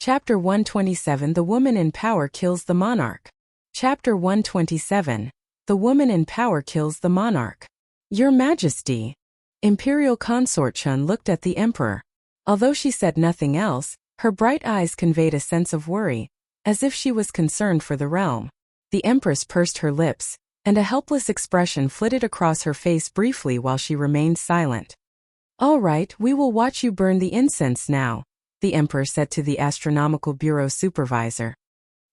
Chapter 127 The Woman in Power Kills the Monarch. Chapter 127 The Woman in Power Kills the Monarch. Your Majesty. Imperial Consort Chun looked at the Emperor. Although she said nothing else, her bright eyes conveyed a sense of worry, as if she was concerned for the realm. The Empress pursed her lips, and a helpless expression flitted across her face briefly while she remained silent. All right, we will watch you burn the incense now, the Emperor said to the Astronomical Bureau Supervisor.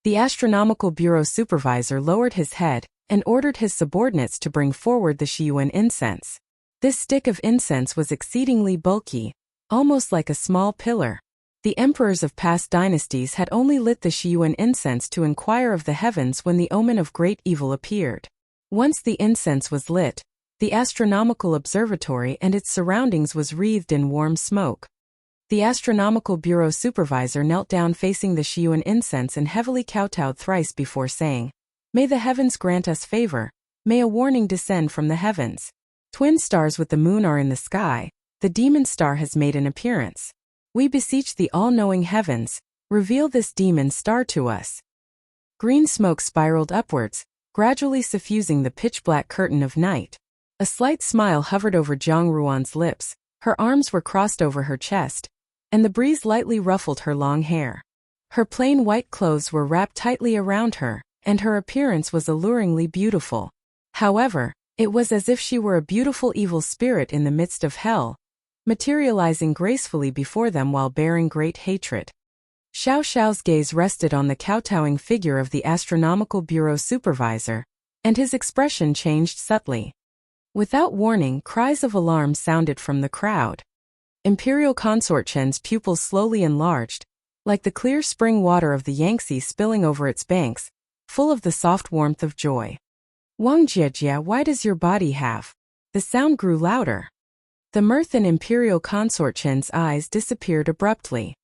The Astronomical Bureau Supervisor lowered his head and ordered his subordinates to bring forward the Shiyuan incense. This stick of incense was exceedingly bulky, almost like a small pillar. The emperors of past dynasties had only lit the Shiyuan incense to inquire of the heavens when the omen of great evil appeared. Once the incense was lit, the astronomical observatory and its surroundings was wreathed in warm smoke. The Astronomical Bureau Supervisor knelt down facing the Shiyuan incense and heavily kowtowed thrice before saying, "May the heavens grant us favor, may a warning descend from the heavens. Twin stars with the moon are in the sky, the demon star has made an appearance. We beseech the all-knowing heavens, reveal this demon star to us." Green smoke spiraled upwards, gradually suffusing the pitch-black curtain of night. A slight smile hovered over Jiang Ruan's lips, her arms were crossed over her chest, and the breeze lightly ruffled her long hair. Her plain white clothes were wrapped tightly around her, and her appearance was alluringly beautiful. However, it was as if she were a beautiful evil spirit in the midst of hell, materializing gracefully before them while bearing great hatred. Xiao Xiao's gaze rested on the kowtowing figure of the Astronomical Bureau Supervisor, and his expression changed subtly. Without warning, cries of alarm sounded from the crowd. Imperial Consort Chen's pupils slowly enlarged, like the clear spring water of the Yangtze spilling over its banks, full of the soft warmth of joy. "Wang Jiejia, why does your body have?" The sound grew louder. The mirth in Imperial Consort Chen's eyes disappeared abruptly.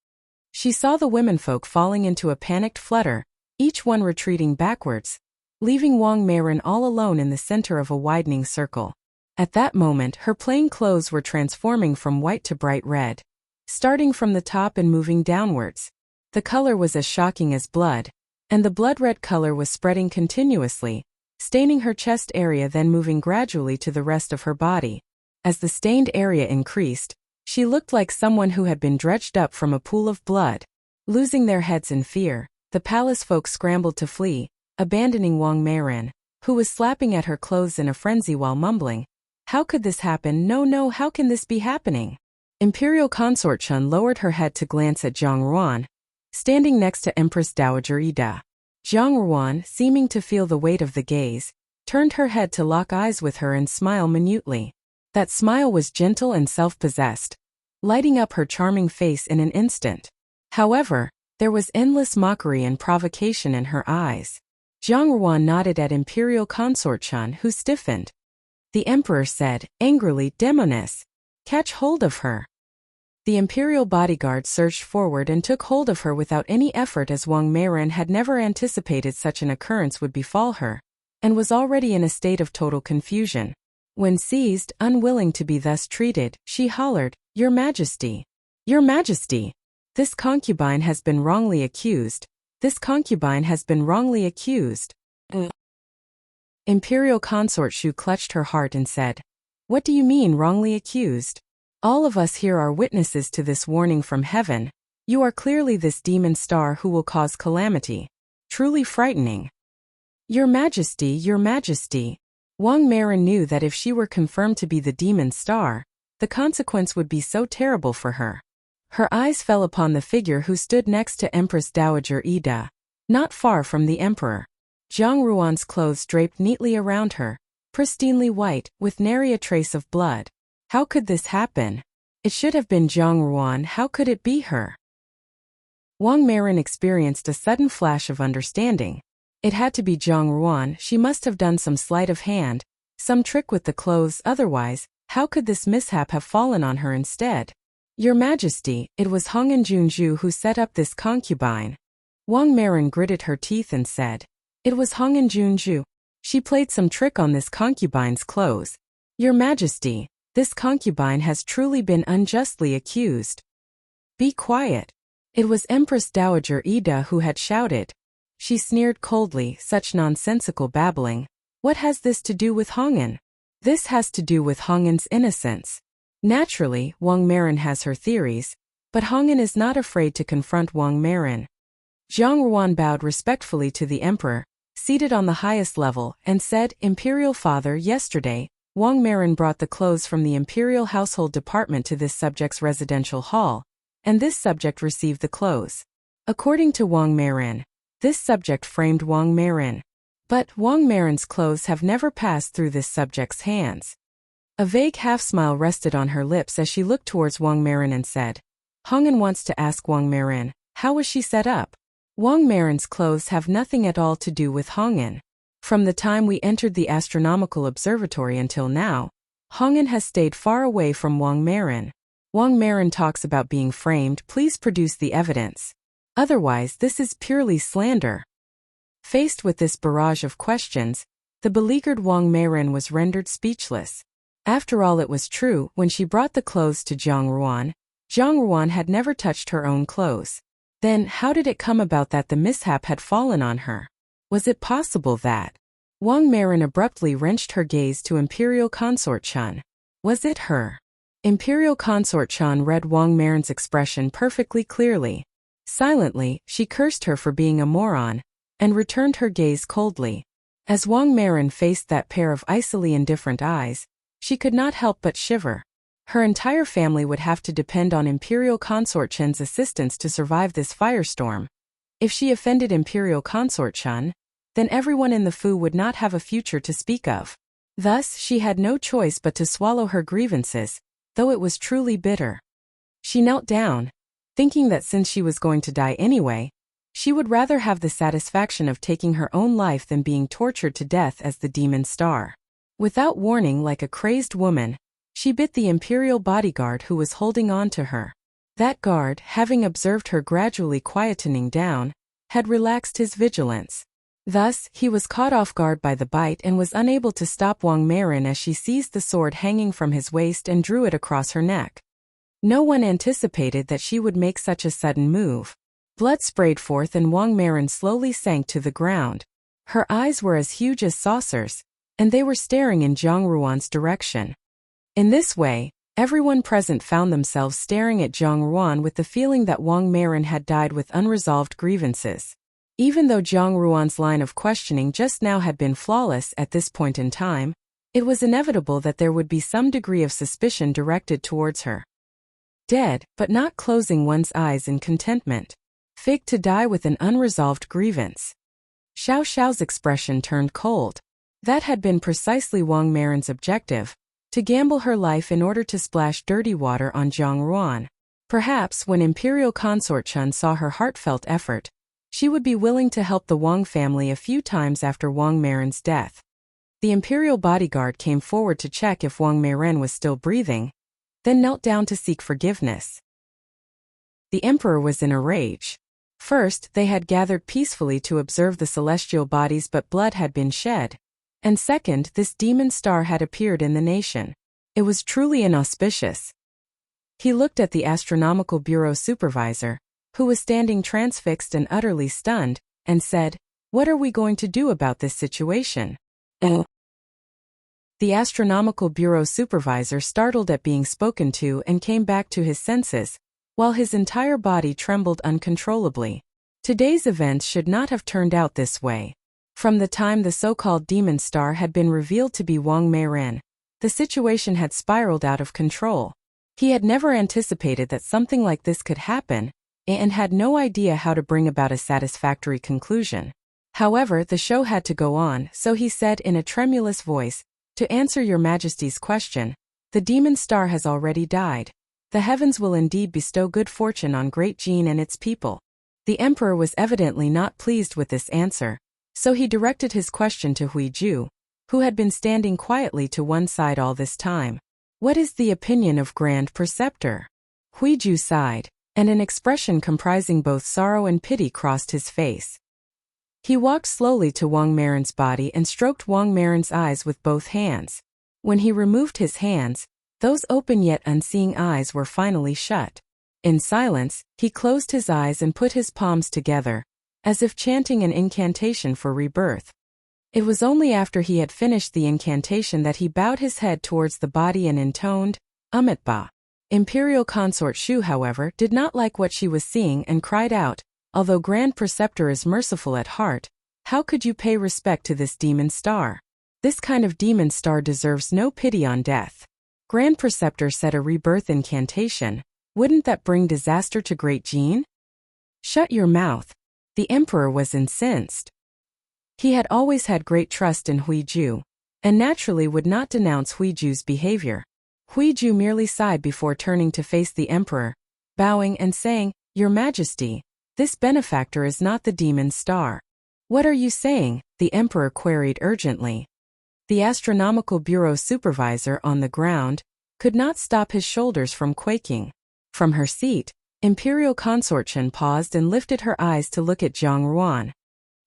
She saw the womenfolk falling into a panicked flutter, each one retreating backwards, leaving Wang Meiren all alone in the center of a widening circle. At that moment, her plain clothes were transforming from white to bright red. Starting from the top and moving downwards, the color was as shocking as blood, and the blood-red color was spreading continuously, staining her chest area then moving gradually to the rest of her body. As the stained area increased, she looked like someone who had been dredged up from a pool of blood. Losing their heads in fear, the palace folk scrambled to flee, abandoning Wang Meiren, who was slapping at her clothes in a frenzy while mumbling, "How could this happen? No, how can this be happening?" Imperial Consort Chun lowered her head to glance at Jiang Ruan, standing next to Empress Dowager Ida. Jiang Ruan, seeming to feel the weight of the gaze, turned her head to lock eyes with her and smile minutely. That smile was gentle and self-possessed, lighting up her charming face in an instant. However, there was endless mockery and provocation in her eyes. Jiang Ruan nodded at Imperial Consort Chun, who stiffened. The Emperor said, angrily, "Demoness! Catch hold of her!" The Imperial bodyguard surged forward and took hold of her without any effort, as Wang Meiren had never anticipated such an occurrence would befall her, and was already in a state of total confusion. When seized, unwilling to be thus treated, she hollered, "Your Majesty! Your Majesty! This concubine has been wrongly accused. This concubine has been wrongly accused." Imperial Consort Shu clutched her heart and said, "What do you mean wrongly accused? All of us here are witnesses to this warning from heaven. You are clearly this demon star who will cause calamity. Truly frightening." "Your Majesty, Your Majesty." Wang Meiren knew that if she were confirmed to be the demon star, the consequence would be so terrible for her. Her eyes fell upon the figure who stood next to Empress Dowager Ida, not far from the Emperor. Jiang Ruan's clothes draped neatly around her, pristinely white, with nary a trace of blood. How could this happen? It should have been Jiang Ruan. How could it be her? Wang Meiren experienced a sudden flash of understanding. It had to be Jiang Ruan. She must have done some sleight of hand, some trick with the clothes, otherwise, how could this mishap have fallen on her instead? "Your Majesty, it was Hong and Junju who set up this concubine." Wang Meiren gritted her teeth and said, "It was Hong and Junju. She played some trick on this concubine's clothes. Your Majesty, this concubine has truly been unjustly accused." "Be quiet. It was Empress Dowager Ida who had shouted. She sneered coldly, such nonsensical babbling. What has this to do with Hong'an? This has to do with Hong'an's innocence. Naturally, Wang Marin has her theories, but Hong'an is not afraid to confront Wang Marin. Zhang Ruan bowed respectfully to the emperor, seated on the highest level, and said, Imperial Father, yesterday, Wang Marin brought the clothes from the Imperial Household Department to this subject's residential hall, and this subject received the clothes. According to Wang Marin, this subject framed Wang Marin. But Wang Marin's clothes have never passed through this subject's hands. A vague half-smile rested on her lips as she looked towards Wang Marin and said, Hong'an wants to ask Wang Marin, how was she set up? Wang Marin's clothes have nothing at all to do with Hong'an. From the time we entered the astronomical observatory until now, Hong'an has stayed far away from Wang Marin. Wang Marin talks about being framed. Please produce the evidence. Otherwise, this is purely slander. Faced with this barrage of questions, the beleaguered Wang Marin was rendered speechless. After all, it was true, when she brought the clothes to Zhang Ruan had never touched her own clothes. Then, how did it come about that the mishap had fallen on her? Was it possible that Wang Marin abruptly wrenched her gaze to Imperial Consort Chun? Was it her? Imperial Consort Chun read Wang Marin's expression perfectly clearly. Silently, she cursed her for being a moron, and returned her gaze coldly. As Wang Marin faced that pair of icily indifferent eyes, she could not help but shiver. Her entire family would have to depend on Imperial Consort Chun's assistance to survive this firestorm. If she offended Imperial Consort Chun, then everyone in the Fu would not have a future to speak of. Thus, she had no choice but to swallow her grievances, though it was truly bitter. She knelt down, thinking that since she was going to die anyway, she would rather have the satisfaction of taking her own life than being tortured to death as the demon star. Without warning, like a crazed woman, she bit the Imperial bodyguard who was holding on to her. That guard, having observed her gradually quietening down, had relaxed his vigilance. Thus, he was caught off guard by the bite and was unable to stop Wang Marin as she seized the sword hanging from his waist and drew it across her neck. No one anticipated that she would make such a sudden move. Blood sprayed forth and Wang Marin slowly sank to the ground. Her eyes were as huge as saucers, and they were staring in Zhang Ruan's direction. In this way, everyone present found themselves staring at Zhang Ruan with the feeling that Wang Marin had died with unresolved grievances. Even though Zhang Ruan's line of questioning just now had been flawless at this point in time, it was inevitable that there would be some degree of suspicion directed towards her. Dead, but not closing one's eyes in contentment. Fig to die with an unresolved grievance. Xiao Xiao's expression turned cold. That had been precisely Wang Marin's objective, to gamble her life in order to splash dirty water on Zhang Ruan. Perhaps when Imperial Consort Chun saw her heartfelt effort, she would be willing to help the Wang family a few times after Wang Marin's death. The Imperial bodyguard came forward to check if Wang Marin was still breathing, then knelt down to seek forgiveness. The Emperor was in a rage. First, they had gathered peacefully to observe the celestial bodies, but blood had been shed. And second, this demon star had appeared in the nation. It was truly inauspicious. He looked at the Astronomical Bureau supervisor, who was standing transfixed and utterly stunned, and said, "What are we going to do about this situation?" The Astronomical Bureau supervisor startled at being spoken to and came back to his senses, while his entire body trembled uncontrollably. Today's events should not have turned out this way. From the time the so-called demon star had been revealed to be Wang Marin, the situation had spiraled out of control. He had never anticipated that something like this could happen, and had no idea how to bring about a satisfactory conclusion. However, the show had to go on, so he said in a tremulous voice, "To answer your Majesty's question, the demon star has already died. The heavens will indeed bestow good fortune on Great Jin and its people." The Emperor was evidently not pleased with this answer, so he directed his question to Huiju, who had been standing quietly to one side all this time. "What is the opinion of Grand Preceptor?" Huiju sighed, and an expression comprising both sorrow and pity crossed his face. He walked slowly to Wang Marin's body and stroked Wang Marin's eyes with both hands. When he removed his hands, those open yet unseeing eyes were finally shut. In silence, he closed his eyes and put his palms together, as if chanting an incantation for rebirth. It was only after he had finished the incantation that he bowed his head towards the body and intoned, Umitba. Imperial Consort Shu, however, did not like what she was seeing and cried out, although Grand Preceptor is merciful at heart, how could you pay respect to this demon star? This kind of demon star deserves no pity on death. Grand Preceptor said a rebirth incantation. Wouldn't that bring disaster to Great Jin? Shut your mouth. The emperor was incensed. He had always had great trust in Huiju, and naturally would not denounce Huiju's behavior. Huiju merely sighed before turning to face the emperor, bowing and saying, Your Majesty, this benefactor is not the demon star. What are you saying? The emperor queried urgently. The Astronomical Bureau supervisor on the ground could not stop his shoulders from quaking. From her seat, Imperial Consort Chen paused and lifted her eyes to look at Zhang Ruan.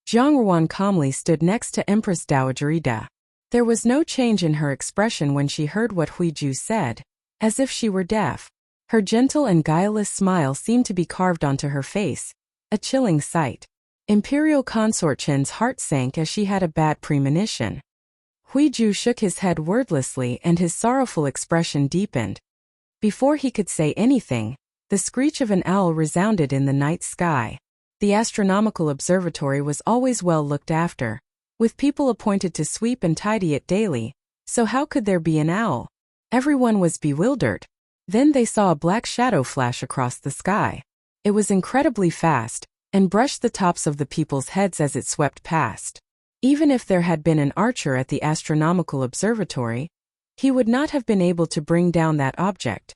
Zhang Ruan calmly stood next to Empress Dowager Ida. There was no change in her expression when she heard what Huiju said, as if she were deaf. Her gentle and guileless smile seemed to be carved onto her face, a chilling sight. Imperial Consort Chen's heart sank as she had a bad premonition. Huiju shook his head wordlessly and his sorrowful expression deepened. Before he could say anything, the screech of an owl resounded in the night sky. The astronomical observatory was always well looked after, with people appointed to sweep and tidy it daily, so how could there be an owl? Everyone was bewildered. Then they saw a black shadow flash across the sky. It was incredibly fast, and brushed the tops of the people's heads as it swept past. Even if there had been an archer at the astronomical observatory, he would not have been able to bring down that object.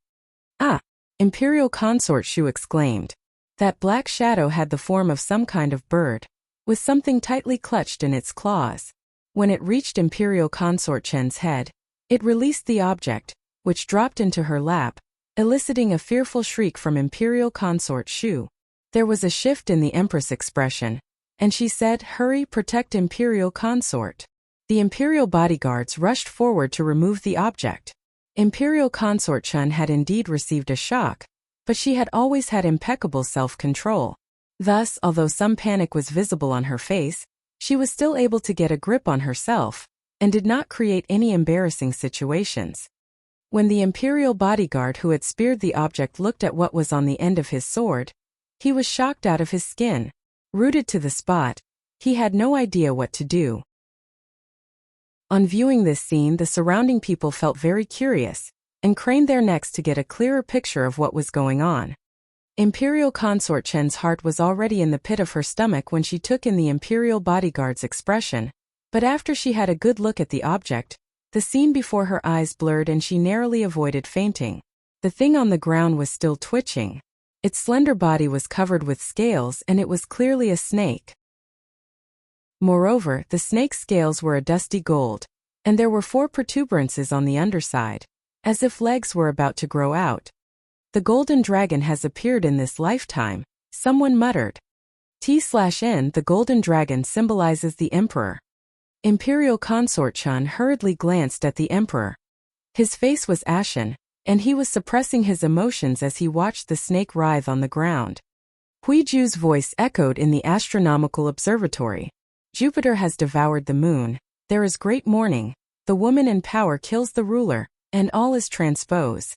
Ah! Imperial Consort Shu exclaimed. That black shadow had the form of some kind of bird, with something tightly clutched in its claws. When it reached Imperial Consort Chen's head, it released the object, which dropped into her lap, eliciting a fearful shriek from Imperial Consort Shu. There was a shift in the Empress expression, and she said, Hurry, protect Imperial Consort. The Imperial bodyguards rushed forward to remove the object. Imperial Consort Chen had indeed received a shock, but she had always had impeccable self-control. Thus, although some panic was visible on her face, she was still able to get a grip on herself, and did not create any embarrassing situations. When the Imperial bodyguard who had speared the object looked at what was on the end of his sword, he was shocked out of his skin. Rooted to the spot, he had no idea what to do. On viewing this scene, the surrounding people felt very curious, and craned their necks to get a clearer picture of what was going on. Imperial Consort Chen's heart was already in the pit of her stomach when she took in the Imperial bodyguard's expression, but after she had a good look at the object, the scene before her eyes blurred and she narrowly avoided fainting. The thing on the ground was still twitching. Its slender body was covered with scales and it was clearly a snake. Moreover, the snake's scales were a dusty gold, and there were 4 protuberances on the underside, as if legs were about to grow out. The golden dragon has appeared in this lifetime, someone muttered. T/N, the golden dragon symbolizes the emperor. Imperial Consort Chen hurriedly glanced at the emperor. His face was ashen, and he was suppressing his emotions as he watched the snake writhe on the ground. Huiju's voice echoed in the astronomical observatory. Jupiter has devoured the moon, there is great mourning, the woman in power kills the ruler, and all is transpose.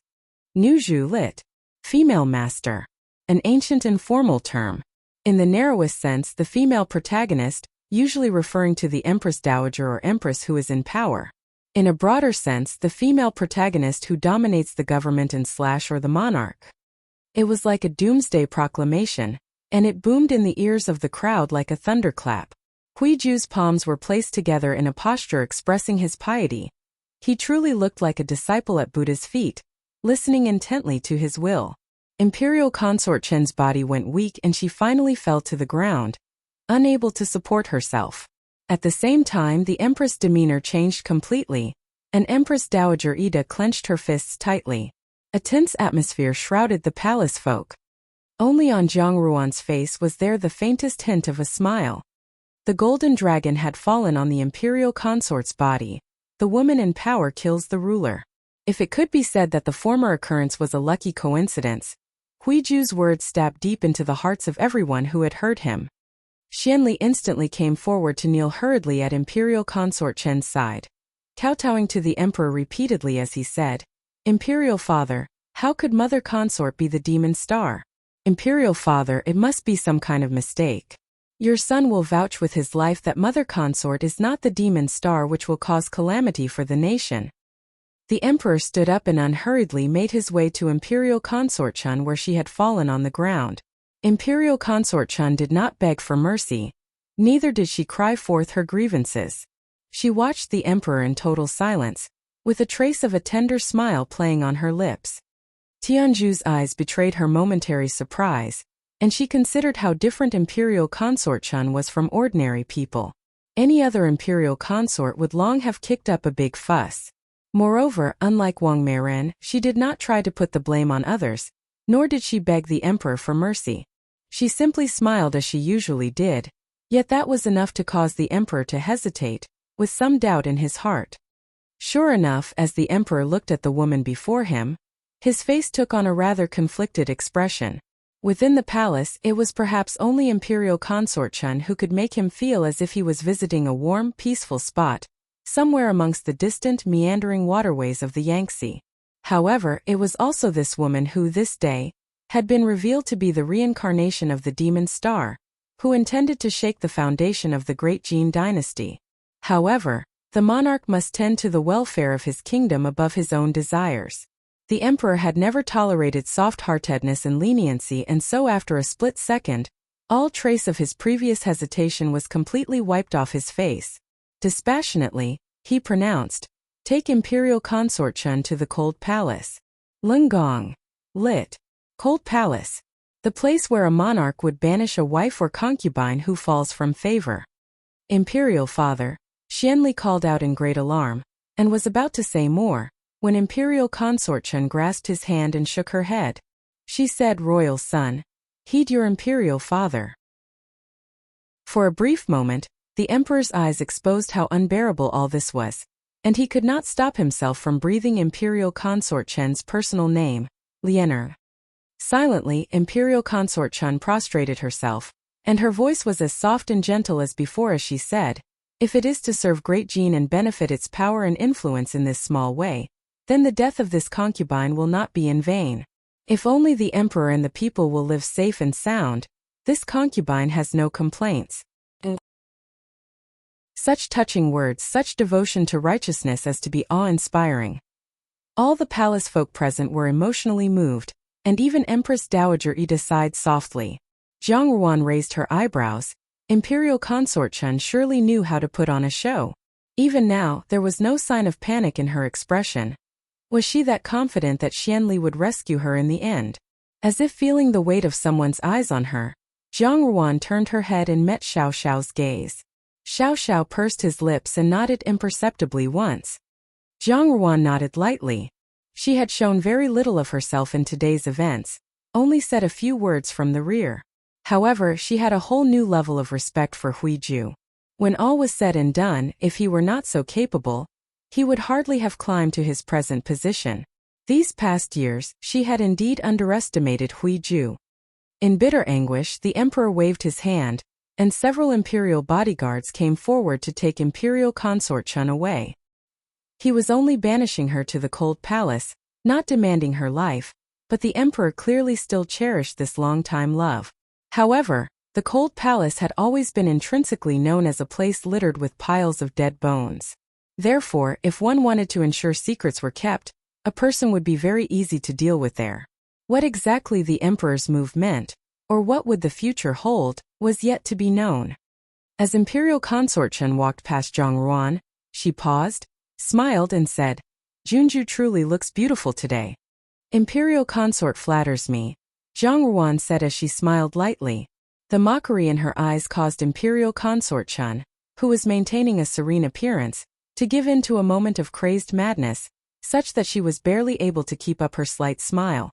Nuju lit. Female master. An ancient and formal term. In the narrowest sense, the female protagonist, usually referring to the Empress Dowager or Empress who is in power. In a broader sense, the female protagonist who dominates the government and / or the monarch. It was like a doomsday proclamation, and it boomed in the ears of the crowd like a thunderclap. Huiju's palms were placed together in a posture expressing his piety. He truly looked like a disciple at Buddha's feet, listening intently to his will. Imperial Consort Chen's body went weak and she finally fell to the ground, unable to support herself. At the same time, the Empress' demeanor changed completely, and Empress Dowager Ida clenched her fists tightly. A tense atmosphere shrouded the palace folk. Only on Zhang Ruan's face was there the faintest hint of a smile. The golden dragon had fallen on the Imperial Consort's body. The woman in power kills the ruler. If it could be said that the former occurrence was a lucky coincidence, Huiju's words stabbed deep into the hearts of everyone who had heard him. Xianli instantly came forward to kneel hurriedly at Imperial Consort Chen's side, kowtowing to the emperor repeatedly as he said, "Imperial Father, how could Mother Consort be the demon star? Imperial Father, it must be some kind of mistake. Your son will vouch with his life that Mother Consort is not the demon star which will cause calamity for the nation." The emperor stood up and unhurriedly made his way to Imperial Consort Chen where she had fallen on the ground. Imperial Consort Chen did not beg for mercy, neither did she cry forth her grievances. She watched the emperor in total silence, with a trace of a tender smile playing on her lips. Tianju's eyes betrayed her momentary surprise, and she considered how different Imperial Consort Chen was from ordinary people. Any other Imperial consort would long have kicked up a big fuss. Moreover, unlike Wang Meiren, she did not try to put the blame on others, nor did she beg the emperor for mercy. She simply smiled as she usually did, yet that was enough to cause the emperor to hesitate, with some doubt in his heart. Sure enough, as the emperor looked at the woman before him, his face took on a rather conflicted expression. Within the palace, it was perhaps only Imperial Consort Chen who could make him feel as if he was visiting a warm, peaceful spot, somewhere amongst the distant, meandering waterways of the Yangtze. However, it was also this woman who, this day, had been revealed to be the reincarnation of the demon star, who intended to shake the foundation of the great Jin dynasty. However, the monarch must tend to the welfare of his kingdom above his own desires. The emperor had never tolerated soft-heartedness and leniency, and so after a split second, all trace of his previous hesitation was completely wiped off his face. Dispassionately, he pronounced, "Take Imperial Consort Chen to the Cold Palace." Lingong. Lit. Cold Palace. The place where a monarch would banish a wife or concubine who falls from favor. "Imperial Father," Xianli called out in great alarm, and was about to say more, when Imperial Consort Chen grasped his hand and shook her head. She said, "Royal son, heed your Imperial Father." For a brief moment, the emperor's eyes exposed how unbearable all this was, and he could not stop himself from breathing Imperial Consort Chen's personal name, Liener. Silently, Imperial Consort Chen prostrated herself, and her voice was as soft and gentle as before as she said, "If it is to serve Great Jin and benefit its power and influence in this small way, then the death of this concubine will not be in vain. If only the emperor and the people will live safe and sound, this concubine has no complaints." Such touching words, such devotion to righteousness as to be awe-inspiring. All the palace folk present were emotionally moved, and even Empress Dowager Ida sighed softly. Zhang Ruan raised her eyebrows. Imperial Consort Chen surely knew how to put on a show. Even now, there was no sign of panic in her expression. Was she that confident that Xianli would rescue her in the end? As if feeling the weight of someone's eyes on her, Zhang Ruan turned her head and met Xiao Xiao's gaze. Xiao Xiao pursed his lips and nodded imperceptibly once. Zhang Ruan nodded lightly. She had shown very little of herself in today's events, only said a few words from the rear. However, she had a whole new level of respect for Huiju. When all was said and done, if he were not so capable, he would hardly have climbed to his present position. These past years, she had indeed underestimated Huiju. In bitter anguish, the emperor waved his hand, and several imperial bodyguards came forward to take Imperial Consort Chen away. He was only banishing her to the Cold Palace, not demanding her life, but the emperor clearly still cherished this long-time love. However, the Cold Palace had always been intrinsically known as a place littered with piles of dead bones. Therefore, if one wanted to ensure secrets were kept, a person would be very easy to deal with there. What exactly the emperor's move meant, or what would the future hold, was yet to be known. As Imperial Consort Chen walked past Zhang Ruan, she paused, smiled and said, "Junju truly looks beautiful today." "Imperial Consort flatters me," Zhang Ruan said as she smiled lightly. The mockery in her eyes caused Imperial Consort Chen, who was maintaining a serene appearance, to give in to a moment of crazed madness, such that she was barely able to keep up her slight smile.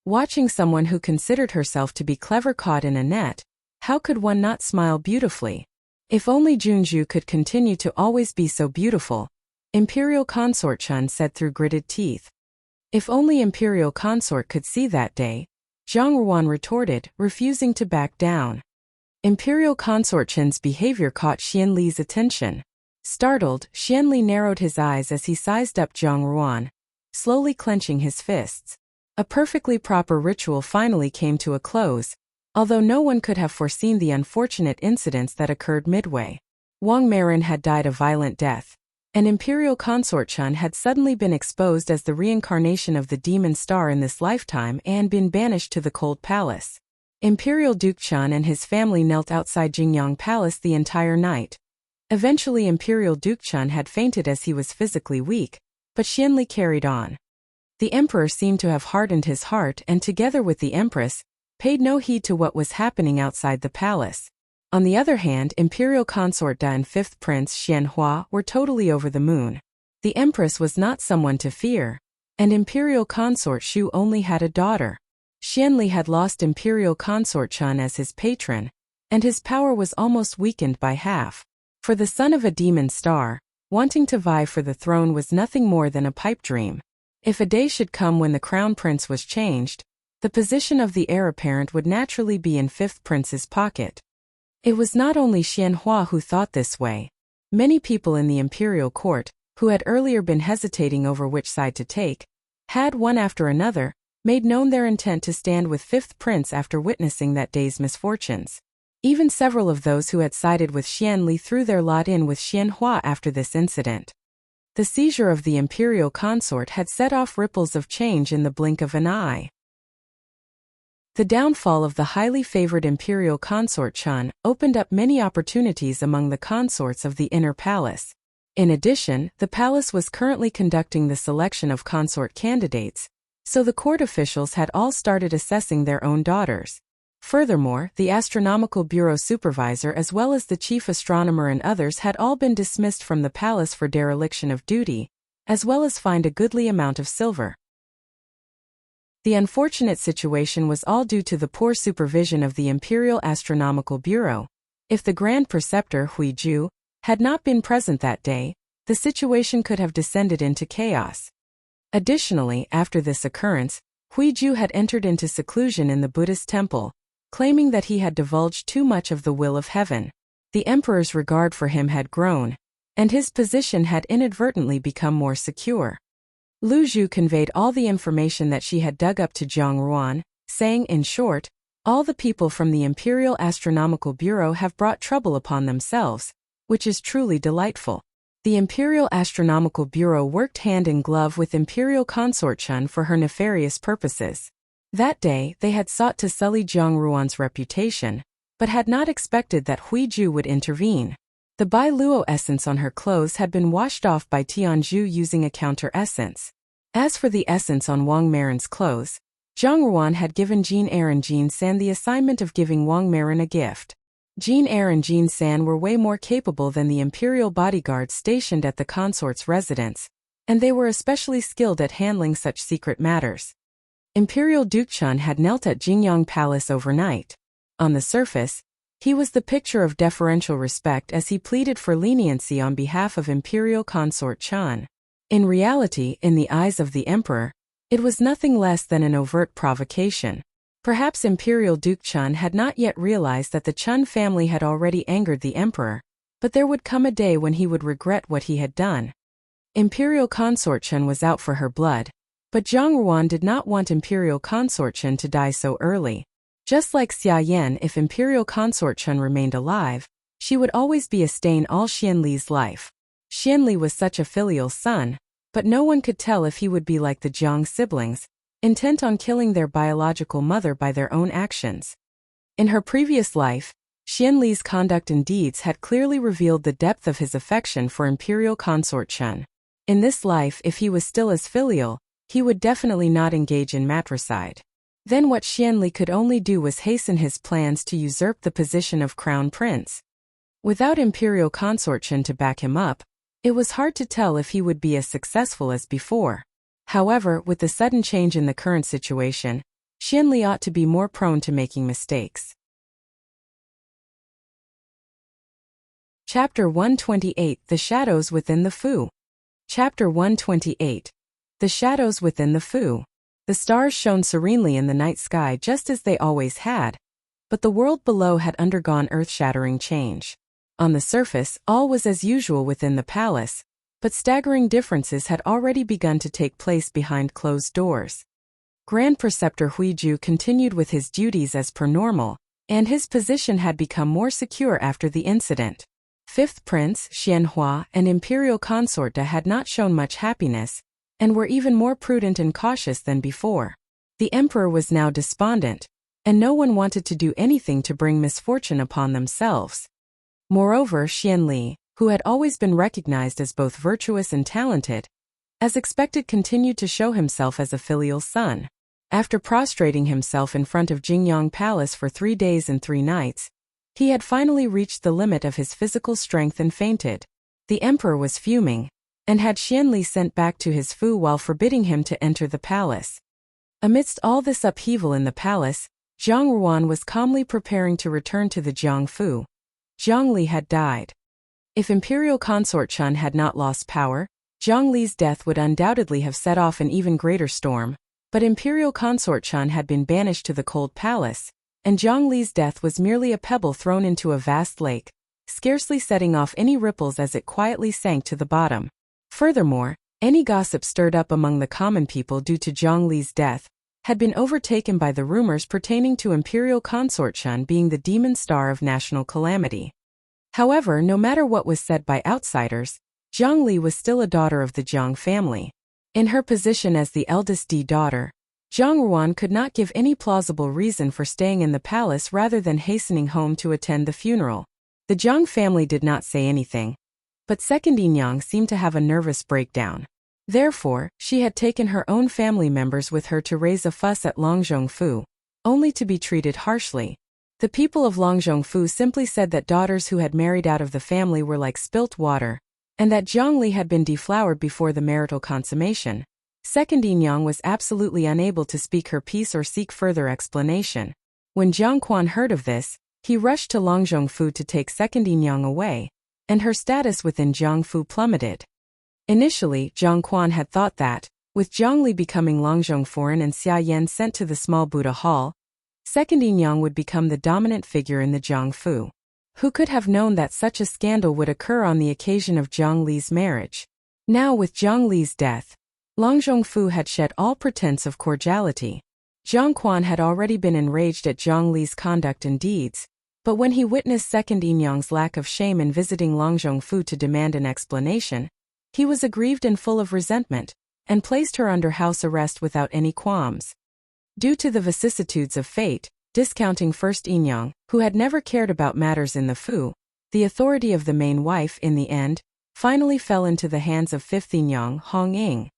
Watching someone who considered herself to be clever caught in a net, how could one not smile beautifully? If only Junju could continue to always be so beautiful, Imperial Consort Chen said through gritted teeth. If only Imperial Consort could see that day, Zhang Ruan retorted, refusing to back down. Imperial Consort Chen's behavior caught Xian Li's attention. Startled, Xian Li narrowed his eyes as he sized up Zhang Ruan, slowly clenching his fists. A perfectly proper ritual finally came to a close, although no one could have foreseen the unfortunate incidents that occurred midway. Wang Marin had died a violent death, and Imperial Consort Chen had suddenly been exposed as the reincarnation of the demon star in this lifetime and been banished to the Cold Palace. Imperial Duke Chen and his family knelt outside Jingyang Palace the entire night. Eventually Imperial Duke Chen had fainted as he was physically weak, but Xian Li carried on. The emperor seemed to have hardened his heart and, together with the empress, paid no heed to what was happening outside the palace. On the other hand, Imperial Consort Da and Fifth Prince Xian Hua were totally over the moon. The empress was not someone to fear, and Imperial Consort Shu only had a daughter. Xian Li had lost Imperial Consort Chen as his patron, and his power was almost weakened by half. For the son of a demon star, wanting to vie for the throne was nothing more than a pipe dream. If a day should come when the crown prince was changed, the position of the heir apparent would naturally be in Fifth Prince's pocket. It was not only Xian Hua who thought this way. Many people in the imperial court, who had earlier been hesitating over which side to take, had one after another made known their intent to stand with Fifth Prince after witnessing that day's misfortunes. Even several of those who had sided with Xian Li threw their lot in with Xian Hua after this incident. The seizure of the imperial consort had set off ripples of change in the blink of an eye. The downfall of the highly favored imperial consort Chen opened up many opportunities among the consorts of the inner palace. In addition, the palace was currently conducting the selection of consort candidates, so the court officials had all started assessing their own daughters. Furthermore, the astronomical bureau supervisor as well as the chief astronomer and others had all been dismissed from the palace for dereliction of duty, as well as fined a goodly amount of silver. The unfortunate situation was all due to the poor supervision of the Imperial Astronomical Bureau. If the Grand Preceptor Huiju had not been present that day, the situation could have descended into chaos. Additionally, after this occurrence, Huiju had entered into seclusion in the Buddhist temple, claiming that he had divulged too much of the will of heaven. The emperor's regard for him had grown, and his position had inadvertently become more secure. Lu Zhu conveyed all the information that she had dug up to Zhang Ruan, saying in short, "All the people from the Imperial Astronomical Bureau have brought trouble upon themselves, which is truly delightful." The Imperial Astronomical Bureau worked hand in glove with Imperial Consort Chen for her nefarious purposes. That day, they had sought to sully Zhang Ruan's reputation, but had not expected that Huiju would intervene. The Bai Luo essence on her clothes had been washed off by Tianzhu using a counter essence. As for the essence on Wang Marin's clothes, Zhang Ruan had given Jean Eyre and Jean San the assignment of giving Wang Marin a gift. Jean Eyre and Jean San were way more capable than the imperial bodyguards stationed at the consort's residence, and they were especially skilled at handling such secret matters. Imperial Duke Chen had knelt at Jingyang Palace overnight. On the surface, he was the picture of deferential respect as he pleaded for leniency on behalf of Imperial Consort Chen. In reality, in the eyes of the emperor, it was nothing less than an overt provocation. Perhaps Imperial Duke Chen had not yet realized that the Chen family had already angered the emperor, but there would come a day when he would regret what he had done. Imperial Consort Chen was out for her blood, but Zhang Ruan did not want Imperial Consort Chen to die so early. Just like Xia Yan, if Imperial Consort Chen remained alive, she would always be a stain all Xian Li's life. Xian Li was such a filial son, but no one could tell if he would be like the Jiang siblings, intent on killing their biological mother by their own actions. In her previous life, Xian Li's conduct and deeds had clearly revealed the depth of his affection for Imperial Consort Chen. In this life, if he was still as filial, he would definitely not engage in matricide. Then what Xian Li could only do was hasten his plans to usurp the position of crown prince. Without Imperial Consort Chen to back him up, it was hard to tell if he would be as successful as before. However, with the sudden change in the current situation, Xian Li ought to be more prone to making mistakes. Chapter 128 – The Shadows Within the Fu. Chapter 128 – The Shadows Within the Fu. The stars shone serenely in the night sky just as they always had, but the world below had undergone earth-shattering change. On the surface, all was as usual within the palace, but staggering differences had already begun to take place behind closed doors. Grand Preceptor Huiju continued with his duties as per normal, and his position had become more secure after the incident. Fifth Prince, Xianhua, and Imperial Consort Da had not shown much happiness, and were even more prudent and cautious than before. The emperor was now despondent, and no one wanted to do anything to bring misfortune upon themselves. Moreover, Xianli, who had always been recognized as both virtuous and talented, as expected continued to show himself as a filial son. After prostrating himself in front of Jingyang Palace for 3 days and 3 nights, he had finally reached the limit of his physical strength and fainted. The emperor was fuming, and had Xianli sent back to his fu while forbidding him to enter the palace. Amidst all this upheaval in the palace, Zhang Ruan was calmly preparing to return to the Jiangfu. Zhang Li had died. If Imperial Consort Chun had not lost power, Zhang Li's death would undoubtedly have set off an even greater storm, but Imperial Consort Chun had been banished to the cold palace, and Zhang Li's death was merely a pebble thrown into a vast lake, scarcely setting off any ripples as it quietly sank to the bottom. Furthermore, any gossip stirred up among the common people due to Zhang Li's death had been overtaken by the rumors pertaining to Imperial Consort Chun being the demon star of national calamity. However, no matter what was said by outsiders, Zhang Li was still a daughter of the Jiang family. In her position as the eldest daughter, Zhang Ruan could not give any plausible reason for staying in the palace rather than hastening home to attend the funeral. The Jiang family did not say anything, but Second Yinyang seemed to have a nervous breakdown. Therefore, she had taken her own family members with her to raise a fuss at Longzhongfu, only to be treated harshly. The people of Longzhongfu simply said that daughters who had married out of the family were like spilt water, and that Zhang Li had been deflowered before the marital consummation. Second Yinyang was absolutely unable to speak her piece or seek further explanation. When Jiang Quan heard of this, he rushed to Longzhongfu to take Second Yinyang away, and her status within Jiangfu plummeted. Initially, Jiang Quan had thought that, with Zhang Li becoming Longzhongforan and Xia Yan sent to the small Buddha Hall, Second Yinyang would become the dominant figure in the Jiangfu. Who could have known that such a scandal would occur on the occasion of Zhang Li's marriage? Now with Zhang Li's death, Longzhongfu had shed all pretense of cordiality. Jiang Quan had already been enraged at Zhang Li's conduct and deeds, but when he witnessed Second Yinyang's lack of shame in visiting Longzhongfu to demand an explanation, he was aggrieved and full of resentment, and placed her under house arrest without any qualms. Due to the vicissitudes of fate, discounting First Yinyang, who had never cared about matters in the fu, the authority of the main wife, in the end, finally fell into the hands of Fifth Yinyang, Hong Ying.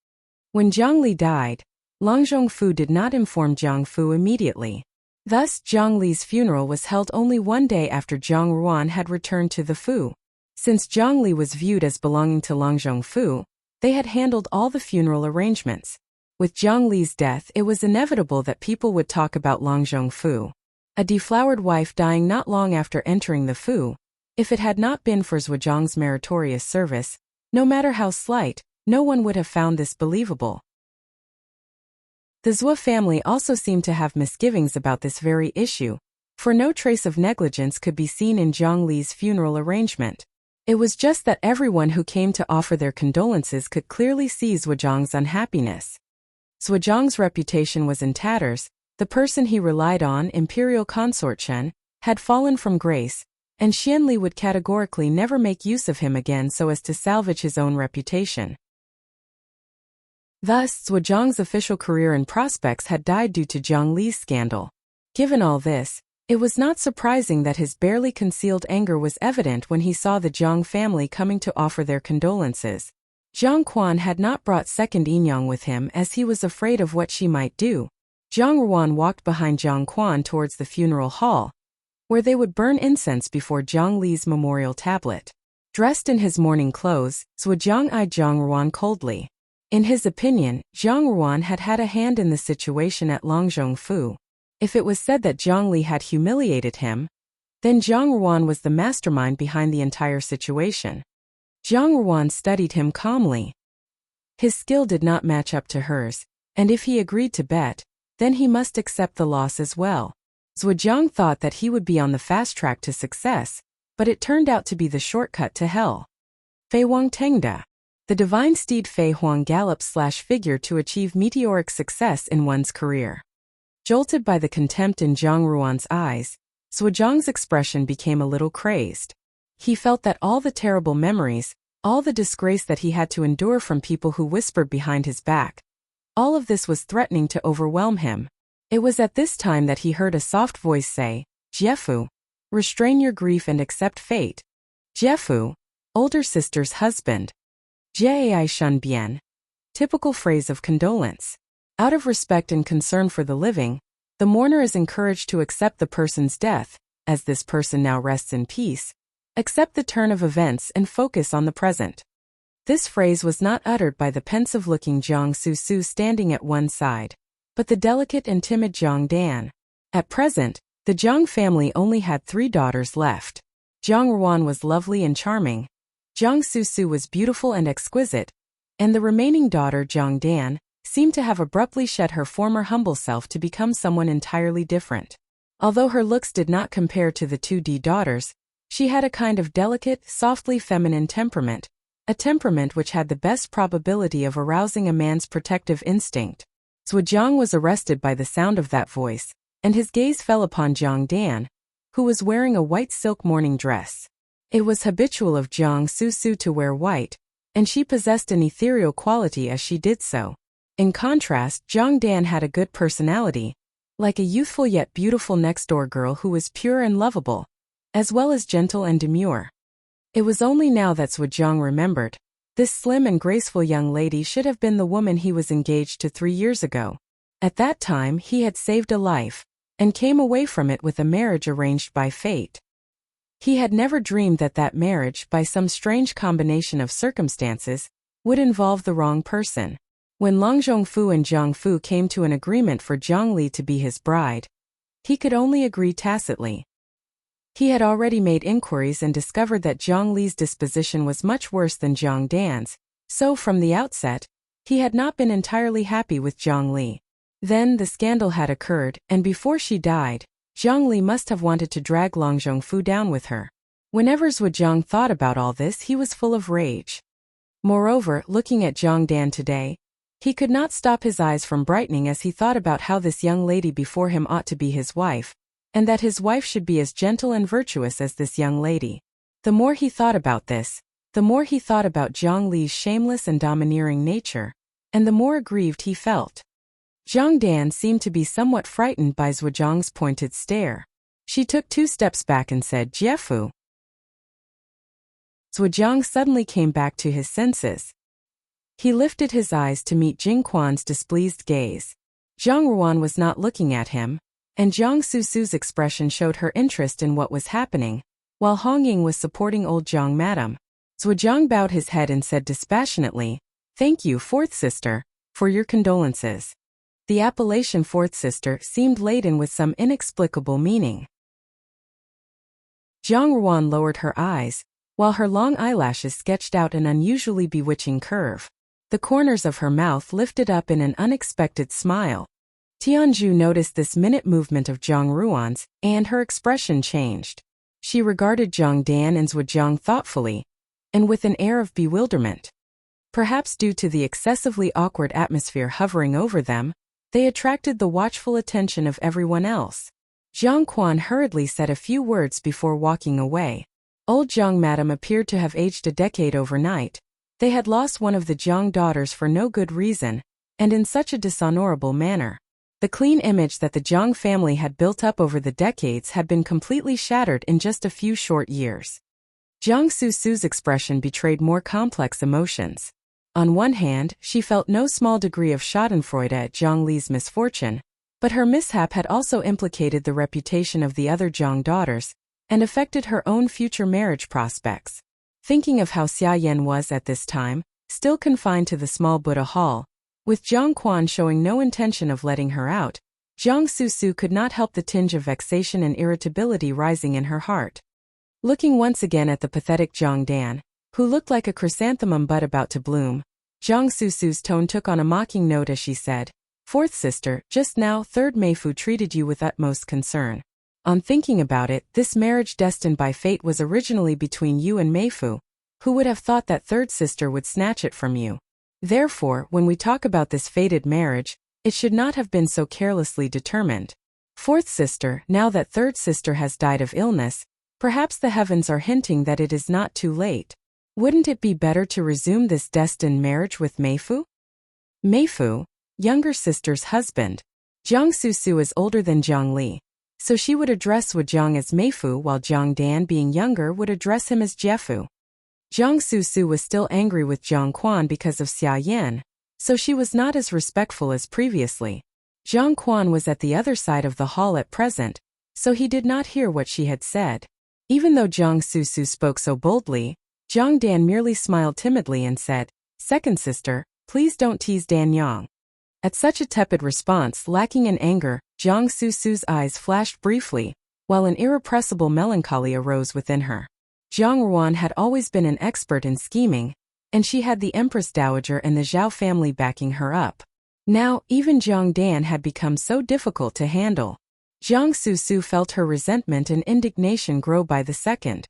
When Zhang Li died, Longzhongfu did not inform Jiangfu immediately. Thus, Zhang Li's funeral was held only 1 day after Zhang Ruan had returned to the fu. Since Zhang Li was viewed as belonging to Longzhongfu, they had handled all the funeral arrangements. With Zhang Li's death, it was inevitable that people would talk about Longzhongfu. A deflowered wife dying not long after entering the fu. If it had not been for Zhujiang's meritorious service, no matter how slight, no one would have found this believable. The Zhou family also seemed to have misgivings about this very issue, for no trace of negligence could be seen in Zhang Li's funeral arrangement. It was just that everyone who came to offer their condolences could clearly see Zhujiang's unhappiness. Zhujiang's reputation was in tatters, the person he relied on, Imperial Consort Chen, had fallen from grace, and Xianli would categorically never make use of him again so as to salvage his own reputation. Thus, Zhujiang's official career and prospects had died due to Zhang Li's scandal. Given all this, it was not surprising that his barely concealed anger was evident when he saw the Zhang family coming to offer their condolences. Jiang Quan had not brought Second Yinyang with him as he was afraid of what she might do. Zhang Ruan walked behind Jiang Quan towards the funeral hall, where they would burn incense before Zhang Li's memorial tablet. Dressed in his mourning clothes, Zhujiang eyed Zhang Ruan coldly. In his opinion, Zhang Ruan had had a hand in the situation at Longzhongfu. If it was said that Zhang Li had humiliated him, then Zhang Ruan was the mastermind behind the entire situation. Zhang Ruan studied him calmly. His skill did not match up to hers, and if he agreed to bet, then he must accept the loss as well. Zhujiang thought that he would be on the fast track to success, but it turned out to be the shortcut to hell. Fei Huang Tengda. The divine steed Fei Huang gallops/figure to achieve meteoric success in one's career. Jolted by the contempt in Zhang Ruan's eyes, Zhujiang's expression became a little crazed. He felt that all the terrible memories, all the disgrace that he had to endure from people who whispered behind his back, all of this was threatening to overwhelm him. It was at this time that he heard a soft voice say, "Jiefu, restrain your grief and accept fate." Jiefu, older sister's husband. Jiai Shun Bian. Typical phrase of condolence. Out of respect and concern for the living, the mourner is encouraged to accept the person's death, as this person now rests in peace, accept the turn of events and focus on the present. This phrase was not uttered by the pensive-looking Jiang Susu standing at one side, but the delicate and timid Jiang Dan. At present, the Jiang family only had 3 daughters left. Jiang Ruan was lovely and charming, Jiang Susu was beautiful and exquisite, and the remaining daughter Jiang Dan seemed to have abruptly shed her former humble self to become someone entirely different. Although her looks did not compare to the 2D daughters, she had a kind of delicate, softly feminine temperament, a temperament which had the best probability of arousing a man's protective instinct. Zhujiang was arrested by the sound of that voice, and his gaze fell upon Jiang Dan, who was wearing a white silk morning dress. It was habitual of Jiang Susu to wear white, and she possessed an ethereal quality as she did so. In contrast, Jiang Dan had a good personality, like a youthful yet beautiful next-door girl who was pure and lovable, as well as gentle and demure. It was only now that Zhujiang remembered. This slim and graceful young lady should have been the woman he was engaged to 3 years ago. At that time he had saved a life, and came away from it with a marriage arranged by fate. He had never dreamed that that marriage, by some strange combination of circumstances, would involve the wrong person. When Long Zhongfu and Jiang Fu came to an agreement for Jiang Li to be his bride, he could only agree tacitly. He had already made inquiries and discovered that Jiang Li's disposition was much worse than Jiang Dan's, so from the outset, he had not been entirely happy with Jiang Li. Then the scandal had occurred, and before she died, Jiang Li must have wanted to drag Long Zhongfu down with her. Whenever Zhujiang thought about all this, he was full of rage. Moreover, looking at Jiang Dan today, he could not stop his eyes from brightening as he thought about how this young lady before him ought to be his wife, and that his wife should be as gentle and virtuous as this young lady. The more he thought about this, the more he thought about Jiang Li's shameless and domineering nature, and the more aggrieved he felt. Jiang Dan seemed to be somewhat frightened by Zhujiang's pointed stare. She took 2 steps back and said, "Jiefu." Zhujiang suddenly came back to his senses. He lifted his eyes to meet Jing Quan's displeased gaze. Jiang Ruan was not looking at him, and Jiang Susu's expression showed her interest in what was happening, while Hong Ying was supporting old Jiang Madam. Zhujiang bowed his head and said dispassionately, "Thank you, fourth sister, for your condolences." The appellation fourth sister seemed laden with some inexplicable meaning. Jiang Ruan lowered her eyes, while her long eyelashes sketched out an unusually bewitching curve. The corners of her mouth lifted up in an unexpected smile. Tianzhu noticed this minute movement of Jiang Ruan's, and her expression changed. She regarded Jiang Dan and Zhujiang thoughtfully, and with an air of bewilderment. Perhaps due to the excessively awkward atmosphere hovering over them, they attracted the watchful attention of everyone else. Jiang Quan hurriedly said a few words before walking away. Old Jiang Madam appeared to have aged a decade overnight. They had lost one of the Jiang daughters for no good reason, and in such a dishonorable manner. The clean image that the Jiang family had built up over the decades had been completely shattered in just a few short years. Jiang Susu's expression betrayed more complex emotions. On one hand, she felt no small degree of schadenfreude at Jiang Li's misfortune, but her mishap had also implicated the reputation of the other Jiang daughters, and affected her own future marriage prospects. Thinking of how Xia Yan was at this time, still confined to the small Buddha hall, with Jiang Quan showing no intention of letting her out, Jiang Susu could not help the tinge of vexation and irritability rising in her heart. Looking once again at the pathetic Jiang Dan, who looked like a chrysanthemum bud about to bloom, Jiang Susu's tone took on a mocking note as she said, Fourth sister, just now third Meifu treated you with utmost concern. On thinking about it, this marriage destined by fate was originally between you and Meifu. Who would have thought that third sister would snatch it from you? Therefore, when we talk about this fated marriage, it should not have been so carelessly determined. Fourth sister, now that third sister has died of illness, perhaps the heavens are hinting that it is not too late. Wouldn't it be better to resume this destined marriage with Meifu? Meifu, younger sister's husband. Jiang Susu is older than Jiang Li, so she would address Wujiang as Meifu while Jiang Dan, being younger, would address him as Jiefu. Jiang Susu was still angry with Jiang Quan because of Xia Yan, so she was not as respectful as previously. Jiang Quan was at the other side of the hall at present, so he did not hear what she had said. Even though Jiang Susu spoke so boldly, Jiang Dan merely smiled timidly and said, "Second sister, please don't tease Dan Yang." At such a tepid response, lacking in anger, Jiang Susu's eyes flashed briefly, while an irrepressible melancholy arose within her. Jiang Ruan had always been an expert in scheming, and she had the Empress Dowager and the Zhao family backing her up. Now, even Jiang Dan had become so difficult to handle. Jiang Susu felt her resentment and indignation grow by the second.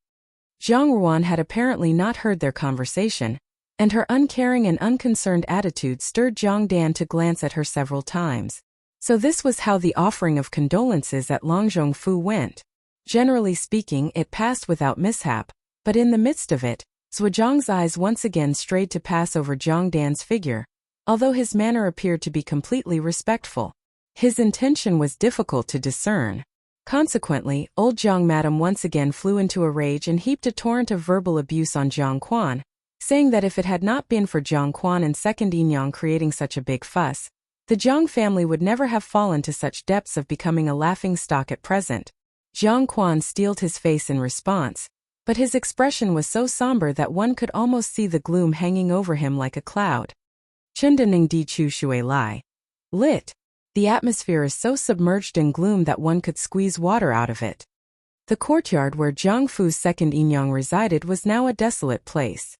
Jiang Ruan had apparently not heard their conversation, and her uncaring and unconcerned attitude stirred Jiang Dan to glance at her several times. So this was how the offering of condolences at Longzhongfu went. Generally speaking, it passed without mishap, but in the midst of it, Zhujiang's eyes once again strayed to pass over Jiang Dan's figure. Although his manner appeared to be completely respectful, his intention was difficult to discern. Consequently, old Jiang Madam once again flew into a rage and heaped a torrent of verbal abuse on Jiang Quan, saying that if it had not been for Jiang Quan and second Yinyang creating such a big fuss, the Jiang family would never have fallen to such depths of becoming a laughingstock at present. Jiang Quan steeled his face in response, but his expression was so somber that one could almost see the gloom hanging over him like a cloud. Chendening Di Chu Shui Lai. Lit. The atmosphere is so submerged in gloom that one could squeeze water out of it. The courtyard where Jiang Fu's second Yinyang resided was now a desolate place.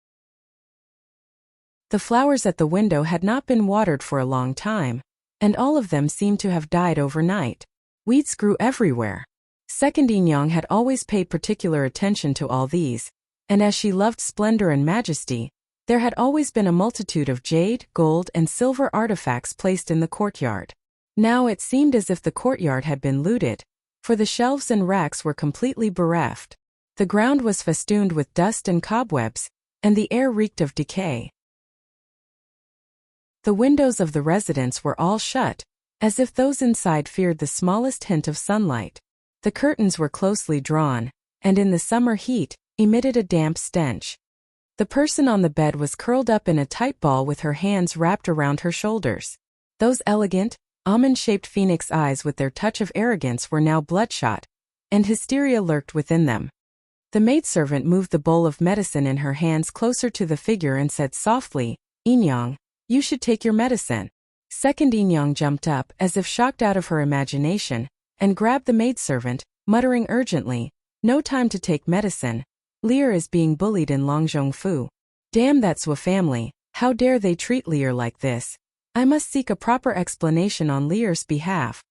The flowers at the window had not been watered for a long time, and all of them seemed to have died overnight. Weeds grew everywhere. Second Yinyang had always paid particular attention to all these, and as she loved splendor and majesty, there had always been a multitude of jade, gold, and silver artifacts placed in the courtyard. Now it seemed as if the courtyard had been looted, for the shelves and racks were completely bereft. The ground was festooned with dust and cobwebs, and the air reeked of decay. The windows of the residence were all shut, as if those inside feared the smallest hint of sunlight. The curtains were closely drawn, and in the summer heat, emitted a damp stench. The person on the bed was curled up in a tight ball with her hands wrapped around her shoulders. Those elegant, almond-shaped phoenix eyes with their touch of arrogance were now bloodshot, and hysteria lurked within them. The maidservant moved the bowl of medicine in her hands closer to the figure and said softly, "Yinyang, you should take your medicine." Second Yinyang jumped up as if shocked out of her imagination, and grabbed the maidservant, muttering urgently, "No time to take medicine. Lear is being bullied in Longzhongfu. Damn that Zhou family, how dare they treat Lear like this? I must seek a proper explanation on Lear's behalf."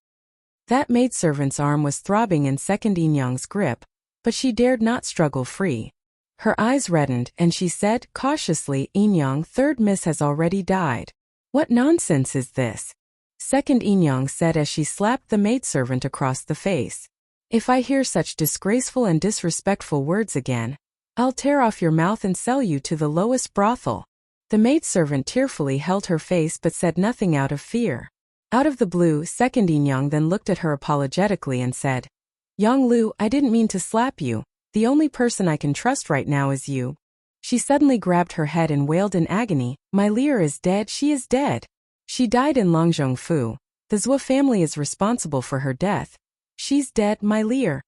That maidservant's arm was throbbing in second Yinyang's grip, but she dared not struggle free. Her eyes reddened and she said, cautiously, "Yinyang, third miss has already died. What nonsense is this?" Second Yinyang said as she slapped the maidservant across the face. "If I hear such disgraceful and disrespectful words again, I'll tear off your mouth and sell you to the lowest brothel." The maidservant tearfully held her face but said nothing out of fear. Out of the blue, second Yinyang then looked at her apologetically and said, "Yang Lu, I didn't mean to slap you. The only person I can trust right now is you." She suddenly grabbed her head and wailed in agony, "My Lear is dead, she is dead. She died in Longzhongfu. The Zhou family is responsible for her death. She's dead, my Lear."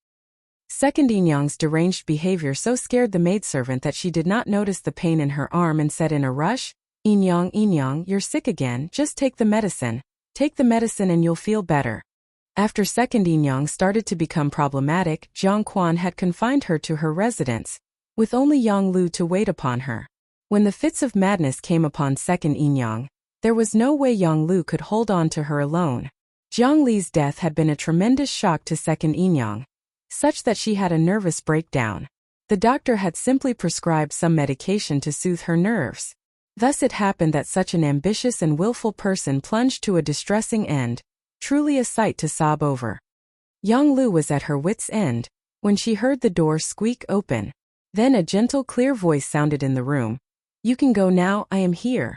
Second Yinyang's deranged behavior so scared the maidservant that she did not notice the pain in her arm and said in a rush, Yinyang, you're sick again, just take the medicine. Take the medicine and you'll feel better." After second Yinyang started to become problematic, Jiang Quan had confined her to her residence, with only Yang Lu to wait upon her. When the fits of madness came upon second Yinyang, There was no way Yang Lu could hold on to her alone. Jiang Li's death had been a tremendous shock to second Yinyang, such that she had a nervous breakdown. The doctor had simply prescribed some medication to soothe her nerves. Thus it happened that such an ambitious and willful person plunged to a distressing end, truly a sight to sob over. Yang Lu was at her wits' end when she heard the door squeak open. Then a gentle, clear voice sounded in the room. "You can go now, I am here."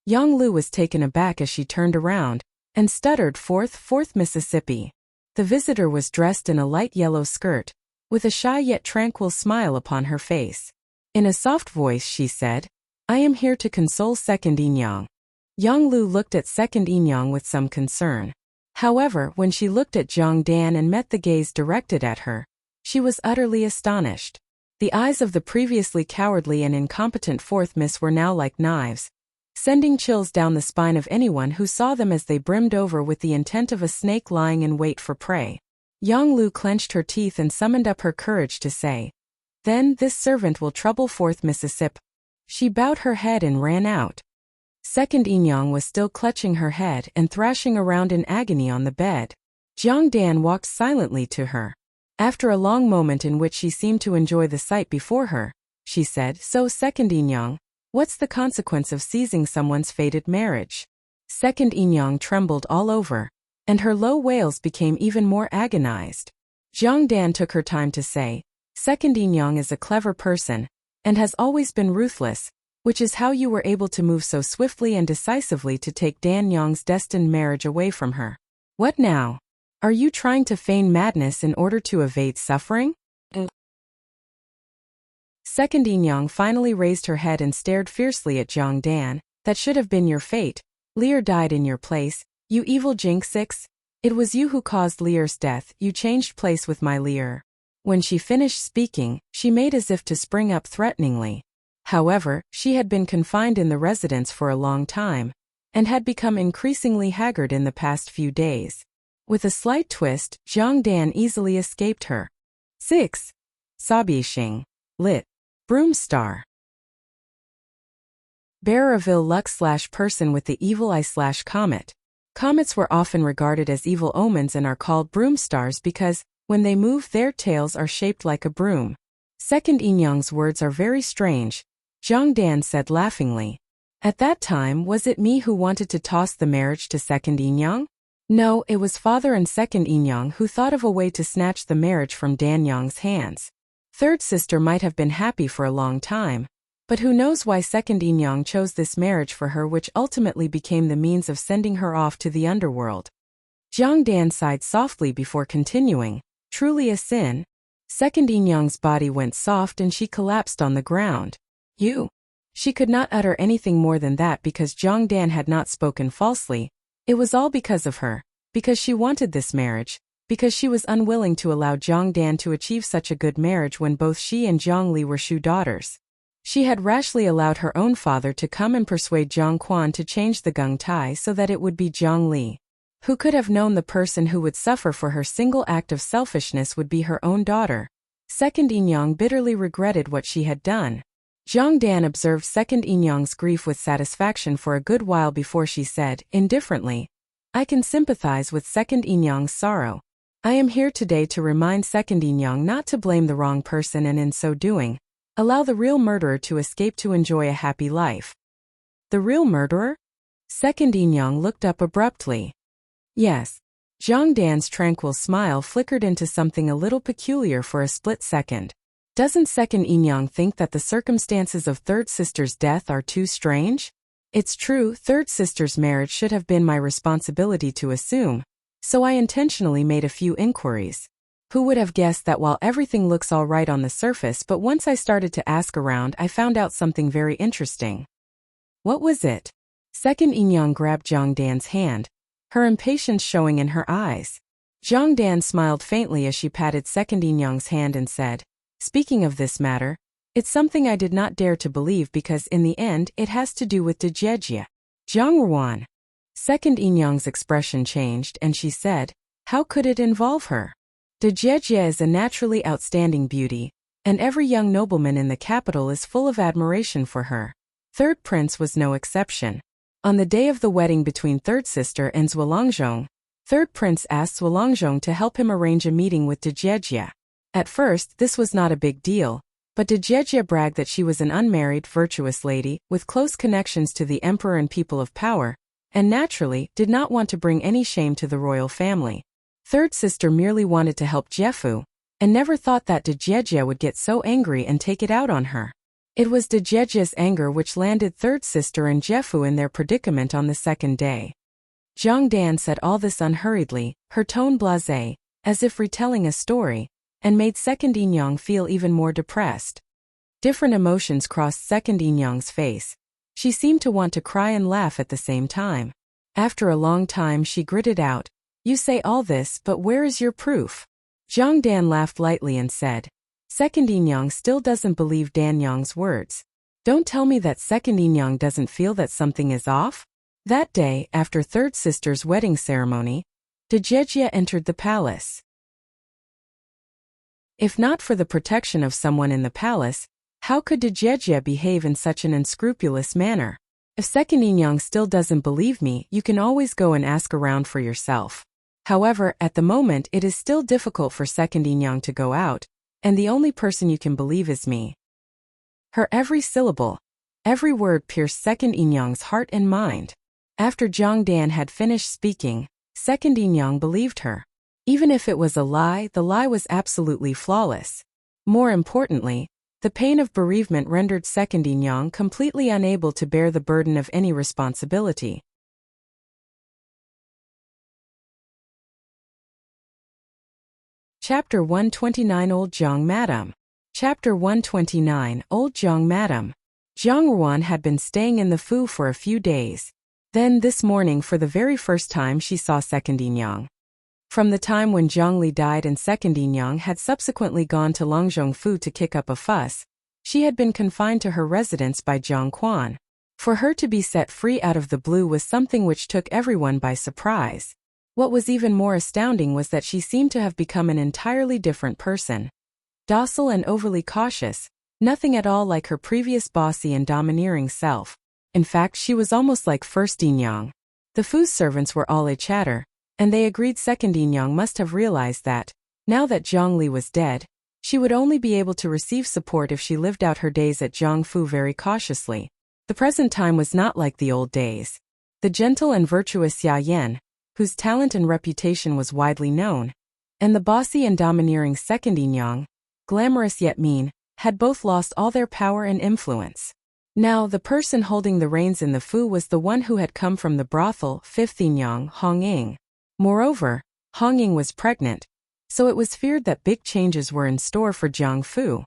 Yang Lu was taken aback as she turned around and stuttered forth, "Fourth Mississippi." The visitor was dressed in a light yellow skirt, with a shy yet tranquil smile upon her face. In a soft voice she said, "I am here to console second Yinyang." Yang Lu looked at second Yinyang with some concern. However, when she looked at Zhang Dan and met the gaze directed at her, she was utterly astonished. The eyes of the previously cowardly and incompetent fourth miss were now like knives, sending chills down the spine of anyone who saw them as they brimmed over with the intent of a snake lying in wait for prey. Yang Lu clenched her teeth and summoned up her courage to say, "Then this servant will trouble fourth Mississippi." She bowed her head and ran out. Second Yinyang was still clutching her head and thrashing around in agony on the bed. Zhang Dan walked silently to her. After a long moment in which she seemed to enjoy the sight before her, she said, "So second Yinyang, what's the consequence of seizing someone's fated marriage?" Second Yinyang trembled all over, and her low wails became even more agonized. Zhang Dan took her time to say, "Second Yinyang is a clever person, and has always been ruthless, which is how you were able to move so swiftly and decisively to take Dan Yang's destined marriage away from her. What now? Are you trying to feign madness in order to evade suffering?" Second Yinyang finally raised her head and stared fiercely at Zhang Dan. "That should have been your fate. Lear died in your place, you evil jinxix. It was you who caused Lear's death. You changed place with my Lear." When she finished speaking, she made as if to spring up threateningly. However, she had been confined in the residence for a long time, and had become increasingly haggard in the past few days. With a slight twist, Zhang Dan easily escaped her. 6. Sabiexing. Lit. Broomstar. Bearer of ill luck / person with the evil eye / comet. Comets were often regarded as evil omens and are called broomstars because, when they move, their tails are shaped like a broom. Second Yinyang's words are very strange, Zhang Dan said laughingly. At that time, was it me who wanted to toss the marriage to second Yinyang? No, it was father and second Yinyang who thought of a way to snatch the marriage from Dan Yang's hands. Third sister might have been happy for a long time, but who knows why second Yinyang chose this marriage for her, which ultimately became the means of sending her off to the underworld. Zhang Dan sighed softly before continuing, "Truly a sin." Second Yinyang's body went soft and she collapsed on the ground. "You." She could not utter anything more than that because Zhang Dan had not spoken falsely. It was all because of her, because she wanted this marriage, because she was unwilling to allow Zhang Dan to achieve such a good marriage when both she and Zhang Li were Shu daughters. She had rashly allowed her own father to come and persuade Zhang Quan to change the Geng Tai so that it would be Zhang Li. Who could have known the person who would suffer for her single act of selfishness would be her own daughter? Second Yinyang bitterly regretted what she had done. Zhang Dan observed second Yinyang's grief with satisfaction for a good while before she said, indifferently, "I can sympathize with second Yinyang's sorrow. I am here today to remind second Yinyang not to blame the wrong person and in so doing, allow the real murderer to escape to enjoy a happy life." The real murderer? Second Yinyang looked up abruptly. Yes. Zhang Dan's tranquil smile flickered into something a little peculiar for a split second. Doesn't second Yinyang think that the circumstances of third sister's death are too strange? It's true, third sister's marriage should have been my responsibility to assume, so I intentionally made a few inquiries. Who would have guessed that while everything looks all right on the surface, but once I started to ask around, I found out something very interesting. What was it? Second Yinyang grabbed Zhang Dan's hand, her impatience showing in her eyes. Zhang Dan smiled faintly as she patted second Yinyang's hand and said, "Speaking of this matter, it's something I did not dare to believe because in the end it has to do with Dejie. Zhang Ruan." Second Yinyang's expression changed and she said, "How could it involve her? Dejie is a naturally outstanding beauty, and every young nobleman in the capital is full of admiration for her. Third prince was no exception. On the day of the wedding between third sister and Zhuolangzhong, third prince asked Zhuolangzhong to help him arrange a meeting with Dejie. At first, this was not a big deal, but Dejie bragged that she was an unmarried, virtuous lady, with close connections to the emperor and people of power, and naturally, did not want to bring any shame to the royal family. Third sister merely wanted to help Jiefu, and never thought that Dejie would get so angry and take it out on her. It was Dejie's anger which landed third sister and Jiefu in their predicament on the second day. Zhang Dan said all this unhurriedly, her tone blasé, as if retelling a story, and made Second Yinyang feel even more depressed. Different emotions crossed Second Yinyang's face. She seemed to want to cry and laugh at the same time. After a long time she gritted out, "You say all this, but where is your proof?" Zhang Dan laughed lightly and said, "Second Yinyang still doesn't believe Dan Yang's words. Don't tell me that Second Yinyang doesn't feel that something is off?" That day, after third sister's wedding ceremony, Dejie entered the palace. If not for the protection of someone in the palace, how could Dejie behave in such an unscrupulous manner? If Second Yinyang still doesn't believe me, you can always go and ask around for yourself. However, at the moment it is still difficult for Second Yinyang to go out, and the only person you can believe is me. Her every syllable, every word pierced Second Yinyang's heart and mind. After Zhang Dan had finished speaking, Second Yinyang believed her. Even if it was a lie, the lie was absolutely flawless. More importantly, the pain of bereavement rendered Second Yinyang completely unable to bear the burden of any responsibility. Chapter 129 Old Jiang Madam. Chapter 129 Old Jiang Madam. Jiang Ruan had been staying in the Fu for a few days. Then, this morning, for the very first time, she saw Second Yinyang. From the time when Zhang Li died and Second Yinyang had subsequently gone to Longzhong Fu to kick up a fuss, she had been confined to her residence by Jiang Quan. For her to be set free out of the blue was something which took everyone by surprise. What was even more astounding was that she seemed to have become an entirely different person. Docile and overly cautious, nothing at all like her previous bossy and domineering self. In fact, she was almost like First Yinyang. The Fu's servants were all a chatter, and they agreed Second Yinyang must have realized that, now that Zhang Li was dead, she would only be able to receive support if she lived out her days at Zhang Fu very cautiously. The present time was not like the old days. The gentle and virtuous Xia Yan, whose talent and reputation was widely known, and the bossy and domineering Second Yinyang, glamorous yet mean, had both lost all their power and influence. Now, the person holding the reins in the Fu was the one who had come from the brothel, Fifth Yinyang, Hong Ying. Moreover, Hong Ying was pregnant, so it was feared that big changes were in store for Jiang Fu.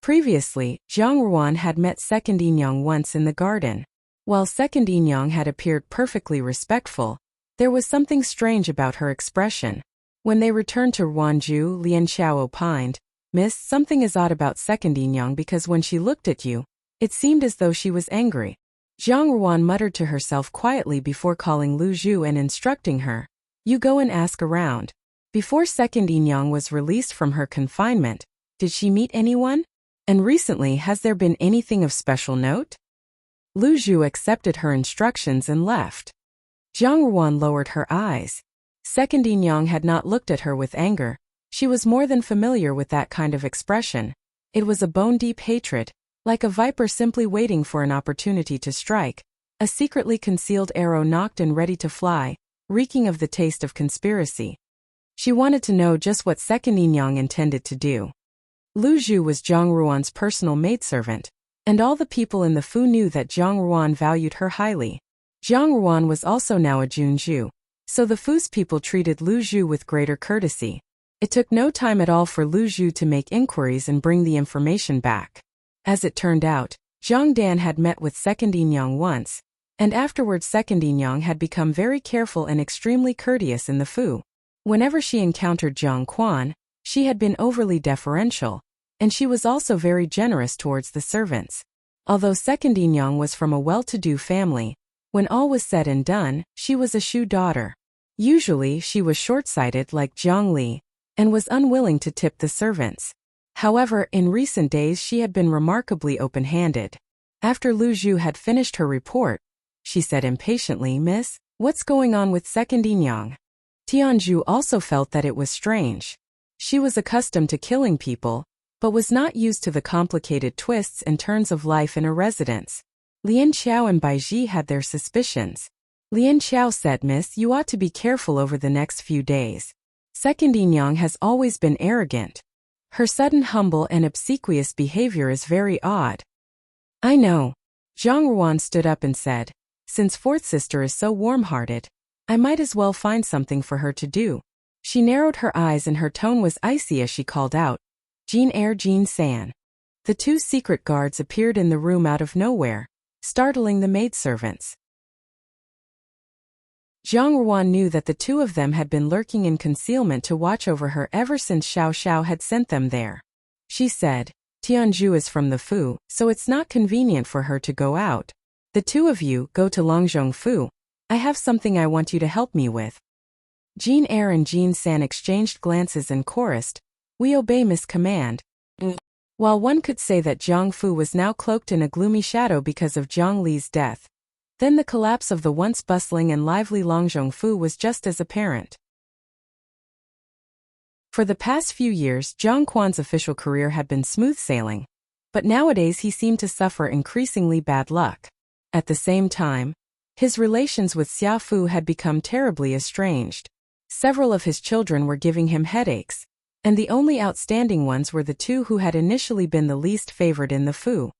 Previously, Jiang Ruan had met Second Yinyang once in the garden. While Second Yinyang had appeared perfectly respectful, there was something strange about her expression. When they returned to Ruanzhou, Lian Xiao opined, "Miss, something is odd about Second Yinyang because when she looked at you, it seemed as though she was angry." Jiang Ruan muttered to herself quietly before calling Lu Zhu and instructing her, "You go and ask around." Before Second Yinyang was released from her confinement, did she meet anyone? And recently, has there been anything of special note? Lu Zhu accepted her instructions and left. Jiang Ruan lowered her eyes. Second Yinyang had not looked at her with anger. She was more than familiar with that kind of expression. It was a bone-deep hatred, like a viper simply waiting for an opportunity to strike, a secretly concealed arrow nocked and ready to fly, reeking of the taste of conspiracy. She wanted to know just what Second Yinyang intended to do. Lu Zhu was Jiang Ruan's personal maidservant, and all the people in the Fu knew that Jiang Ruan valued her highly. Jiang Ruan was also now a Junzhu, so the Fu's people treated Lu Zhu with greater courtesy. It took no time at all for Lu Zhu to make inquiries and bring the information back. As it turned out, Zhang Dan had met with Second Yinyang once, and afterwards Second Yinyang had become very careful and extremely courteous in the Fu. Whenever she encountered Jiang Quan, she had been overly deferential, and she was also very generous towards the servants. Although Second Yinyang was from a well-to-do family, when all was said and done, she was a Shu daughter. Usually she was short-sighted like Zhang Li, and was unwilling to tip the servants. However, in recent days she had been remarkably open-handed. After Lu Zhu had finished her report, she said impatiently. Miss, what's going on with second Inyang? Tianju also felt that it was strange. She was accustomed to killing people, but was not used to the complicated twists and turns of life in a residence. Lian Xiao and Baiji had their suspicions. Lian Xiao said, Miss, you ought to be careful over the next few days. Second Inyang has always been arrogant. Her sudden humble and obsequious behavior is very odd. I know. Zhang Ruan stood up and said, since fourth sister is so warm-hearted, I might as well find something for her to do. She narrowed her eyes and her tone was icy as she called out, Jean San. The two secret guards appeared in the room out of nowhere, startling the maidservants. Zhang Ruan knew that the two of them had been lurking in concealment to watch over her ever since Xiao Xiao had sent them there. She said, Tianju is from the Fu, so it's not convenient for her to go out. The two of you go to Longzhong Fu. I have something I want you to help me with. Jean and Jean San exchanged glances and chorused, we obey Miss Command. While one could say that Jiang Fu was now cloaked in a gloomy shadow because of Jiang Li's death, then the collapse of the once bustling and lively Longzhong Fu was just as apparent. For the past few years, Zhang Quan's official career had been smooth sailing, but nowadays he seemed to suffer increasingly bad luck. At the same time, his relations with Xia Fu had become terribly estranged. Several of his children were giving him headaches, and the only outstanding ones were the two who had initially been the least favored in the Fu.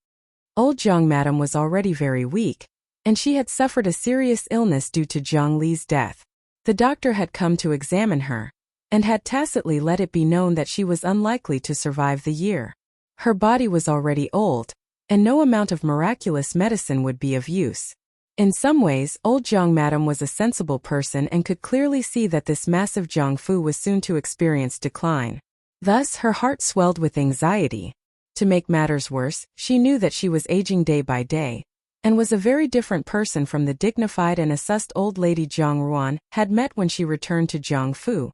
Old Jiang Madam was already very weak, and she had suffered a serious illness due to Jiang Li's death. The doctor had come to examine her, and had tacitly let it be known that she was unlikely to survive the year. Her body was already old, and no amount of miraculous medicine would be of use. In some ways, old Jiang Madam was a sensible person and could clearly see that this massive Jiang Fu was soon to experience decline. Thus, her heart swelled with anxiety. To make matters worse, she knew that she was aging day by day, and was a very different person from the dignified and assessed old lady Zhang Ruan had met when she returned to Jiang Fu.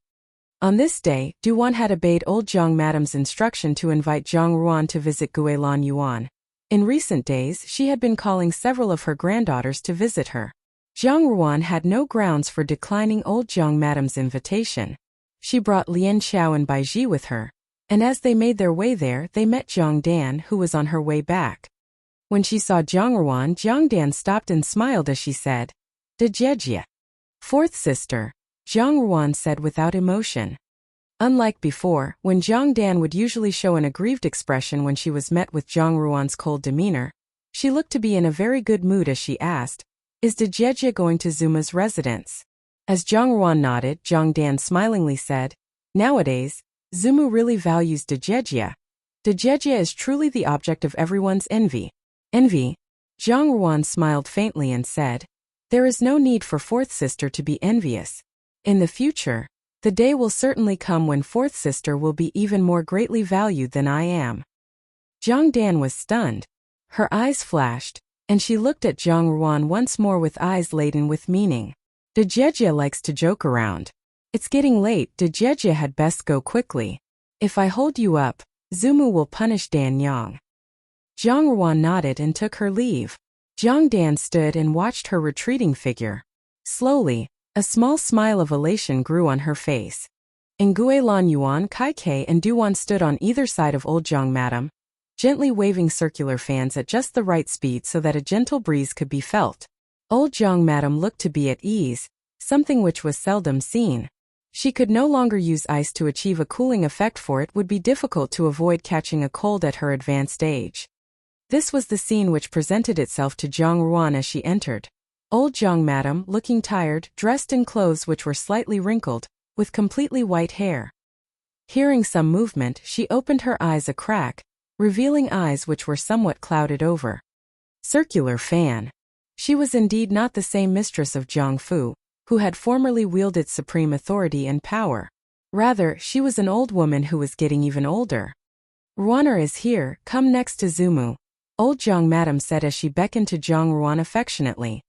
On this day, Duan had obeyed old Jiang Madam's instruction to invite Zhang Ruan to visit Guilan Yuan. In recent days, she had been calling several of her granddaughters to visit her. Zhang Ruan had no grounds for declining old Jiang Madam's invitation. She brought Lian Xiao and Baiji with her, and as they made their way there, they met Jiang Dan, who was on her way back. When she saw Zhang Ruan, Jiang Dan stopped and smiled as she said, De Jejia. Fourth sister, Zhang Ruan said without emotion. Unlike before, when Jiang Dan would usually show an aggrieved expression when she was met with Zhang Ruan's cold demeanor, she looked to be in a very good mood as she asked, is De Jejia going to Zuma's residence? As Zhang Ruan nodded, Jiang Dan smilingly said, nowadays, Zumu really values De Jejia. De Jejia is truly the object of everyone's envy. Envy? Zhang Ruan smiled faintly and said, there is no need for fourth sister to be envious. In the future, the day will certainly come when fourth sister will be even more greatly valued than I am. Jiang Dan was stunned. Her eyes flashed, and she looked at Zhang Ruan once more with eyes laden with meaning. De Jejia likes to joke around. It's getting late, De Jejia had best go quickly. If I hold you up, Zumu will punish Dan Yang. Zhang Ruan nodded and took her leave. Jiang Dan stood and watched her retreating figure. Slowly, a small smile of elation grew on her face. In Guilan Yuan, Kai Kei and Duan stood on either side of old Jiang Madam, gently waving circular fans at just the right speed so that a gentle breeze could be felt. Old Jiang Madam looked to be at ease, something which was seldom seen. She could no longer use ice to achieve a cooling effect, for it would be difficult to avoid catching a cold at her advanced age. This was the scene which presented itself to Zhang Ruan as she entered. Old Jiang Madam, looking tired, dressed in clothes which were slightly wrinkled, with completely white hair. Hearing some movement, she opened her eyes a crack, revealing eyes which were somewhat clouded over. Circular fan. She was indeed not the same mistress of Jiang Fu, who had formerly wielded supreme authority and power. Rather, she was an old woman who was getting even older. Ruaner is here, come next to Zumu, old Jiang Madam said as she beckoned to Zhang Ruan affectionately.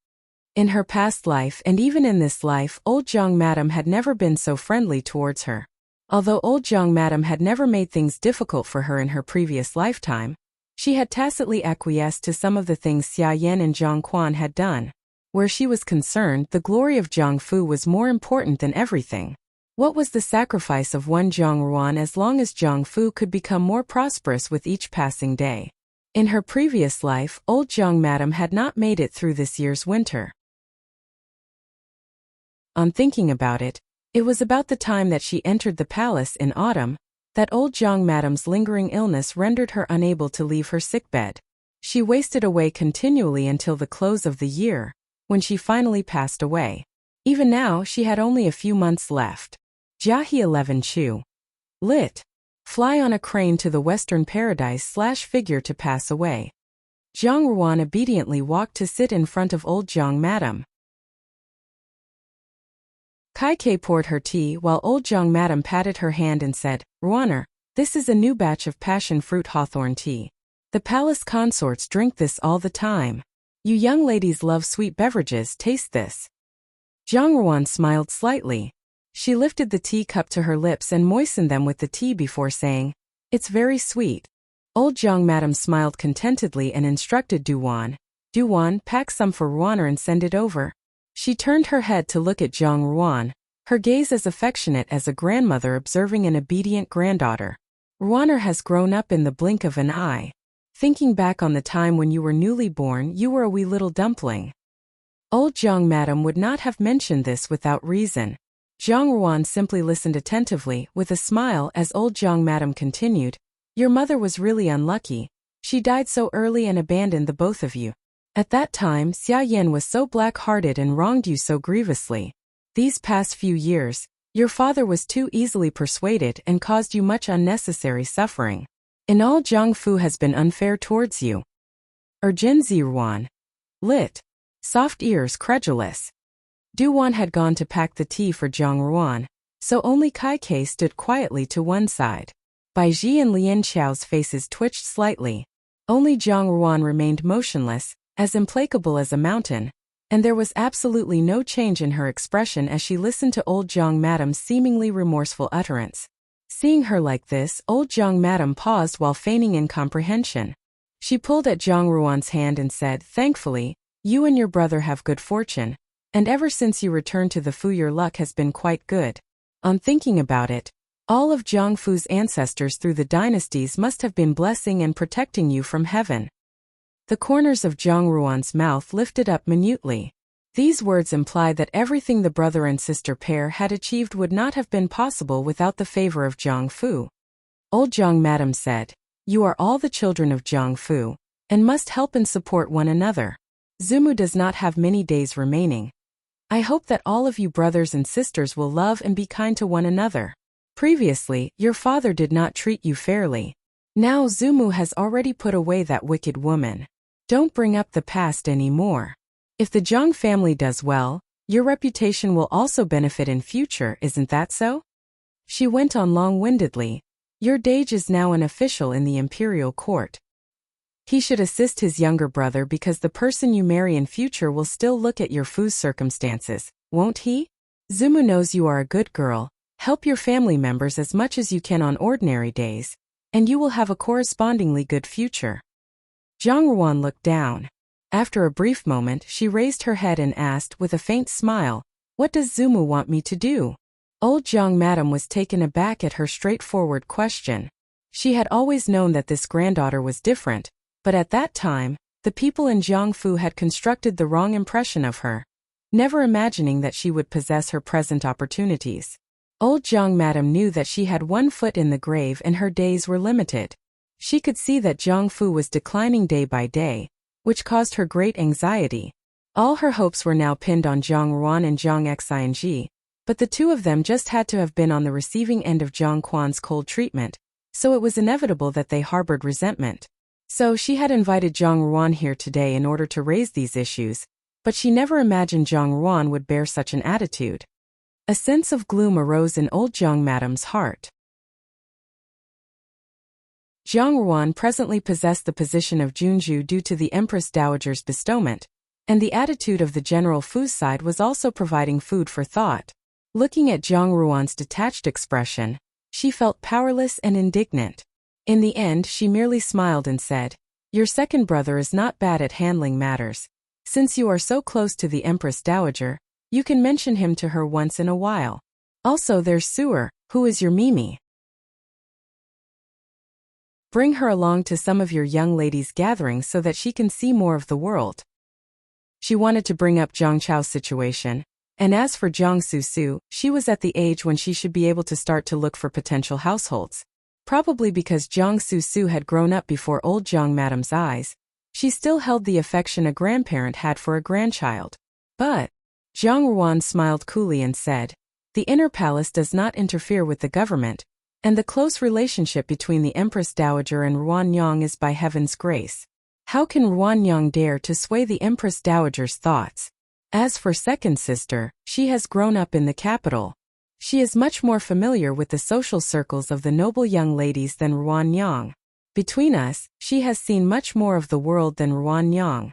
In her past life and even in this life, old Jiang Madam had never been so friendly towards her. Although old Jiang Madam had never made things difficult for her in her previous lifetime, she had tacitly acquiesced to some of the things Xia Yan and Zhang Quan had done. Where she was concerned, the glory of Jiangfu was more important than everything. What was the sacrifice of one Jiangruan as long as Jiangfu could become more prosperous with each passing day? In her previous life, old Jiang Madam had not made it through this year's winter. On thinking about it, it was about the time that she entered the palace in autumn, that old Jiang Madam's lingering illness rendered her unable to leave her sickbed. She wasted away continually until the close of the year, when she finally passed away. Even now, she had only a few months left. Jiahe 11 Chu. Lit. Fly on a crane to the western paradise/figure to pass away. Jiang Ruan obediently walked to sit in front of old Jiang Madam. Kai Kei poured her tea while old Jiang Madam patted her hand and said, "Ruaner, this is a new batch of passion fruit hawthorn tea. The palace consorts drink this all the time. You young ladies love sweet beverages, taste this." Jiang Ruan smiled slightly. She lifted the tea cup to her lips and moistened them with the tea before saying, "It's very sweet." Old Jiang Madam smiled contentedly and instructed Duwan, "Pack some for Ruaner and send it over." She turned her head to look at Jiang Ruan, her gaze as affectionate as a grandmother observing an obedient granddaughter. "Ruaner has grown up in the blink of an eye. Thinking back on the time when you were newly born, you were a wee little dumpling." Old Jiang Madam would not have mentioned this without reason. Jiang Ruan simply listened attentively, with a smile as old Jiang Madam continued, "Your mother was really unlucky. She died so early and abandoned the both of you. At that time, Xia Yan was so black-hearted and wronged you so grievously. These past few years, your father was too easily persuaded and caused you much unnecessary suffering. In all, Jiangfu has been unfair towards you." Urjin Ziruan. Lit. Soft ears credulous. Duwan had gone to pack the tea for Jiang Ruan, so only Kai Kei stood quietly to one side. Bai Ji and Lian Qiao's faces twitched slightly. Only Jiang Ruan remained motionless, as implacable as a mountain, and there was absolutely no change in her expression as she listened to old Jiang Madam's seemingly remorseful utterance. Seeing her like this, old Jiang Madam paused while feigning incomprehension. She pulled at Jiang Ruan's hand and said, "Thankfully, you and your brother have good fortune, and ever since you returned to the Fu your luck has been quite good." On thinking about it, all of Jiangfu's ancestors through the dynasties must have been blessing and protecting you from heaven. The corners of Jiang Ruan's mouth lifted up minutely. These words implied that everything the brother and sister pair had achieved would not have been possible without the favor of Jiangfu. Old Jiang Madam said, "You are all the children of Jiangfu, and must help and support one another. Zumu does not have many days remaining. I hope that all of you brothers and sisters will love and be kind to one another. Previously, your father did not treat you fairly. Now Zumu has already put away that wicked woman. Don't bring up the past anymore. If the Jiang family does well, your reputation will also benefit in future, isn't that so?" She went on long-windedly. "Your Dage is now an official in the imperial court. He should assist his younger brother because the person you marry in future will still look at your Fu's circumstances, won't he? Zumu knows you are a good girl. Help your family members as much as you can on ordinary days, and you will have a correspondingly good future." Jiang Ruan looked down. After a brief moment, she raised her head and asked with a faint smile, "What does Zumu want me to do?" Old Jiang Madam was taken aback at her straightforward question. She had always known that this granddaughter was different, but at that time, the people in Jiangfu had constructed the wrong impression of her, never imagining that she would possess her present opportunities. Old Jiang Madam knew that she had one foot in the grave and her days were limited. She could see that Jiangfu was declining day by day, which caused her great anxiety. All her hopes were now pinned on Jiang Ruan and Jiang Xing, but the two of them just had to have been on the receiving end of Jiang Quan's cold treatment, so it was inevitable that they harbored resentment. So she had invited Jiang Ruan here today in order to raise these issues, but she never imagined Jiang Ruan would bear such an attitude. A sense of gloom arose in old Jiang Madam's heart. Jiang Ruan presently possessed the position of Junju due to the Empress Dowager's bestowment, and the attitude of the General Fu's side was also providing food for thought. Looking at Jiang Ruan's detached expression, she felt powerless and indignant. In the end, she merely smiled and said, "Your second brother is not bad at handling matters. Since you are so close to the Empress Dowager, you can mention him to her once in a while. Also there's Suer, who is your Mimi. Bring her along to some of your young ladies' gatherings so that she can see more of the world. She wanted to bring up Zhang Chao's situation, and as for Zhang Susu, she was at the age when she should be able to start to look for potential households. Probably because Zhang Susu had grown up before old Zhang Madam's eyes, she still held the affection a grandparent had for a grandchild. But Zhang Ruan smiled coolly and said, the inner palace does not interfere with the government, and the close relationship between the Empress Dowager and Ruanyang is by heaven's grace. How can Ruanyang dare to sway the Empress Dowager's thoughts? As for second sister, she has grown up in the capital. She is much more familiar with the social circles of the noble young ladies than Ruanyang. Between us, she has seen much more of the world than Ruanyang.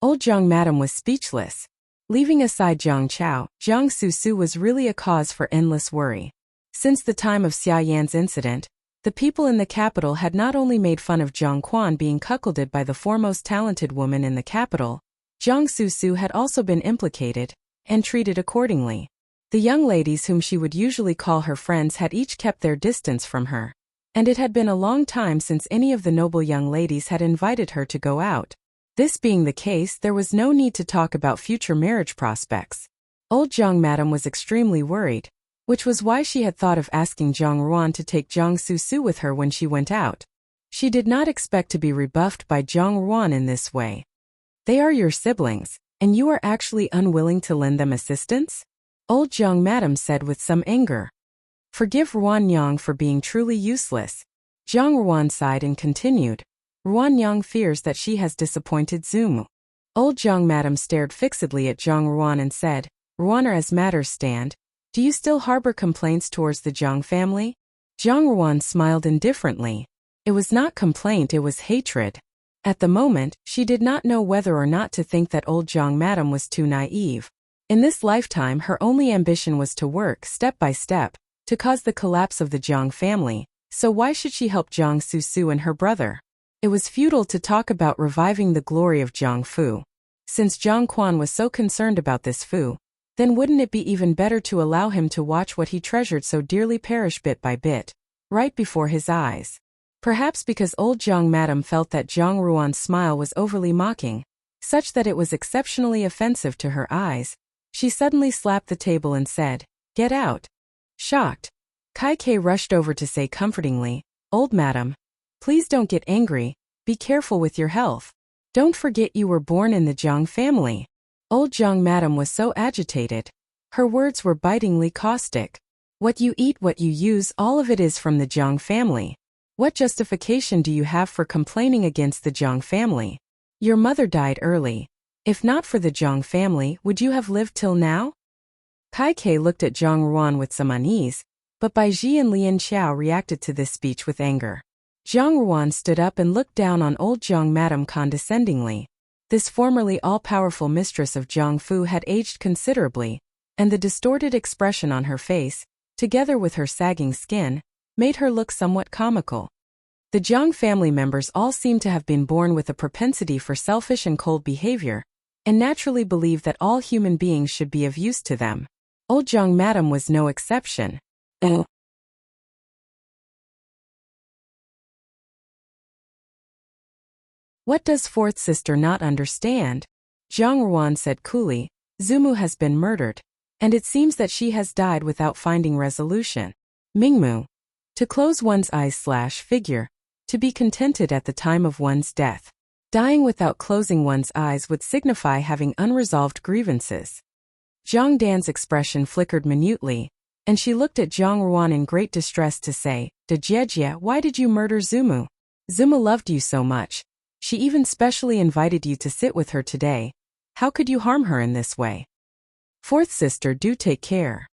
Old Zhang Madam was speechless. Leaving aside Zhang Chao, Zhang Susu was really a cause for endless worry. Since the time of Xia Yan's incident, the people in the capital had not only made fun of Zhang Quan being cuckolded by the foremost talented woman in the capital, Zhang Susu had also been implicated, and treated accordingly. The young ladies whom she would usually call her friends had each kept their distance from her, and it had been a long time since any of the noble young ladies had invited her to go out. This being the case, there was no need to talk about future marriage prospects. Old Zhang Madam was extremely worried, which was why she had thought of asking Zhang Ruan to take Zhang Susu with her when she went out. She did not expect to be rebuffed by Zhang Ruan in this way. They are your siblings, and you are actually unwilling to lend them assistance? Old Zhang Madam said with some anger. Forgive Ruanyang for being truly useless. Zhang Ruan sighed and continued. Ruanyang fears that she has disappointed Zumu. Old Zhang Madam stared fixedly at Zhang Ruan and said, Ruaner, as matters stand, do you still harbor complaints towards the Zhang family? Zhang Ruan smiled indifferently. It was not complaint, it was hatred. At the moment, she did not know whether or not to think that old Zhang Madam was too naive. In this lifetime, her only ambition was to work step by step to cause the collapse of the Zhang family, so why should she help Zhang Susu and her brother? It was futile to talk about reviving the glory of Zhang Fu. Since Zhang Quan was so concerned about this Fu, then wouldn't it be even better to allow him to watch what he treasured so dearly perish bit by bit, right before his eyes? Perhaps because old Zhang Madam felt that Zhang Ruan's smile was overly mocking, such that it was exceptionally offensive to her eyes, she suddenly slapped the table and said, Get out. Shocked, Kai Kei rushed over to say comfortingly, Old Madam, please don't get angry, be careful with your health. Don't forget you were born in the Zhang family. Old Zhang Madam was so agitated. Her words were bitingly caustic. What you eat, what you use, all of it is from the Zhang family. What justification do you have for complaining against the Zhang family? Your mother died early. If not for the Zhang family, would you have lived till now? Kai Kei looked at Zhang Ruan with some unease, but Bai Ji and Lian Xiao reacted to this speech with anger. Zhang Ruan stood up and looked down on old Zhang Madam condescendingly. This formerly all-powerful mistress of Zhang Fu had aged considerably, and the distorted expression on her face, together with her sagging skin, made her look somewhat comical. The Zhang family members all seemed to have been born with a propensity for selfish and cold behavior, and naturally believed that all human beings should be of use to them. Old Zhang Madam was no exception. What does fourth sister not understand? Zhang Ruan said coolly, Zumu has been murdered, and it seems that she has died without finding resolution. Mingmu. To close one's eyes/figure, to be contented at the time of one's death. Dying without closing one's eyes would signify having unresolved grievances. Zhang Dan's expression flickered minutely, and she looked at Zhang Ruan in great distress to say, Dejie, why did you murder Zumu? Zumu loved you so much. She even specially invited you to sit with her today. How could you harm her in this way? Fourth sister, do take care.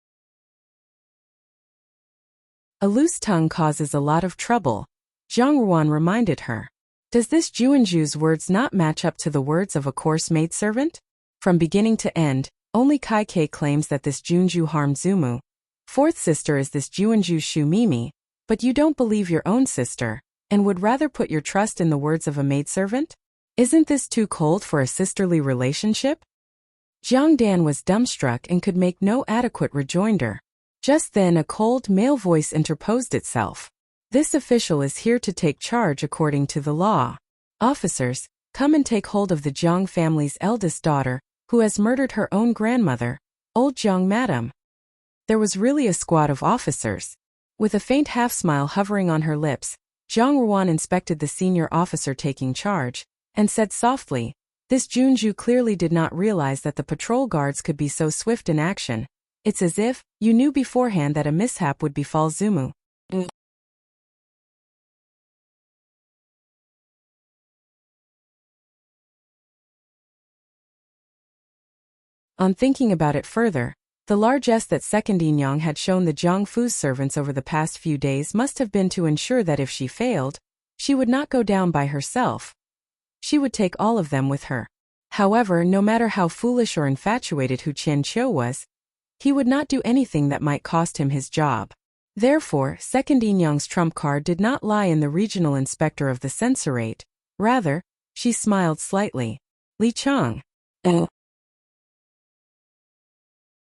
A loose tongue causes a lot of trouble, Zhang Ruan reminded her. Does this Juanju's words not match up to the words of a coarse maidservant? From beginning to end, only Kai Kei claims that this Junju harmed Zumu. Fourth sister is this Juanju Shu Mimi, but you don't believe your own sister, and would rather put your trust in the words of a maidservant? Isn't this too cold for a sisterly relationship? Jiang Dan was dumbstruck and could make no adequate rejoinder. Just then a cold male voice interposed itself. This official is here to take charge according to the law. Officers, come and take hold of the Jiang family's eldest daughter, who has murdered her own grandmother, old Jiang madam. There was really a squad of officers. With a faint half-smile hovering on her lips, Jiang Ruan inspected the senior officer taking charge, and said softly, "This Junju clearly did not realize that the patrol guards could be so swift in action. It's as if you knew beforehand that a mishap would befall Zumu." On thinking about it further, the largesse that Second Inyang had shown the Jiang Fu's servants over the past few days must have been to ensure that if she failed, she would not go down by herself. She would take all of them with her. However, no matter how foolish or infatuated Hu Qianqiu was, he would not do anything that might cost him his job. Therefore, Second Inyang's trump card did not lie in the regional inspector of the censorate. Rather, she smiled slightly. Li Chang.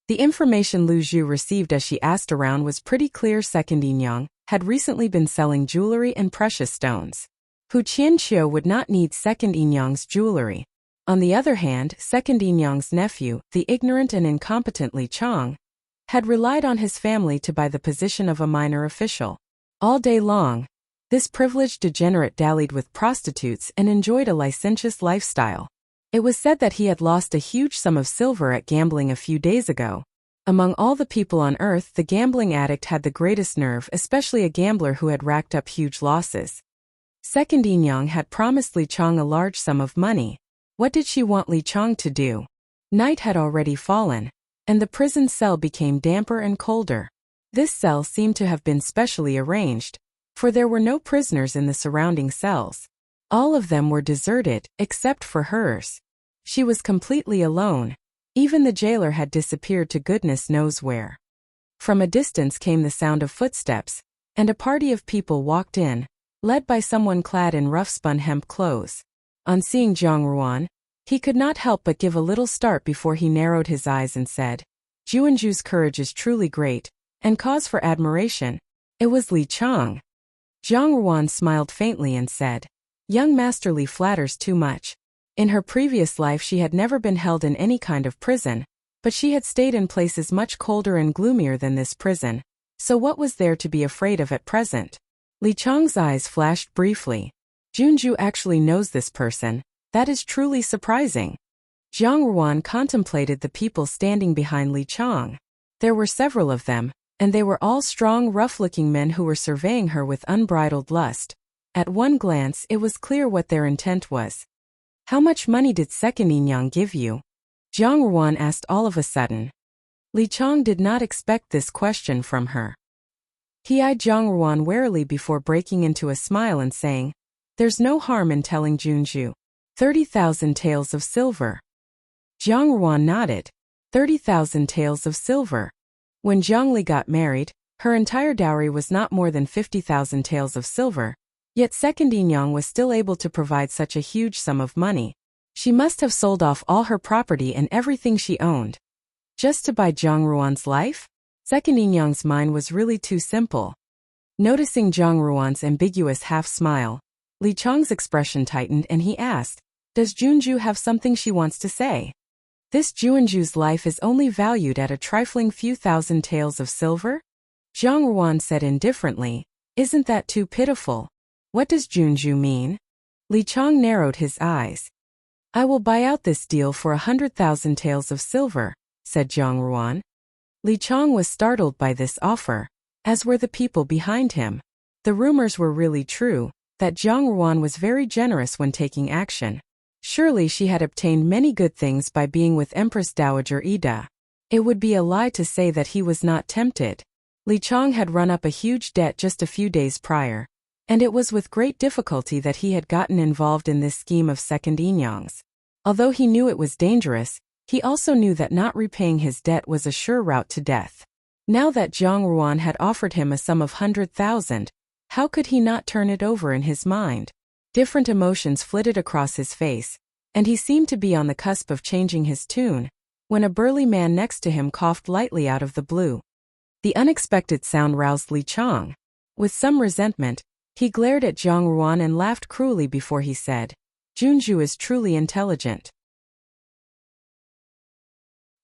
The information Lu Zhu received as she asked around was pretty clear. Second Inyang had recently been selling jewelry and precious stones. Hu Qianqiu would not need Second Inyang's jewelry. On the other hand, Second Inyang's nephew, the ignorant and incompetent Li Chang, had relied on his family to buy the position of a minor official. All day long, this privileged degenerate dallied with prostitutes and enjoyed a licentious lifestyle. It was said that he had lost a huge sum of silver at gambling a few days ago. Among all the people on earth, the gambling addict had the greatest nerve, especially a gambler who had racked up huge losses. Second Inyang had promised Li Chang a large sum of money. What did she want Li Chang to do? Night had already fallen, and the prison cell became damper and colder. This cell seemed to have been specially arranged, for there were no prisoners in the surrounding cells. All of them were deserted, except for hers. She was completely alone. Even the jailer had disappeared to goodness knows where. From a distance came the sound of footsteps, and a party of people walked in, led by someone clad in rough-spun hemp clothes. On seeing Jiang Ruan, he could not help but give a little start before he narrowed his eyes and said, "Juanju's courage is truly great, and cause for admiration." It was Li Chang. Jiang Ruan smiled faintly and said, "Young Master Li flatters too much." In her previous life she had never been held in any kind of prison, but she had stayed in places much colder and gloomier than this prison, so what was there to be afraid of at present? Li Chang's eyes flashed briefly. Junju actually knows this person. That is truly surprising. Jiang Ruan contemplated the people standing behind Li Chang. There were several of them, and they were all strong, rough-looking men who were surveying her with unbridled lust. At one glance it was clear what their intent was. "How much money did Second Inyang give you?" Jiang Ruan asked all of a sudden. Li Chang did not expect this question from her. He eyed Jiang Ruan warily before breaking into a smile and saying, "There's no harm in telling Junju. 30,000 taels of silver." Jiang Ruan nodded. 30,000 taels of silver. When Jiang Li got married, her entire dowry was not more than 50,000 taels of silver. Yet Second Inyang was still able to provide such a huge sum of money. She must have sold off all her property and everything she owned, just to buy Jiang Ruan's life? Second Inyang's mind was really too simple. Noticing Jiang Ruan's ambiguous half-smile, Li Chang's expression tightened and he asked, "Does Junju have something she wants to say?" "This Junju's life is only valued at a trifling few thousand taels of silver?" Jiang Ruan said indifferently, "Isn't that too pitiful? What does Junju mean?" Li Chang narrowed his eyes. "I will buy out this deal for 100,000 taels of silver," said Jiang Ruan. Li Chang was startled by this offer, as were the people behind him. The rumors were really true, that Jiang Ruan was very generous when taking action. Surely she had obtained many good things by being with Empress Dowager Ida. It would be a lie to say that he was not tempted. Li Chang had run up a huge debt just a few days prior, and it was with great difficulty that he had gotten involved in this scheme of Second Inyang's. Although he knew it was dangerous, he also knew that not repaying his debt was a sure route to death. Now that Jiang Ruan had offered him a sum of 100,000, how could he not turn it over in his mind? Different emotions flitted across his face, and he seemed to be on the cusp of changing his tune, when a burly man next to him coughed lightly out of the blue. The unexpected sound roused Li Chang. With some resentment, he glared at Zhang Ruan and laughed cruelly before he said, "Junju is truly intelligent.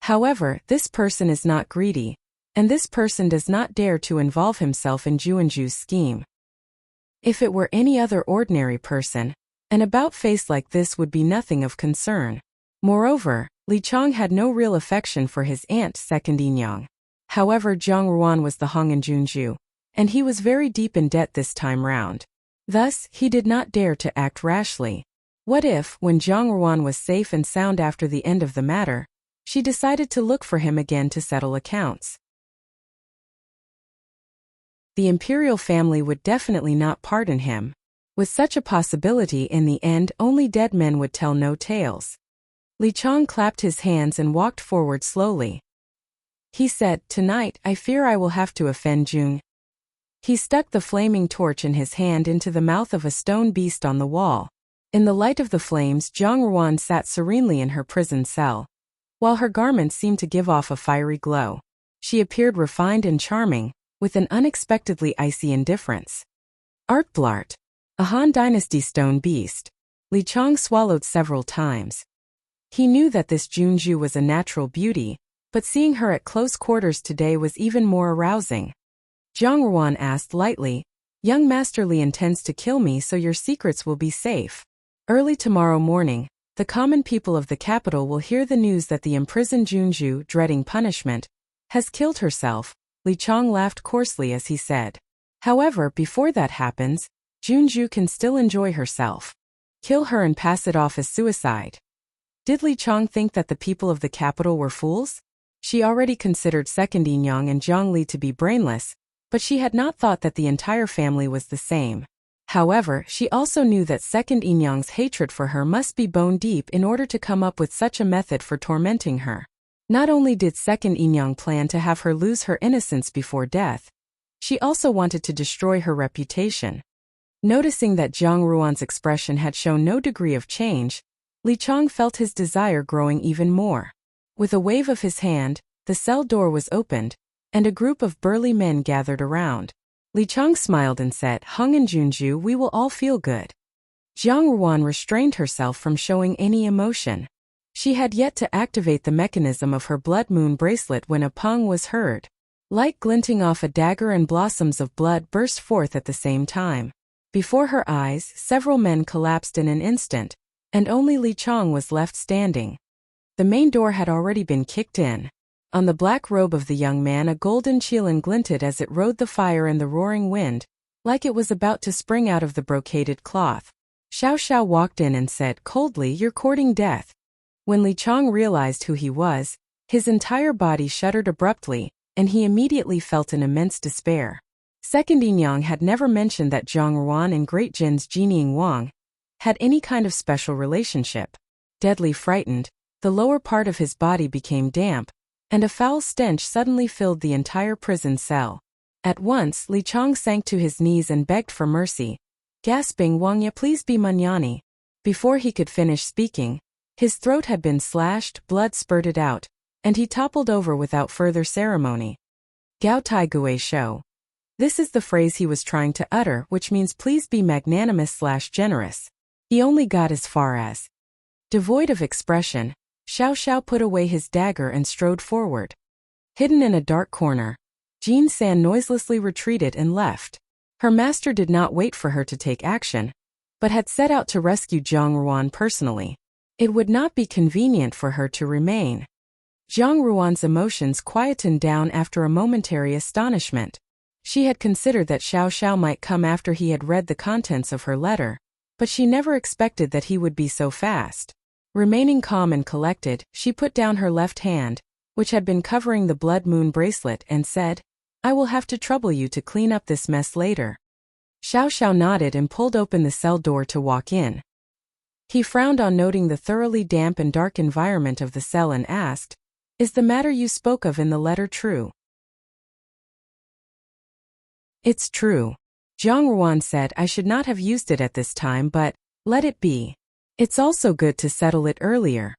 However, this person is not greedy, and this person does not dare to involve himself in Juanju's scheme. If it were any other ordinary person, an about-face like this would be nothing of concern." Moreover, Li Chang had no real affection for his aunt Second Inyang. However, Zhang Ruan was the Hong in Junju, and he was very deep in debt this time round. Thus, he did not dare to act rashly. What if, when Zhang Ruan was safe and sound after the end of the matter, she decided to look for him again to settle accounts? The imperial family would definitely not pardon him. With such a possibility in the end, only dead men would tell no tales. Li Chang clapped his hands and walked forward slowly. He said, "Tonight, I fear I will have to offend June." He stuck the flaming torch in his hand into the mouth of a stone beast on the wall. In the light of the flames, Zhang Ruan sat serenely in her prison cell. While her garments seemed to give off a fiery glow, she appeared refined and charming, with an unexpectedly icy indifference. Artblart, a Han Dynasty stone beast. Li Chang swallowed several times. He knew that this Junju was a natural beauty, but seeing her at close quarters today was even more arousing. Zhang Ruan asked lightly, "Young Master Li intends to kill me, so your secrets will be safe. Early tomorrow morning, the common people of the capital will hear the news that the imprisoned Junju, dreading punishment, has killed herself." Li Chang laughed coarsely as he said, "However, before that happens, Junju can still enjoy herself. Kill her and pass it off as suicide." Did Li Chang think that the people of the capital were fools? She already considered Second Inyang and Zhang Li to be brainless, but she had not thought that the entire family was the same. However, she also knew that Second Inyang's hatred for her must be bone deep in order to come up with such a method for tormenting her. Not only did Second Inyang plan to have her lose her innocence before death, she also wanted to destroy her reputation. Noticing that Zhang Ruan's expression had shown no degree of change, Li Chang felt his desire growing even more. With a wave of his hand, the cell door was opened, and a group of burly men gathered around. Li Chang smiled and said, "Hung and Junju, we will all feel good." Zhang Ruan restrained herself from showing any emotion. She had yet to activate the mechanism of her blood moon bracelet when a pang was heard. Light glinting off a dagger and blossoms of blood burst forth at the same time. Before her eyes, several men collapsed in an instant, and only Li Chang was left standing. The main door had already been kicked in. On the black robe of the young man a golden chilin glinted as it rode the fire in the roaring wind, like it was about to spring out of the brocaded cloth. Xiao Xiao walked in and said coldly, "You're courting death." When Li Chang realized who he was, his entire body shuddered abruptly, and he immediately felt an immense despair. Second Inyang had never mentioned that Zhang Ruan and Great Jin's Jinying Wang had any kind of special relationship. Deadly frightened, the lower part of his body became damp, and a foul stench suddenly filled the entire prison cell. At once, Li Chang sank to his knees and begged for mercy, gasping, "Wangya, please be Manyani." Before he could finish speaking, his throat had been slashed, blood spurted out, and he toppled over without further ceremony. Gao Tai Gui Shou. This is the phrase he was trying to utter, which means please be magnanimous/generous. He only got as far as. Devoid of expression, Xiao Xiao put away his dagger and strode forward. Hidden in a dark corner, Jean San noiselessly retreated and left. Her master did not wait for her to take action, but had set out to rescue Zhang Ruan personally. It would not be convenient for her to remain. Zhang Ruan's emotions quietened down after a momentary astonishment. She had considered that Xiao Xiao might come after he had read the contents of her letter, but she never expected that he would be so fast. Remaining calm and collected, she put down her left hand, which had been covering the blood moon bracelet, and said, "I will have to trouble you to clean up this mess later." Xiao Xiao nodded and pulled open the cell door to walk in. He frowned on noting the thoroughly damp and dark environment of the cell and asked, "Is the matter you spoke of in the letter true?" "It's true. Zhang Ruan said I should not have used it at this time, but let it be. It's also good to settle it earlier.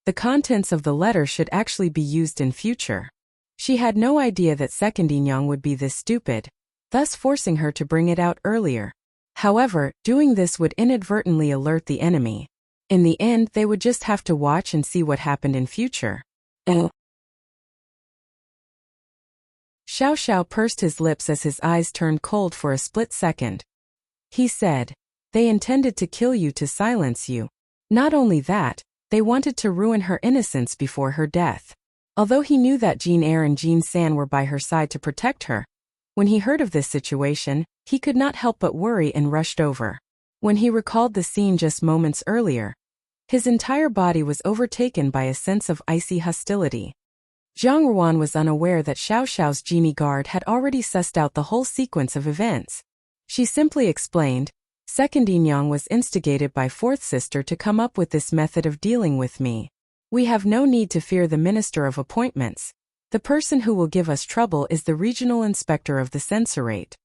The contents of the letter should actually be used in future. She had no idea that Second Inyang would be this stupid, thus forcing her to bring it out earlier. However, doing this would inadvertently alert the enemy. In the end, they would just have to watch and see what happened in future. Xiao Xiao pursed his lips as his eyes turned cold for a split second. He said, "They intended to kill you to silence you. Not only that, they wanted to ruin her innocence before her death." Although he knew that Jean Eyre and Jean San were by her side to protect her, when he heard of this situation, he could not help but worry and rushed over. When he recalled the scene just moments earlier, his entire body was overtaken by a sense of icy hostility. Zhang Ruan was unaware that Xiao Xiao's genie guard had already sussed out the whole sequence of events. She simply explained, "Second Inyang was instigated by fourth sister to come up with this method of dealing with me. We have no need to fear the Minister of Appointments. The person who will give us trouble is the regional inspector of the censorate."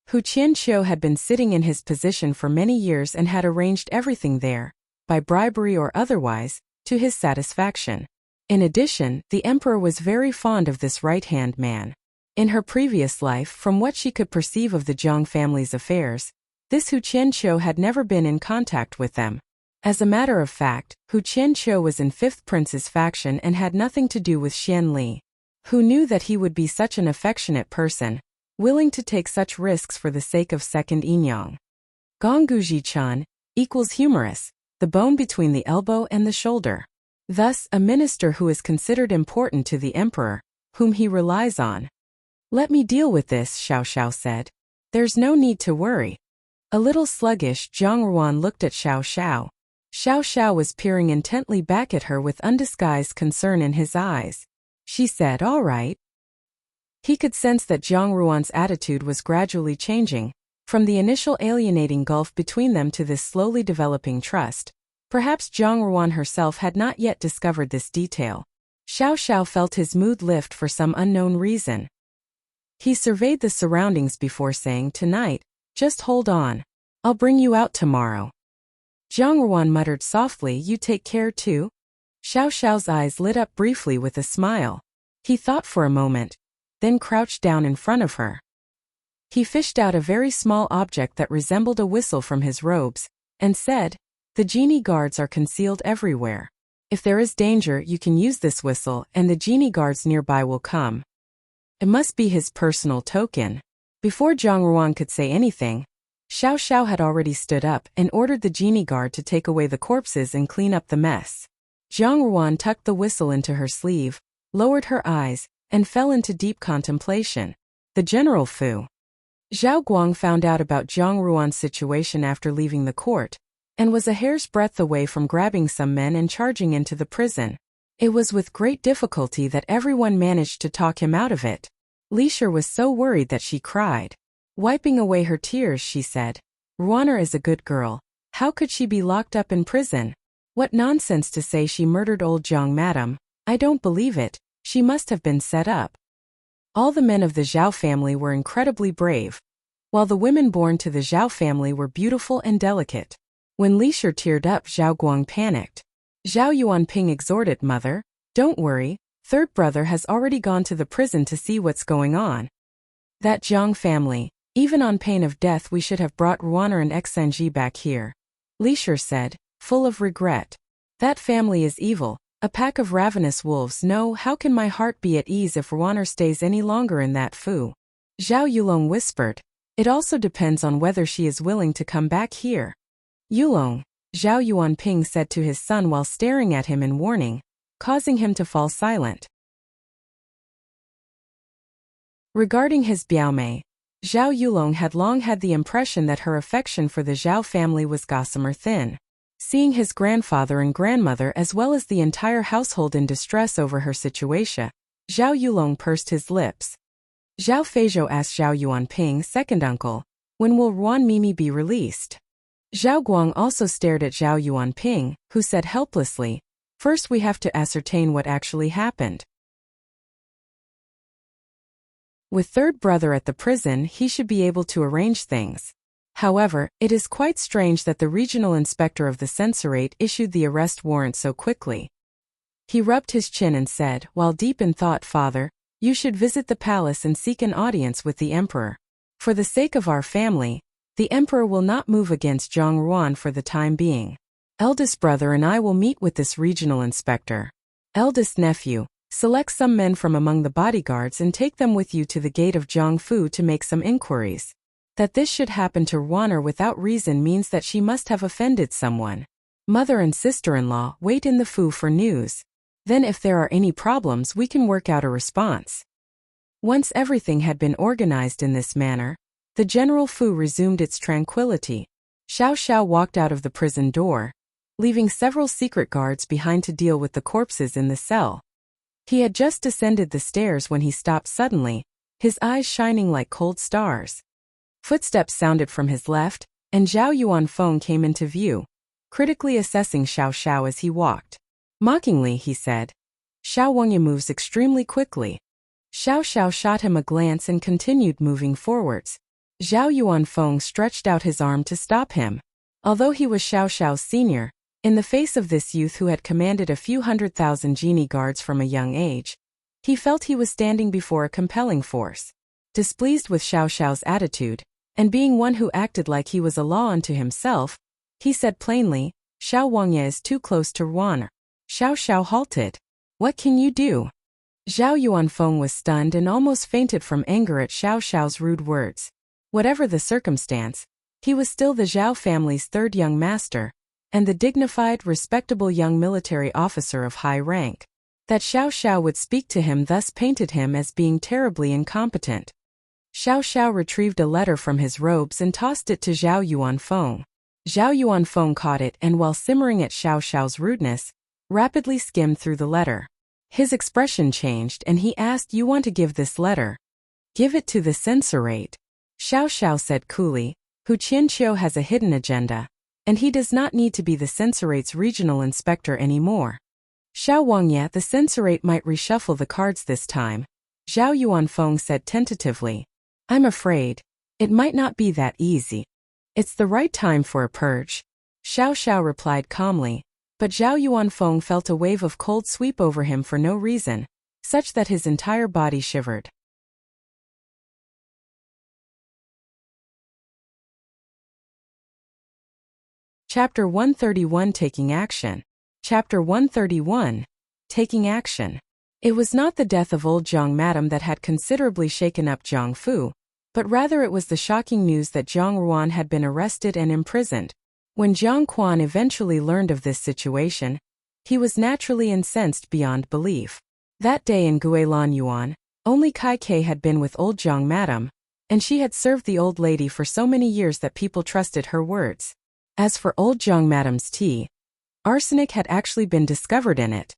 Hu Qianqiu had been sitting in his position for many years and had arranged everything there, by bribery or otherwise, to his satisfaction. In addition, the emperor was very fond of this right-hand man. In her previous life, from what she could perceive of the Zhang family's affairs, this Hu Qianqiu had never been in contact with them. As a matter of fact, Hu Qianqiu was in Fifth Prince's faction and had nothing to do with Xian Li. Who knew that he would be such an affectionate person, willing to take such risks for the sake of Second Inyang. Gongguji Chan equals humorous, the bone between the elbow and the shoulder. Thus, a minister who is considered important to the emperor, whom he relies on. "Let me deal with this," Xiao Xiao said. "There's no need to worry." A little sluggish, Zhang Ruan looked at Xiao Xiao. Xiao Xiao was peering intently back at her with undisguised concern in his eyes. She said, "All right." He could sense that Zhang Ruan's attitude was gradually changing, from the initial alienating gulf between them to this slowly developing trust. Perhaps Zhang Ruan herself had not yet discovered this detail. Xiao Xiao felt his mood lift for some unknown reason. He surveyed the surroundings before saying, "Tonight, just hold on. I'll bring you out tomorrow." Zhang Ruan muttered softly, "You take care too?" Xiao Xiao's eyes lit up briefly with a smile. He thought for a moment, then crouched down in front of her. He fished out a very small object that resembled a whistle from his robes, and said, "The genie guards are concealed everywhere. If there is danger, you can use this whistle and the genie guards nearby will come." It must be his personal token. Before Zhang Ruan could say anything, Xiao Xiao had already stood up and ordered the genie guard to take away the corpses and clean up the mess. Zhang Ruan tucked the whistle into her sleeve, lowered her eyes, and fell into deep contemplation. The General Fu. Zhao Guang found out about Zhang Ruan's situation after leaving the court, and was a hair's breadth away from grabbing some men and charging into the prison. It was with great difficulty that everyone managed to talk him out of it. Li Shi was so worried that she cried. Wiping away her tears, she said, "Ruaner is a good girl. How could she be locked up in prison? What nonsense to say she murdered old Zhang, madam. I don't believe it. She must have been set up." All the men of the Zhao family were incredibly brave, while the women born to the Zhao family were beautiful and delicate. When Li Shi teared up, Zhao Guang panicked. Zhao Yuanping exhorted, "Mother, don't worry, third brother has already gone to the prison to see what's going on. That Zhang family, even on pain of death we should have brought Ruaner and Xenji back here." Li Shi said, full of regret. "That family is evil, a pack of ravenous wolves. No, how can my heart be at ease if Ruaner stays any longer in that Fu?" Zhao Yulong whispered, "It also depends on whether she is willing to come back here." "Yulong," Zhao Yuanping said to his son while staring at him in warning, causing him to fall silent. Regarding his Biaomei, Zhao Yulong had long had the impression that her affection for the Zhao family was gossamer thin. Seeing his grandfather and grandmother as well as the entire household in distress over her situation, Zhao Yulong pursed his lips. Zhao Feizhou asked Zhao Yuanping, "Second uncle, when will Ruan Mimi be released?" Zhao Guang also stared at Zhao Yuanping, who said helplessly, "First we have to ascertain what actually happened." With third brother at the prison, he should be able to arrange things. However, it is quite strange that the regional inspector of the censorate issued the arrest warrant so quickly. He rubbed his chin and said, while deep in thought, Father, you should visit the palace and seek an audience with the emperor. For the sake of our family, the emperor will not move against Zhang Ruan for the time being. Eldest brother and I will meet with this regional inspector. Eldest nephew, select some men from among the bodyguards and take them with you to the gate of Zhangfu to make some inquiries. That this should happen to Ruaner without reason means that she must have offended someone. Mother and sister-in-law wait in the Fu for news. Then if there are any problems we can work out a response. Once everything had been organized in this manner, the general Fu resumed its tranquility. Xiao Xiao walked out of the prison door, leaving several secret guards behind to deal with the corpses in the cell. He had just descended the stairs when he stopped suddenly, his eyes shining like cold stars. Footsteps sounded from his left, and Zhao Yuanfeng came into view, critically assessing Xiao Xiao as he walked. Mockingly, he said, Xiao Wangya moves extremely quickly. Xiao Xiao shot him a glance and continued moving forwards. Zhao Yuanfeng stretched out his arm to stop him. Although he was Xiao Xiao's senior, in the face of this youth who had commanded a few 100,000 genie guards from a young age, he felt he was standing before a compelling force. Displeased with Xiao Xiao's attitude, and being one who acted like he was a law unto himself, he said plainly, Xiao Wangya is too close to Ruaner. Xiao Xiao halted. What can you do? Zhao Yuanfeng was stunned and almost fainted from anger at Xiao Xiao's rude words. Whatever the circumstance, he was still the Zhao family's third young master, and the dignified, respectable young military officer of high rank. That Xiao Xiao would speak to him thus painted him as being terribly incompetent. Xiao Xiao retrieved a letter from his robes and tossed it to Zhao Yuanfeng. Zhao Yuanfeng caught it and, while simmering at Xiao Xiao's rudeness, rapidly skimmed through the letter. His expression changed and he asked, You want to give this letter? Give it to the censorate. Xiao Xiao said coolly, Hu Qianqiu has a hidden agenda, and he does not need to be the censorate's regional inspector anymore. Xiao Wangya, the censorate might reshuffle the cards this time. Zhao Yuanfeng said tentatively, I'm afraid it might not be that easy. It's the right time for a purge. Xiao Xiao replied calmly, but Zhao Yuanfeng felt a wave of cold sweep over him for no reason, such that his entire body shivered. Chapter 131 Taking Action. Chapter 131 Taking Action. It was not the death of old Zhang Madam that had considerably shaken up Zhangfu, but rather it was the shocking news that Zhang Ruan had been arrested and imprisoned. When Zhang Quan eventually learned of this situation, he was naturally incensed beyond belief. That day in Guilan Yuan, only Kai Kei had been with old Zhang Madam, and she had served the old lady for so many years that people trusted her words. As for old Zhang Madam's tea, arsenic had actually been discovered in it.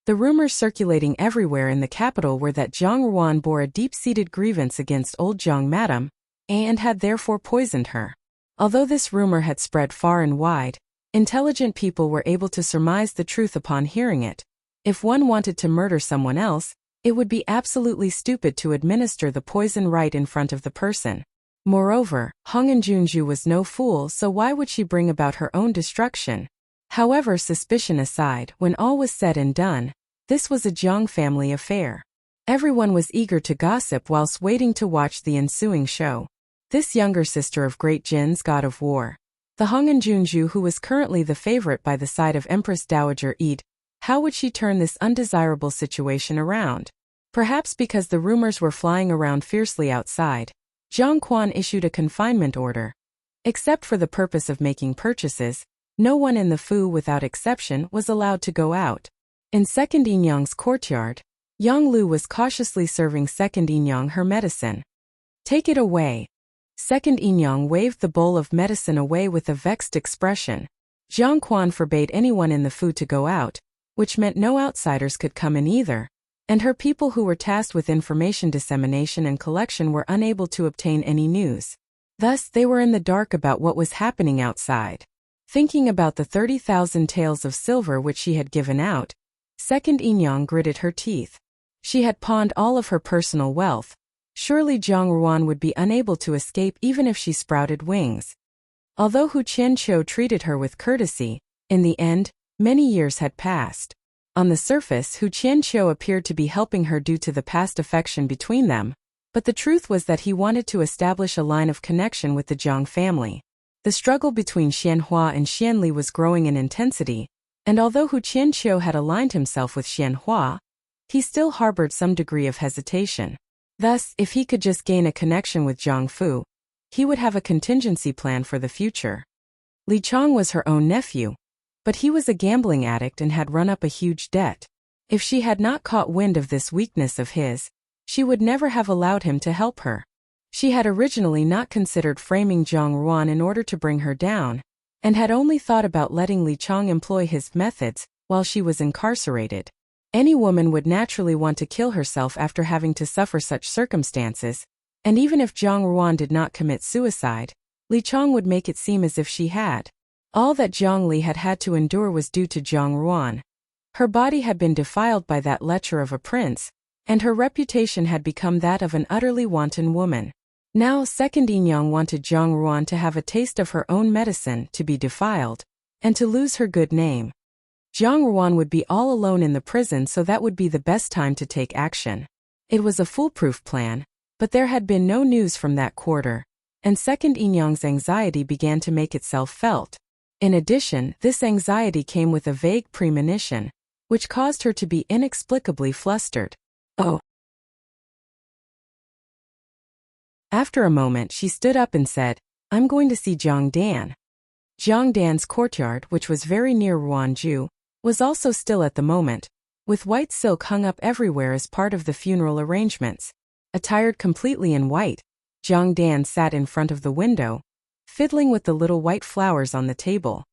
The rumors circulating everywhere in the capital were that Zhang Ruan bore a deep-seated grievance against old Zhang Madam, and had therefore poisoned her. Although this rumor had spread far and wide, intelligent people were able to surmise the truth upon hearing it. If one wanted to murder someone else, it would be absolutely stupid to administer the poison right in front of the person. Moreover, Hong Junju was no fool, so why would she bring about her own destruction? However, suspicion aside, when all was said and done, this was a Jiang family affair. Everyone was eager to gossip whilst waiting to watch the ensuing show. This younger sister of Great Jin's god of war, the Hong Junju, who was currently the favorite by the side of Empress Dowager Id, how would she turn this undesirable situation around? Perhaps because the rumors were flying around fiercely outside, Zhang Quan issued a confinement order. Except for the purpose of making purchases, no one in the Fu without exception was allowed to go out. In Second Yinyang's courtyard, Yang Lu was cautiously serving Second Yinyang her medicine. Take it away. Second Yinyang waved the bowl of medicine away with a vexed expression. Zhang Quan forbade anyone in the Fu to go out, which meant no outsiders could come in either, and her people who were tasked with information dissemination and collection were unable to obtain any news. Thus, they were in the dark about what was happening outside. Thinking about the 30,000 taels of silver which she had given out, Second Yinyang gritted her teeth. She had pawned all of her personal wealth. Surely Zhang Ruan would be unable to escape even if she sprouted wings. Although Hu Qianqiu treated her with courtesy, in the end, many years had passed. On the surface, Hu Qianqiu appeared to be helping her due to the past affection between them, but the truth was that he wanted to establish a line of connection with the Zhang family. The struggle between Xianhua and Xianli was growing in intensity, and although Hu Qianqiu had aligned himself with Xianhua, he still harbored some degree of hesitation. Thus, if he could just gain a connection with Zhang Fu, he would have a contingency plan for the future. Li Chang was her own nephew, but he was a gambling addict and had run up a huge debt. If she had not caught wind of this weakness of his, she would never have allowed him to help her. She had originally not considered framing Zhang Ruan in order to bring her down, and had only thought about letting Li Chang employ his methods while she was incarcerated. Any woman would naturally want to kill herself after having to suffer such circumstances, and even if Zhang Ruan did not commit suicide, Li Chang would make it seem as if she had. All that Zhang Li had had to endure was due to Zhang Ruan. Her body had been defiled by that lecher of a prince, and her reputation had become that of an utterly wanton woman. Now Second Yinyang wanted Zhang Ruan to have a taste of her own medicine, to be defiled, and to lose her good name. Zhang Ruan would be all alone in the prison, so that would be the best time to take action. It was a foolproof plan, but there had been no news from that quarter, and Second Yinyang's anxiety began to make itself felt. In addition, this anxiety came with a vague premonition, which caused her to be inexplicably flustered. Oh. After a moment she stood up and said, "I'm going to see Zhang Dan." Zhang Dan's courtyard, which was very near Ruanju, was also still at the moment, with white silk hung up everywhere as part of the funeral arrangements. Attired completely in white, Zhang Dan sat in front of the window, fiddling with the little white flowers on the table.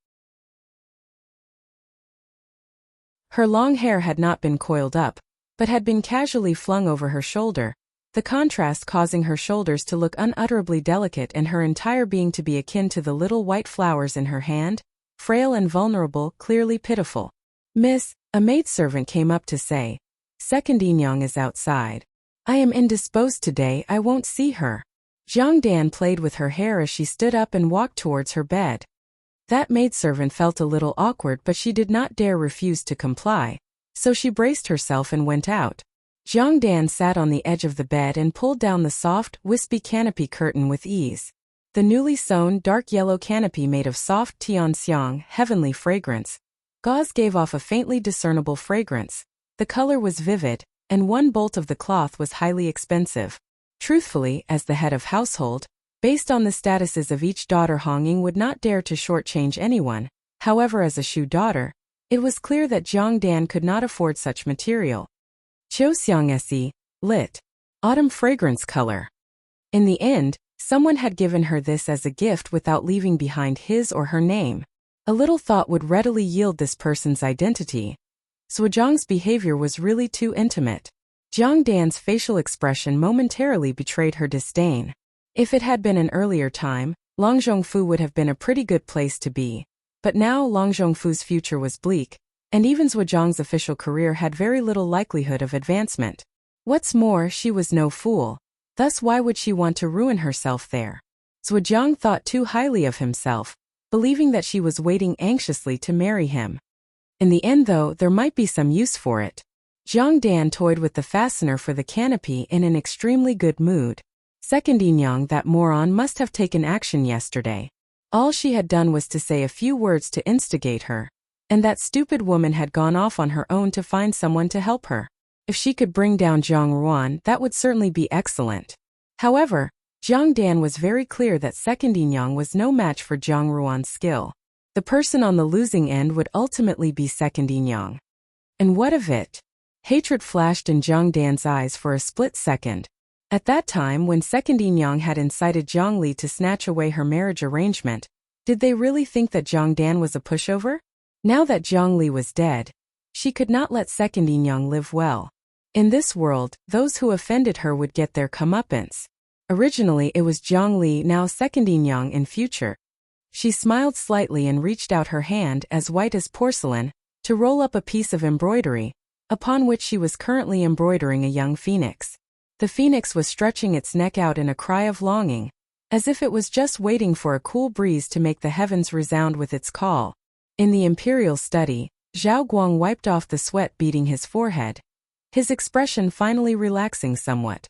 Her long hair had not been coiled up, but had been casually flung over her shoulder, the contrast causing her shoulders to look unutterably delicate and her entire being to be akin to the little white flowers in her hand, frail and vulnerable, clearly pitiful. "Miss," a maidservant came up to say, "Second Yinyang is outside. I am indisposed today, I won't see her." Zhang Dan played with her hair as she stood up and walked towards her bed. That maidservant felt a little awkward, but she did not dare refuse to comply, so she braced herself and went out. Zhang Dan sat on the edge of the bed and pulled down the soft, wispy canopy curtain with ease. The newly sewn dark yellow canopy made of soft tianxiang, heavenly fragrance. Gauze gave off a faintly discernible fragrance. The color was vivid, and one bolt of the cloth was highly expensive. Truthfully, as the head of household, based on the statuses of each daughter, Hong Ying would not dare to shortchange anyone. However, as a Shu daughter, it was clear that Zhang Dan could not afford such material. Qiuxiang Se, lit. Autumn fragrance color. In the end, someone had given her this as a gift without leaving behind his or her name. A little thought would readily yield this person's identity. Zhuang's behavior was really too intimate. Zhang Dan's facial expression momentarily betrayed her disdain. If it had been an earlier time, Longzhongfu would have been a pretty good place to be. But now Longzhongfu's future was bleak, and even Zhuang's official career had very little likelihood of advancement. What's more, she was no fool. Thus why would she want to ruin herself there? Zhuang thought too highly of himself, believing that she was waiting anxiously to marry him. In the end though, there might be some use for it. Zhang Dan toyed with the fastener for the canopy in an extremely good mood. Second Yinyang, that moron, must have taken action yesterday. All she had done was to say a few words to instigate her, and that stupid woman had gone off on her own to find someone to help her. If she could bring down Zhang Ruan, that would certainly be excellent. However, Zhang Dan was very clear that Second Yinyang was no match for Zhang Ruan's skill. The person on the losing end would ultimately be Second Yinyang. And what of it? Hatred flashed in Zhang Dan's eyes for a split second. At that time, when Second Yinyang had incited Zhang Li to snatch away her marriage arrangement, did they really think that Zhang Dan was a pushover? Now that Zhang Li was dead, she could not let Second Yinyang live well. In this world, those who offended her would get their comeuppance. Originally it was Zhang Li, now Second Yinyang in future. She smiled slightly and reached out her hand, as white as porcelain, to roll up a piece of embroidery, upon which she was currently embroidering a young phoenix. The phoenix was stretching its neck out in a cry of longing, as if it was just waiting for a cool breeze to make the heavens resound with its call. In the imperial study, Zhao Guang wiped off the sweat beading his forehead, his expression finally relaxing somewhat.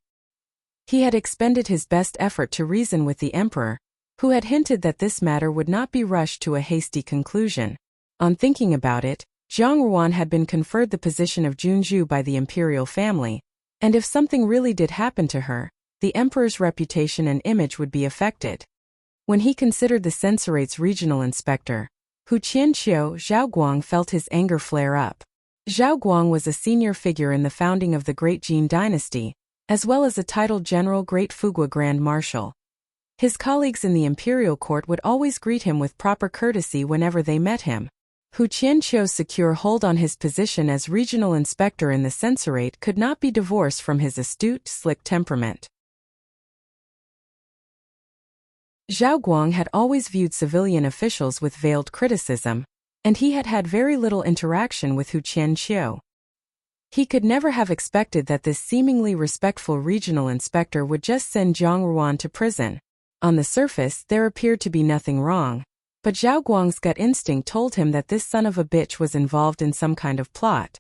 He had expended his best effort to reason with the emperor, who had hinted that this matter would not be rushed to a hasty conclusion. On thinking about it, Zhang Ruan had been conferred the position of Junju by the imperial family, and if something really did happen to her, the emperor's reputation and image would be affected. When he considered the censorate's regional inspector, Hu Qianqiu, Zhao Guang felt his anger flare up. Zhao Guang was a senior figure in the founding of the Great Jin dynasty, as well as a titled General Great Fugua Grand Marshal. His colleagues in the imperial court would always greet him with proper courtesy whenever they met him. Hu Qianqiu's secure hold on his position as regional inspector in the censorate could not be divorced from his astute, slick temperament. Zhao Guang had always viewed civilian officials with veiled criticism, and he had had very little interaction with Hu Qianqiu. He could never have expected that this seemingly respectful regional inspector would just send Zhang Ruan to prison. On the surface, there appeared to be nothing wrong, but Zhao Guang's gut instinct told him that this son of a bitch was involved in some kind of plot.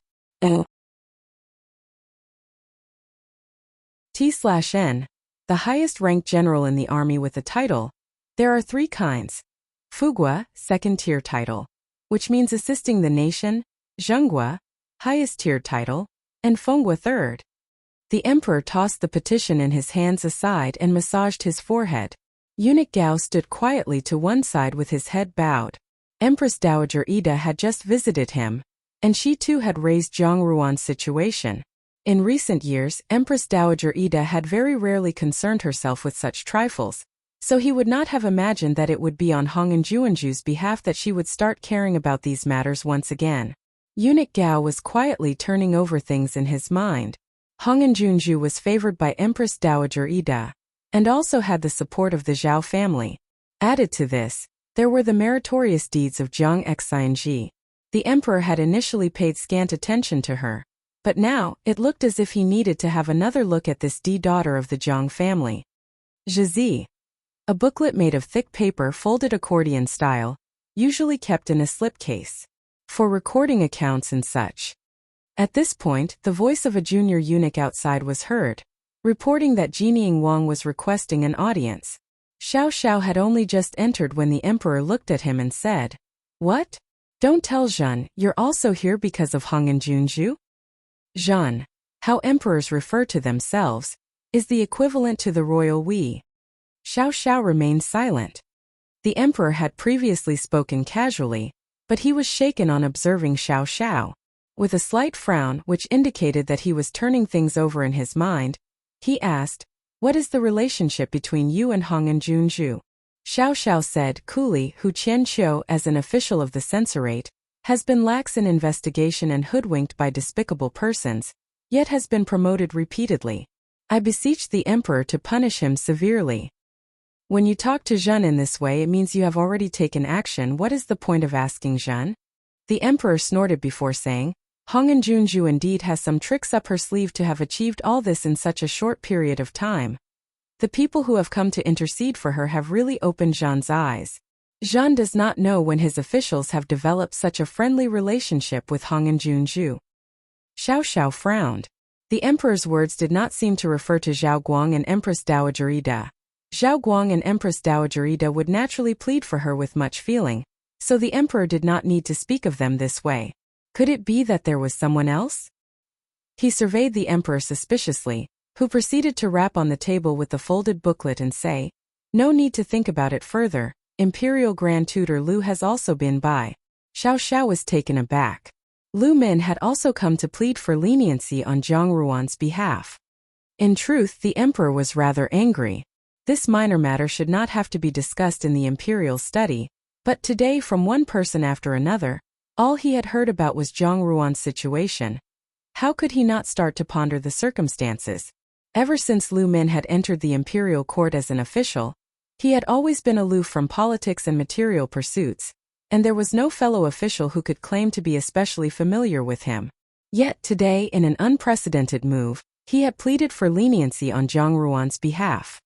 T/N, the highest-ranked general in the army with a title. There are three kinds. Fugua, second-tier title, which means assisting the nation, Zhenghua, highest-tier title, and Fenghua third. The emperor tossed the petition in his hands aside and massaged his forehead. Eunuch Gao stood quietly to one side with his head bowed. Empress Dowager Ida had just visited him, and she too had raised Zhang Ruan's situation. In recent years, Empress Dowager Ida had very rarely concerned herself with such trifles, so he would not have imagined that it would be on Hong and Juanju's behalf that she would start caring about these matters once again. Eunuch Gao was quietly turning over things in his mind. Hong and Juanju was favored by Empress Dowager Ida, and also had the support of the Zhao family. Added to this, there were the meritorious deeds of Jiang Xianji. The emperor had initially paid scant attention to her, but now it looked as if he needed to have another look at this daughter of the Jiang family. Zhizi, a booklet made of thick paper folded accordion style, usually kept in a slipcase, for recording accounts and such. At this point, the voice of a junior eunuch outside was heard, reporting that Jinying Wang was requesting an audience. Xiao Xiao had only just entered when the emperor looked at him and said, "What? Don't tell Zhen, you're also here because of Hong and Juanju?" Zhen, how emperors refer to themselves, is the equivalent to the royal we. Xiao Xiao remained silent. The emperor had previously spoken casually, but he was shaken on observing Xiao Xiao. With a slight frown which indicated that he was turning things over in his mind, he asked, "What is the relationship between you and Hong and Juanju?" Xiao Xiao said coolly, "Hu Qianqiu, as an official of the censorate, has been lax in investigation and hoodwinked by despicable persons, yet has been promoted repeatedly. I beseech the emperor to punish him severely." When you talk to Zhen in this way, it means you have already taken action. What is the point of asking Zhen? The emperor snorted before saying, "Hong and Juanju indeed has some tricks up her sleeve to have achieved all this in such a short period of time. The people who have come to intercede for her have really opened Zhen's eyes. Zhen does not know when his officials have developed such a friendly relationship with Hong and Juanju." Xiao Xiao frowned. The emperor's words did not seem to refer to Zhao Guang and Empress Dowager Ida. Zhao Guang and Empress Dowager Ida would naturally plead for her with much feeling, so the emperor did not need to speak of them this way. Could it be that there was someone else? He surveyed the emperor suspiciously, who proceeded to rap on the table with the folded booklet and say, "No need to think about it further. Imperial Grand Tutor Lu has also been by." Xiao Xiao was taken aback. Lu Min had also come to plead for leniency on Zhang Ruan's behalf. In truth, the emperor was rather angry. This minor matter should not have to be discussed in the imperial study, but today from one person after another, all he had heard about was Zhang Ruan's situation. How could he not start to ponder the circumstances? Ever since Lu Min had entered the imperial court as an official, he had always been aloof from politics and material pursuits, and there was no fellow official who could claim to be especially familiar with him. Yet today, in an unprecedented move, He had pleaded for leniency on Zhang Ruan's behalf.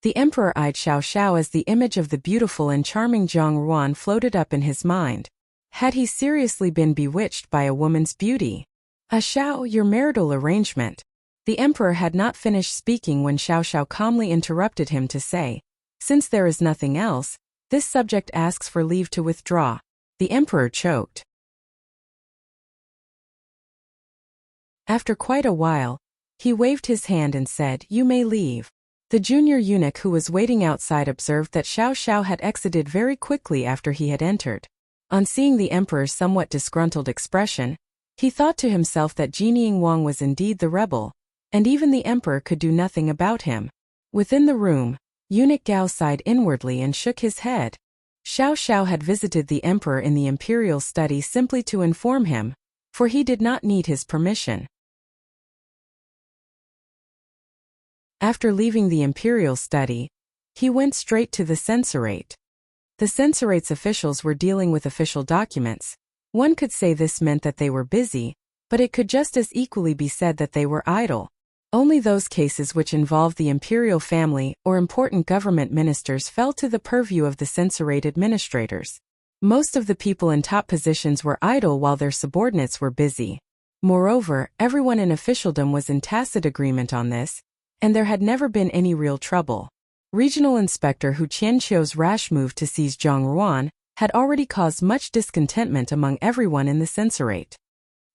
The emperor eyed Xiao Xiao as the image of the beautiful and charming Zhang Ruan floated up in his mind. Had he seriously been bewitched by a woman's beauty? Xiao, your marital arrangement. The emperor had not finished speaking when Xiao Xiao calmly interrupted him to say, since there is nothing else, this subject asks for leave to withdraw. The emperor choked. After quite a while, he waved his hand and said, you may leave. The junior eunuch who was waiting outside observed that Xiao Xiao had exited very quickly after he had entered. On seeing the emperor's somewhat disgruntled expression, he thought to himself that Jinying Wang was indeed the rebel, and even the emperor could do nothing about him. Within the room, eunuch Gao sighed inwardly and shook his head. Xiao Xiao had visited the emperor in the imperial study simply to inform him, for he did not need his permission. After leaving the imperial study, he went straight to the censorate. The censorate's officials were dealing with official documents. One could say this meant that they were busy, but it could just as equally be said that they were idle. Only those cases which involved the imperial family or important government ministers fell to the purview of the censorate administrators. Most of the people in top positions were idle while their subordinates were busy. Moreover, everyone in officialdom was in tacit agreement on this, and there had never been any real trouble. Regional Inspector Hu Qianqiu's rash move to seize Zhang Ruan had already caused much discontentment among everyone in the censorate.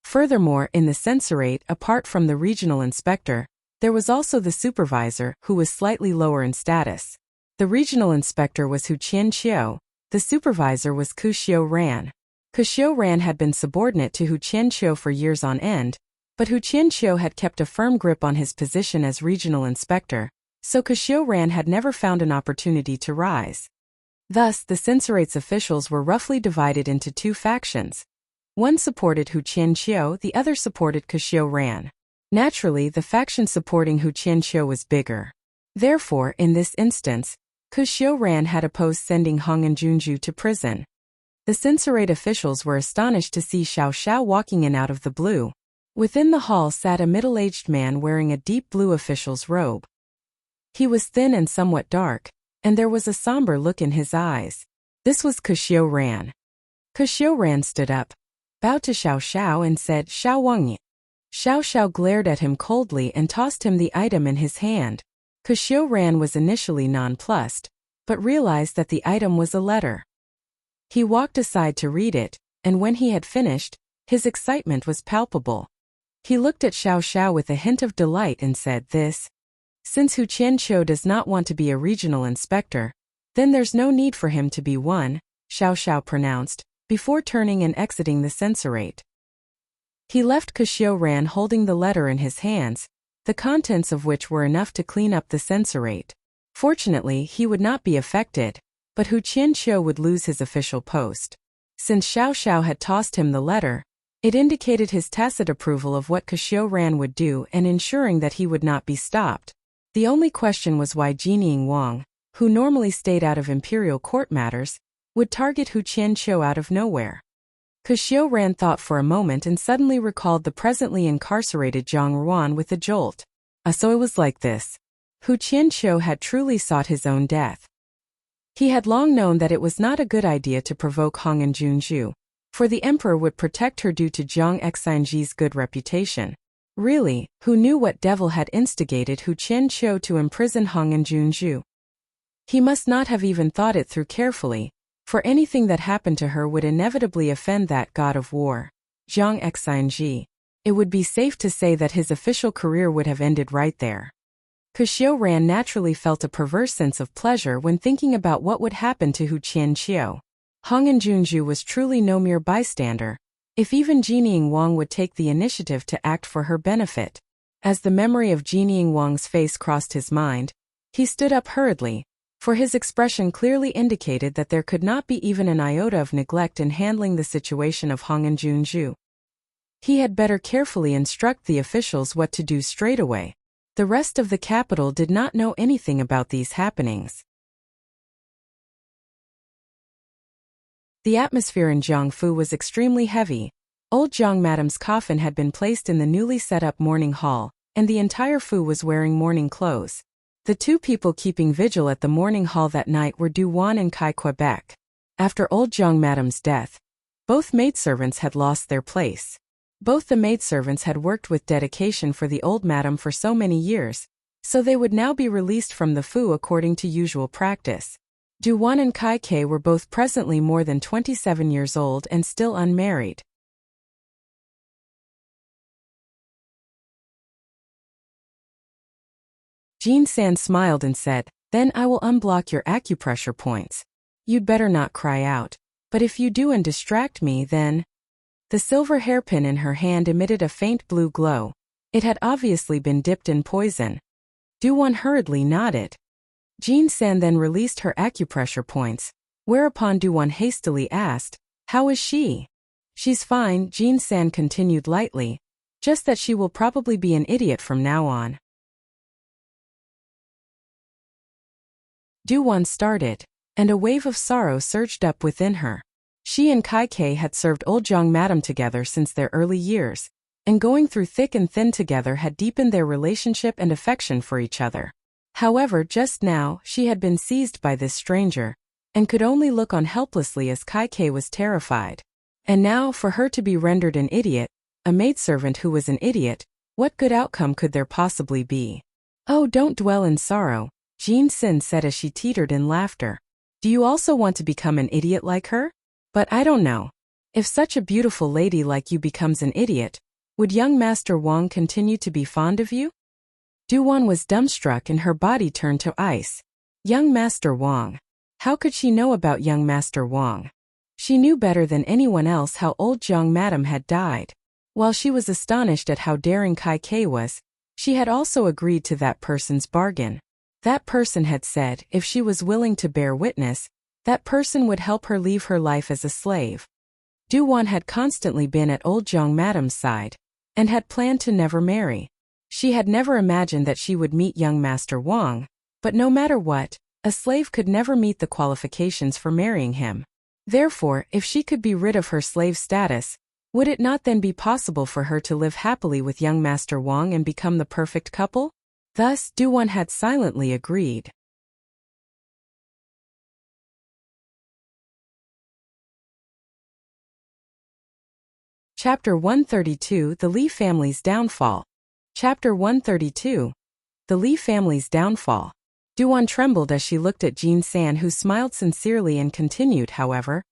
Furthermore, in the censorate, apart from the regional inspector, there was also the supervisor, who was slightly lower in status. The regional inspector was Hu Qianqiu, the supervisor was Ku Xiuran. Ku Xiuran had been subordinate to Hu Qianqiu for years on end, but Hu Qianqiu had kept a firm grip on his position as regional inspector, so Ku Xiuran had never found an opportunity to rise. Thus, the censorate's officials were roughly divided into two factions. One supported Hu Qianqiu, the other supported Ku Xiuran. Naturally, the faction supporting Hu Qianqiu was bigger. Therefore, in this instance, Ku Xiuran had opposed sending Hong and Junju to prison. The censorate officials were astonished to see Xiao Xiao walking in out of the blue. Within the hall sat a middle-aged man wearing a deep blue official's robe. He was thin and somewhat dark, and there was a somber look in his eyes. This was Ku Xiuran. Ku Xiuran stood up, bowed to Xiao Xiao and said, Xiao Wangyi. Xiao Xiao glared at him coldly and tossed him the item in his hand. Ku Xiuran was initially nonplussed, but realized that the item was a letter. He walked aside to read it, and when he had finished, his excitement was palpable. He looked at Xiao Xiao with a hint of delight and said this. Since Hu Qianqiu does not want to be a regional inspector, then there's no need for him to be one, Xiao Xiao pronounced, before turning and exiting the censorate. He left Ku Xiuran holding the letter in his hands, the contents of which were enough to clean up the censorate. Fortunately, he would not be affected, but Hu Qianqiu would lose his official post. Since Xiao Xiao had tossed him the letter, it indicated his tacit approval of what Ku Xiuran would do and ensuring that he would not be stopped. The only question was why Jinying Wang, who normally stayed out of imperial court matters, would target Hu Qianqiu out of nowhere. Ku Xiuran thought for a moment and suddenly recalled the presently incarcerated Zhang Ruan with a jolt. So it was like this. Hu Qianqiu had truly sought his own death. He had long known that it was not a good idea to provoke Hong and Junju, for the emperor would protect her due to Jiang Xinji's good reputation. Really, who knew what devil had instigated Hu Qianqiu to imprison Hong and Junju? He must not have even thought it through carefully, for anything that happened to her would inevitably offend that god of war, Jiang Xinji. It would be safe to say that his official career would have ended right there. Ku Xiuran naturally felt a perverse sense of pleasure when thinking about what would happen to Hu Qianqiu. Hong and Junju was truly no mere bystander. If even Jinying Wang would take the initiative to act for her benefit. As the memory of Jinying Wang's face crossed his mind, he stood up hurriedly, for his expression clearly indicated that there could not be even an iota of neglect in handling the situation of Hong and Junju. He had better carefully instruct the officials what to do straight away. The rest of the capital did not know anything about these happenings. The atmosphere in Jiangfu was extremely heavy. Old Jiang Madam's coffin had been placed in the newly set-up mourning hall, and the entire Fu was wearing mourning clothes. The two people keeping vigil at the mourning hall that night were Du Wan and Kai Quebec. After old Zhang Madam's death, both maidservants had lost their place. Both the maidservants had worked with dedication for the old madam for so many years, so they would now be released from the Fu according to usual practice. Du Wan and Kai Ke were both presently more than 27 years old and still unmarried. Jin San smiled and said, "Then I will unblock your acupressure points. You'd better not cry out, but if you do and distract me then—" The silver hairpin in her hand emitted a faint blue glow. It had obviously been dipped in poison. Du Wan hurriedly nodded. Jin San then released her acupressure points, whereupon Du Wan hastily asked, "How is she?" "She's fine," Jin San continued lightly, "just that she will probably be an idiot from now on." Du Wan started, and a wave of sorrow surged up within her. She and Kai Ke had served old Zhang Madam together since their early years, and going through thick and thin together had deepened their relationship and affection for each other. However, just now, she had been seized by this stranger, and could only look on helplessly as Kai Ke was terrified. And now, for her to be rendered an idiot, a maidservant who was an idiot, what good outcome could there possibly be? "Oh, don't dwell in sorrow," Jin Sin said as she teetered in laughter. "Do you also want to become an idiot like her? But I don't know. If such a beautiful lady like you becomes an idiot, would young Master Wang continue to be fond of you?" Du Wan was dumbstruck and her body turned to ice. Young Master Wang. How could she know about young Master Wang? She knew better than anyone else how old Zhang Madam had died. While she was astonished at how daring Kai Ke was, she had also agreed to that person's bargain. That person had said if she was willing to bear witness, that person would help her leave her life as a slave. Du Wan had constantly been at old Zhang Madam's side, and had planned to never marry. She had never imagined that she would meet young Master Wang, but no matter what, a slave could never meet the qualifications for marrying him. Therefore, if she could be rid of her slave status, would it not then be possible for her to live happily with young Master Wang and become the perfect couple? Thus, Du Wan had silently agreed. Chapter 132 The Li Family's Downfall. Chapter 132 The Li Family's Downfall. Du Wan trembled as she looked at Jin San, who smiled sincerely and continued, "However,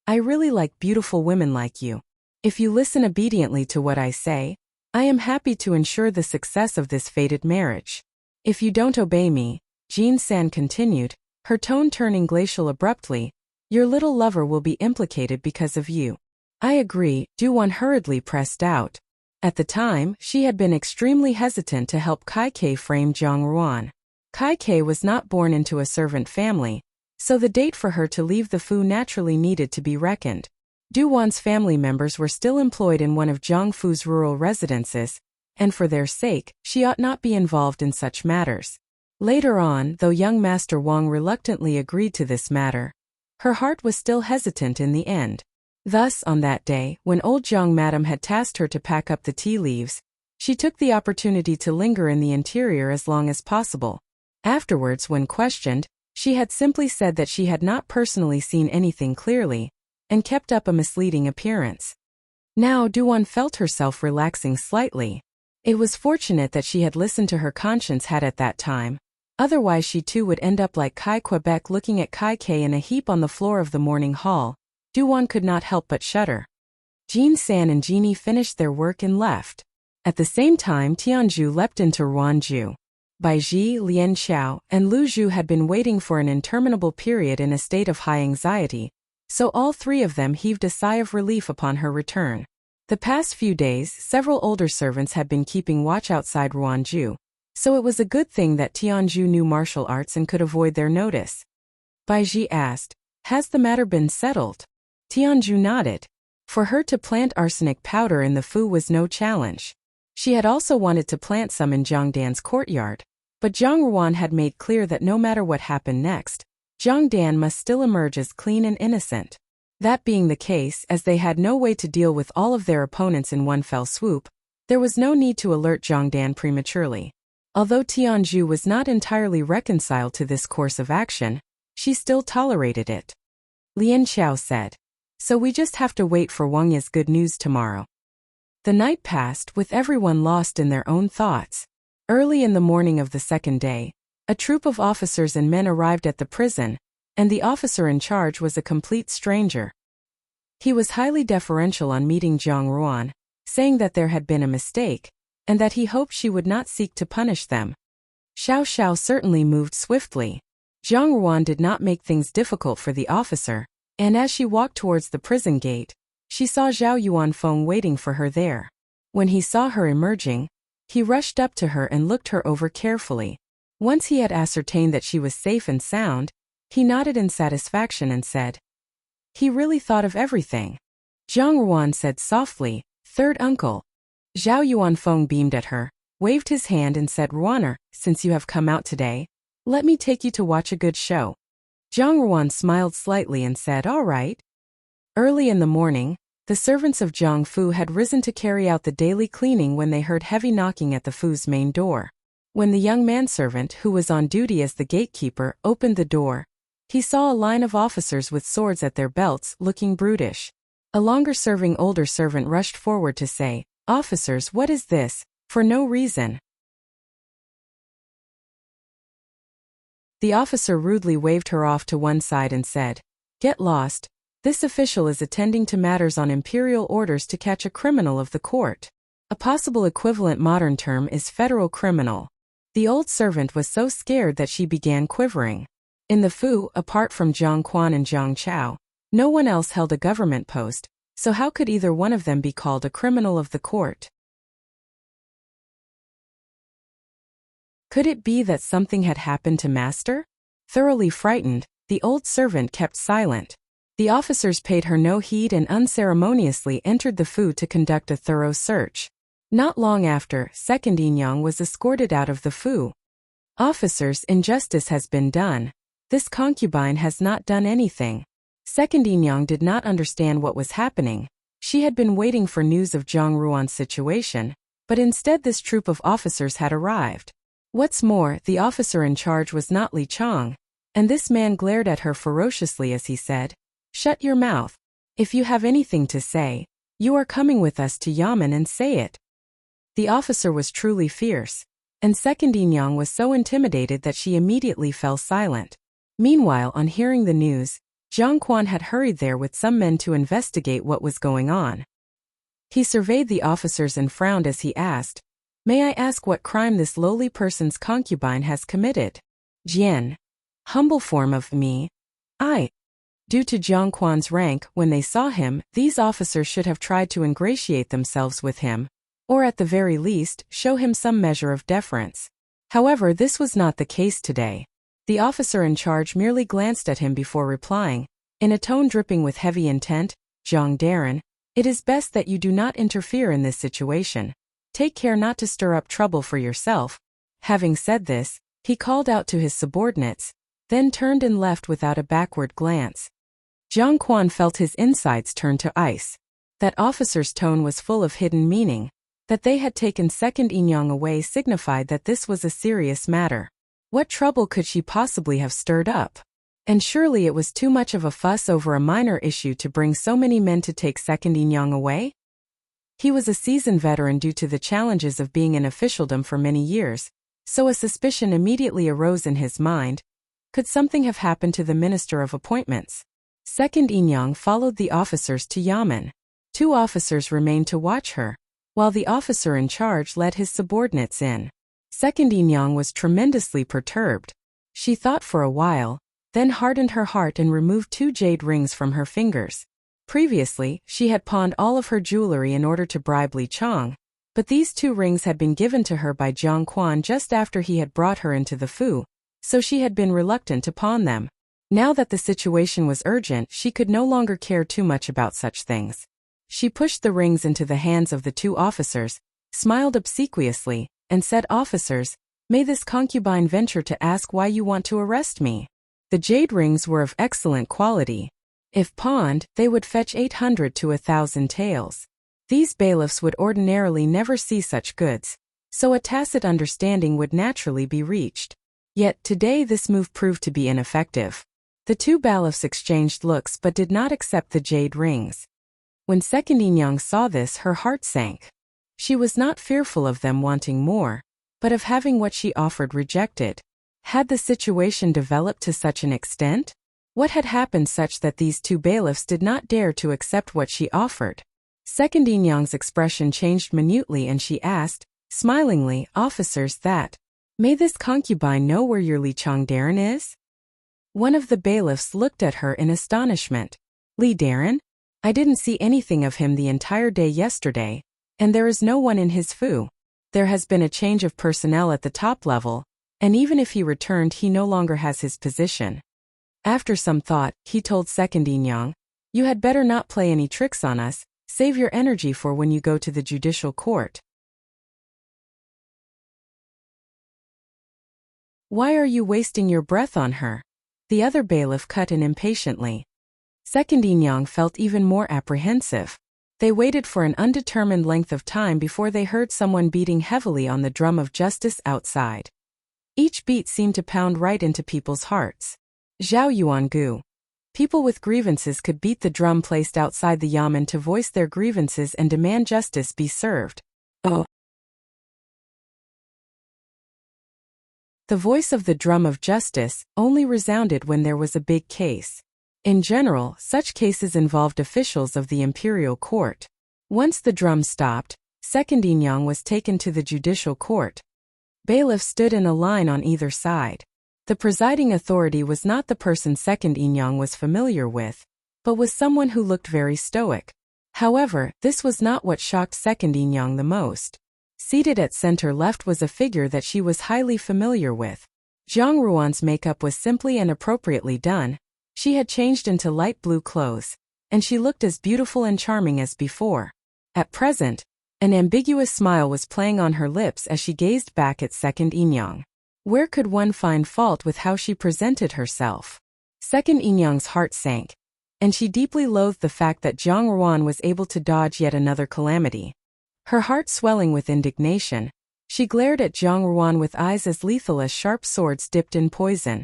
I really like beautiful women like you. If you listen obediently to what I say, I am happy to ensure the success of this fated marriage. If you don't obey me," Jin San continued, her tone turning glacial abruptly, "your little lover will be implicated because of you." "I agree," Du Wan hurriedly pressed out. At the time, she had been extremely hesitant to help Kai Ke frame Zhang Ruan. Kai Ke was not born into a servant family, so the date for her to leave the Fu naturally needed to be reckoned. Du Wan's family members were still employed in one of Zhang Fu's rural residences, and for their sake, she ought not be involved in such matters. Later on, though young Master Wang reluctantly agreed to this matter, her heart was still hesitant in the end. Thus, on that day, when old Zhang Madam had tasked her to pack up the tea leaves, she took the opportunity to linger in the interior as long as possible. Afterwards, when questioned, she had simply said that she had not personally seen anything clearly, and kept up a misleading appearance. Now Du Wan felt herself relaxing slightly. It was fortunate that she had listened to her conscience at that time, otherwise she too would end up like Kai Quebec looking at Kai Ke in a heap on the floor of the morning hall. Du Wan could not help but shudder. Jin San and Jeannie finished their work and left. At the same time, Tianzhu leapt into Ruanzhu. Baiji, Lian Xiao, and Lu Zhu had been waiting for an interminable period in a state of high anxiety, so all three of them heaved a sigh of relief upon her return. The past few days, several older servants had been keeping watch outside Ruanzhu, so it was a good thing that Tianzhu knew martial arts and could avoid their notice. Baiji asked, "Has the matter been settled?" Tianzhu nodded. For her to plant arsenic powder in the Fu was no challenge. She had also wanted to plant some in Zhang Dan's courtyard, but Zhang Ruan had made clear that no matter what happened next, Zhang Dan must still emerge as clean and innocent. That being the case, as they had no way to deal with all of their opponents in one fell swoop, There was no need to alert Zhongdan prematurely. Although Tianzhu was not entirely reconciled to this course of action, she still tolerated it. Lian Xiao said, "So we just have to wait for Wang Ye's good news tomorrow." The night passed with everyone lost in their own thoughts. Early in the morning of the second day, a troop of officers and men arrived at the prison, and the officer in charge was a complete stranger. He was highly deferential on meeting Zhang Ruan, saying that there had been a mistake, and that he hoped she would not seek to punish them. Xiao Xiao certainly moved swiftly. Zhang Ruan did not make things difficult for the officer, and as she walked towards the prison gate, she saw Zhao Yuanfeng waiting for her there. When he saw her emerging, he rushed up to her and looked her over carefully. Once he had ascertained that she was safe and sound, he nodded in satisfaction and said, "He really thought of everything." Zhang Ruan said softly, "Third uncle." Zhao Yuanfeng beamed at her, waved his hand and said, "Ruaner, since you have come out today, let me take you to watch a good show." Zhang Ruan smiled slightly and said, "All right." Early in the morning, the servants of Zhang Fu had risen to carry out the daily cleaning when they heard heavy knocking at the Fu's main door. When the young manservant, who was on duty as the gatekeeper, opened the door, he saw a line of officers with swords at their belts, looking brutish. A longer-serving older servant rushed forward to say, "Officers, what is this? For no reason." The officer rudely waved her off to one side and said, "Get lost. This official is attending to matters on imperial orders to catch a criminal of the court." A possible equivalent modern term is federal criminal. The old servant was so scared that she began quivering. In the Fu, apart from Zhang Quan and Zhang Chao, no one else held a government post, so how could either one of them be called a criminal of the court? Could it be that something had happened to Master? Thoroughly frightened, the old servant kept silent. The officers paid her no heed and unceremoniously entered the Fu to conduct a thorough search. Not long after, Second Yinyang was escorted out of the Fu. "Officers, injustice has been done. This concubine has not done anything." Second Yinyang did not understand what was happening. She had been waiting for news of Zhang Ruan's situation, but instead this troop of officers had arrived. What's more, the officer in charge was not Li Chang, and this man glared at her ferociously as he said, "Shut your mouth. If you have anything to say, you are coming with us to Yamen and say it." The officer was truly fierce, and Second Yinyang was so intimidated that she immediately fell silent. Meanwhile, on hearing the news, Zhang Quan had hurried there with some men to investigate what was going on. He surveyed the officers and frowned as he asked, "May I ask what crime this lowly person's concubine has committed?" "Jian. Humble form of me. I." Due to Zhang Quan's rank, when they saw him, these officers should have tried to ingratiate themselves with him, or at the very least, show him some measure of deference. However, this was not the case today. The officer in charge merely glanced at him before replying, in a tone dripping with heavy intent, "Zhang Darren, it is best that you do not interfere in this situation. Take care not to stir up trouble for yourself." Having said this, he called out to his subordinates, then turned and left without a backward glance. Zhang Quan felt his insides turn to ice. That officer's tone was full of hidden meaning. That they had taken Second Yinyang away signified that this was a serious matter. What trouble could she possibly have stirred up? And surely it was too much of a fuss over a minor issue to bring so many men to take Second Yinyang away? He was a seasoned veteran due to the challenges of being in officialdom for many years, so a suspicion immediately arose in his mind. Could something have happened to the Minister of Appointments? Second Yinyang followed the officers to Yamen. 2 officers remained to watch her, while the officer in charge led his subordinates in. Second Yinyang was tremendously perturbed. She thought for a while, then hardened her heart and removed 2 jade rings from her fingers. Previously, she had pawned all of her jewelry in order to bribe Li Chang, but these 2 rings had been given to her by Zhang Quan just after he had brought her into the Fu, so she had been reluctant to pawn them. Now that the situation was urgent, she could no longer care too much about such things. She pushed the rings into the hands of the 2 officers, smiled obsequiously, and said, "Officers, may this concubine venture to ask why you want to arrest me?" The jade rings were of excellent quality. If pawned, they would fetch 800 to 1,000 taels. These bailiffs would ordinarily never see such goods, so a tacit understanding would naturally be reached. Yet today this move proved to be ineffective. The two bailiffs exchanged looks but did not accept the jade rings. When Second Inyang saw this, her heart sank. She was not fearful of them wanting more, but of having what she offered rejected. Had the situation developed to such an extent? What had happened such that these two bailiffs did not dare to accept what she offered? Second Inyang's expression changed minutely and she asked, smilingly, officers, that, may this concubine know where your Li Changdarin is? One of the bailiffs looked at her in astonishment. Li Darin? I didn't see anything of him the entire day yesterday, and there is no one in his fu. There has been a change of personnel at the top level, and even if he returned he no longer has his position. After some thought, he told Second Inyang, you had better not play any tricks on us, save your energy for when you go to the judicial court. Why are you wasting your breath on her? The other bailiff cut in impatiently. Second Inyang felt even more apprehensive. They waited for an undetermined length of time before they heard someone beating heavily on the drum of justice outside. Each beat seemed to pound right into people's hearts. Zhao Yuangu. People with grievances could beat the drum placed outside the yamen to voice their grievances and demand justice be served. Oh. The voice of the drum of justice only resounded when there was a big case. In general, such cases involved officials of the imperial court. Once the drum stopped, Second Inyang was taken to the judicial court. Bailiffs stood in a line on either side. The presiding authority was not the person Second Inyang was familiar with, but was someone who looked very stoic. However, this was not what shocked Second Inyang the most. Seated at center left was a figure that she was highly familiar with. Zhang Ruan's makeup was simply and appropriately done. She had changed into light blue clothes, and she looked as beautiful and charming as before. At present, an ambiguous smile was playing on her lips as she gazed back at Second Inyang. Where could one find fault with how she presented herself? Second Inyang's heart sank, and she deeply loathed the fact that Zhang Ruan was able to dodge yet another calamity. Her heart swelling with indignation, she glared at Zhang Ruan with eyes as lethal as sharp swords dipped in poison.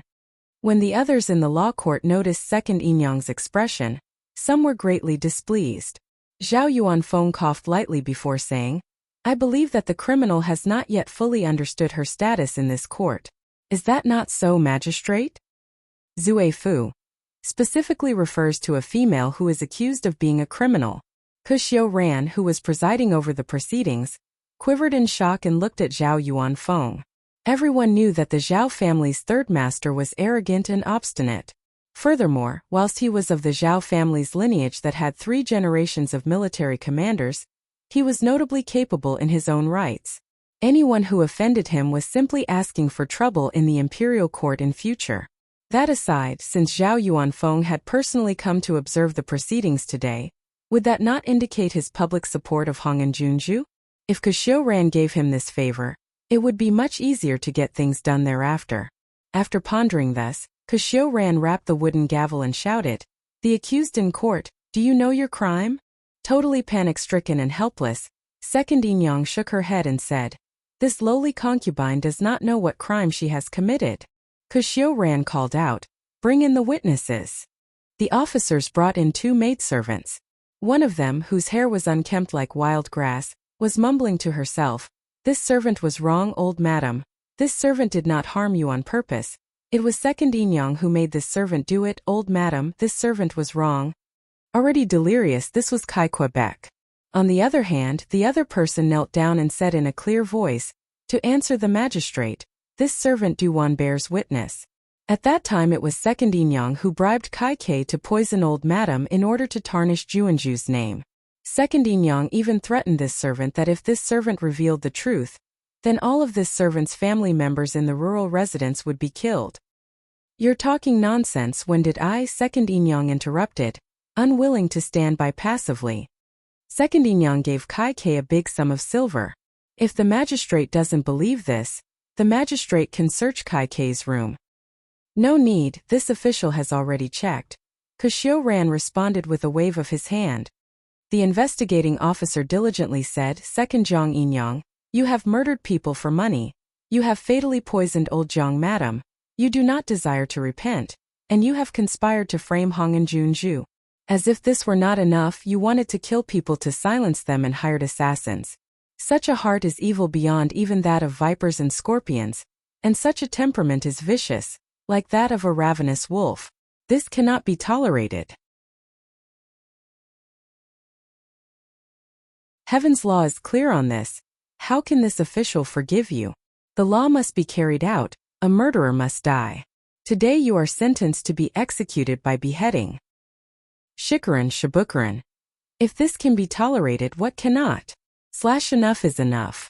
When the others in the law court noticed Second Inyang's expression, some were greatly displeased. Zhao Yuanfeng coughed lightly before saying, I believe that the criminal has not yet fully understood her status in this court. Is that not so, magistrate? Zue Fu specifically refers to a female who is accused of being a criminal. Kuxiu Ran, who was presiding over the proceedings, quivered in shock and looked at Zhao Yuanfeng. Everyone knew that the Zhao family's third master was arrogant and obstinate. Furthermore, whilst he was of the Zhao family's lineage that had 3 generations of military commanders, he was notably capable in his own rights. Anyone who offended him was simply asking for trouble in the imperial court in future. That aside, since Zhao Yuanfeng had personally come to observe the proceedings today, would that not indicate his public support of Hong and Junju? If Kuxiu Ran gave him this favor, it would be much easier to get things done thereafter. After pondering thus, Kuxiu Ran rapped the wooden gavel and shouted, the accused in court, do you know your crime? Totally panic-stricken and helpless, Second Inyang shook her head and said, this lowly concubine does not know what crime she has committed. Kuxiu Ran called out, bring in the witnesses. The officers brought in 2 maidservants. One of them, whose hair was unkempt like wild grass, was mumbling to herself, this servant was wrong, old madam. This servant did not harm you on purpose. It was Second Inyang who made this servant do it, old madam, this servant was wrong. Already delirious, this was Kai Quebec. On the other hand, the other person knelt down and said in a clear voice, to answer the magistrate, this servant Duwan bears witness. At that time it was Second Inyang who bribed Kai Ke to poison old madam in order to tarnish Juanju's name. Second Inyang even threatened this servant that if this servant revealed the truth, then all of this servant's family members in the rural residence would be killed. You're talking nonsense. When did I? Second Inyang interrupted, unwilling to stand by passively. Second Inyang gave Kai Ke a big sum of silver. If the magistrate doesn't believe this, the magistrate can search Kai Ke's room. No need, this official has already checked. Kuxiu Ran responded with a wave of his hand. The investigating officer diligently said, Second Zhang Yinyang, you have murdered people for money. You have fatally poisoned old Zhang Madam. You do not desire to repent. And you have conspired to frame Hong and Junju. As if this were not enough, you wanted to kill people to silence them and hired assassins. Such a heart is evil beyond even that of vipers and scorpions, and such a temperament is vicious, like that of a ravenous wolf. This cannot be tolerated. Heaven's law is clear on this. How can this official forgive you? The law must be carried out. A murderer must die. Today you are sentenced to be executed by beheading. Shikaran Shabukaran. If this can be tolerated, what cannot? Enough is enough.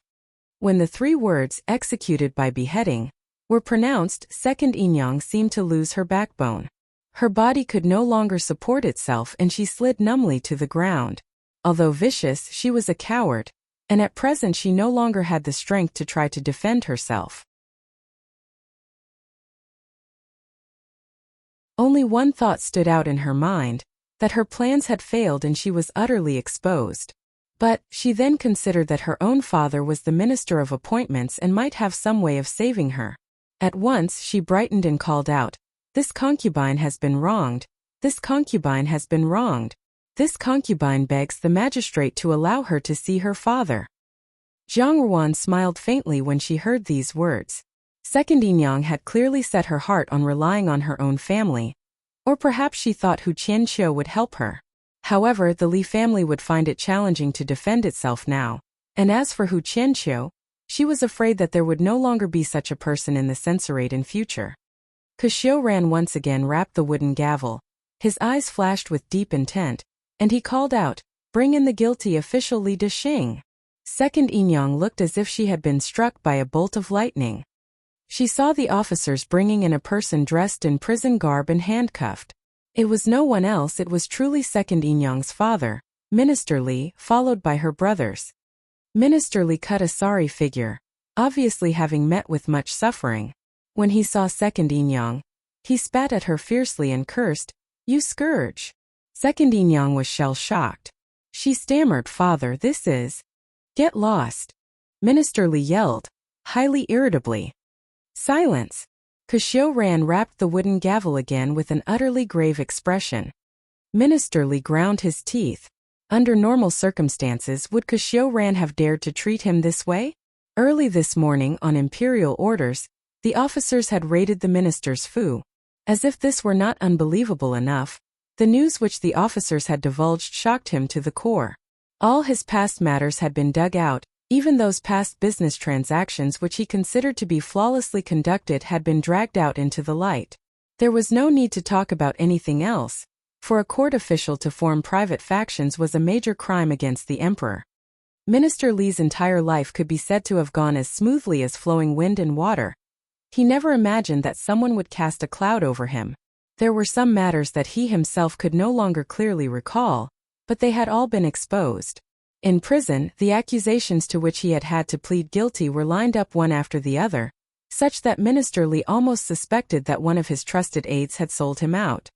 When the 3 words, executed by beheading, were pronounced, Second Yinyang seemed to lose her backbone. Her body could no longer support itself and she slid numbly to the ground. Although vicious, she was a coward, and at present she no longer had the strength to try to defend herself. Only one thought stood out in her mind, that her plans had failed and she was utterly exposed. But she then considered that her own father was the minister of appointments and might have some way of saving her. At once she brightened and called out, This concubine has been wronged. This concubine has been wronged. This concubine begs the magistrate to allow her to see her father. Zhang Ruan smiled faintly when she heard these words. Second Yinyang had clearly set her heart on relying on her own family. Or perhaps she thought Hu Qianqiu would help her. However, the Li family would find it challenging to defend itself now. And as for Hu Qianqiu, she was afraid that there would no longer be such a person in the censorate in future. Xiu Ran once again rapped the wooden gavel. His eyes flashed with deep intent, and he called out, Bring in the guilty official Li Dexing. Second Yinyang looked as if she had been struck by a bolt of lightning. She saw the officers bringing in a person dressed in prison garb and handcuffed. It was no one else, it was truly Second Yinyang's father, Minister Li, followed by her brothers. Minister Li cut a sorry figure, obviously having met with much suffering. When he saw Second Yinyang, he spat at her fiercely and cursed, You scourge. Second Yinyang was shell-shocked. She stammered, Father, this is... Get lost. Minister Li yelled, highly irritably. Silence. Xiu Ran rapped the wooden gavel again with an utterly grave expression. Minister Li ground his teeth. Under normal circumstances, would Xiu Ran have dared to treat him this way? Early this morning, on imperial orders, the officers had raided the minister's fu. As if this were not unbelievable enough, the news which the officers had divulged shocked him to the core. All his past matters had been dug out. Even those past business transactions which he considered to be flawlessly conducted had been dragged out into the light. There was no need to talk about anything else. For a court official to form private factions was a major crime against the emperor. Minister Li's entire life could be said to have gone as smoothly as flowing wind and water. He never imagined that someone would cast a cloud over him. There were some matters that he himself could no longer clearly recall, but they had all been exposed. In prison, the accusations to which he had had to plead guilty were lined up one after the other, such that Minister Li almost suspected that one of his trusted aides had sold him out.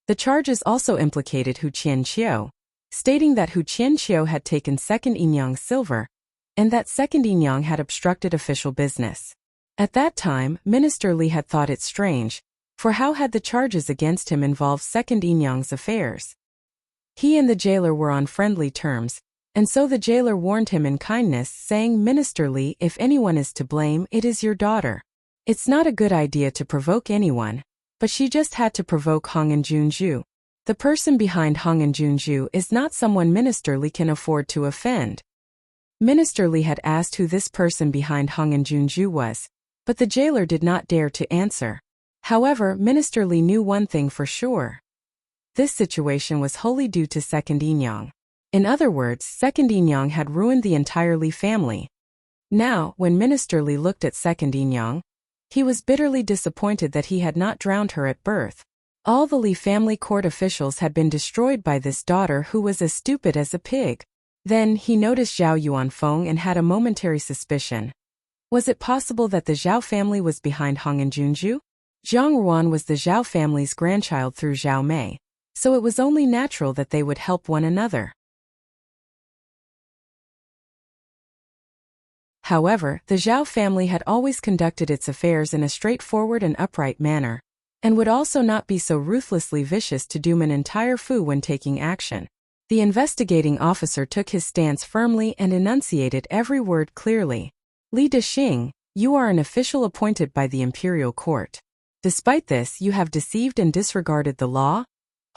The charges also implicated Hu Qianqiu, stating that Hu Qianqiu had taken Second Yinyang's silver, and that Second Yinyang had obstructed official business. At that time, Minister Li had thought it strange, for how had the charges against him involved Second Yinyang's affairs? He and the jailer were on friendly terms, and so the jailer warned him in kindness, saying, Minister Li, if anyone is to blame, it is your daughter. It's not a good idea to provoke anyone, but she just had to provoke Hong and Junju. The person behind Hong and Junju is not someone Minister Li can afford to offend. Minister Li had asked who this person behind Hong and Junju was, but the jailer did not dare to answer. However, Minister Li knew one thing for sure. This situation was wholly due to Second Yinyang. In other words, Second Yinyang had ruined the entire Li family. Now, when Minister Li looked at Second Yinyang, he was bitterly disappointed that he had not drowned her at birth. All the Li family court officials had been destroyed by this daughter who was as stupid as a pig. Then, he noticed Zhao Yuanfeng and had a momentary suspicion. Was it possible that the Zhao family was behind Hong and Junju? Zhang Ruan was the Zhao family's grandchild through Zhao Mei, so it was only natural that they would help one another. However, the Zhao family had always conducted its affairs in a straightforward and upright manner, and would also not be so ruthlessly vicious to doom an entire fu when taking action. The investigating officer took his stance firmly and enunciated every word clearly. Li Dexing, you are an official appointed by the imperial court. Despite this, you have deceived and disregarded the law,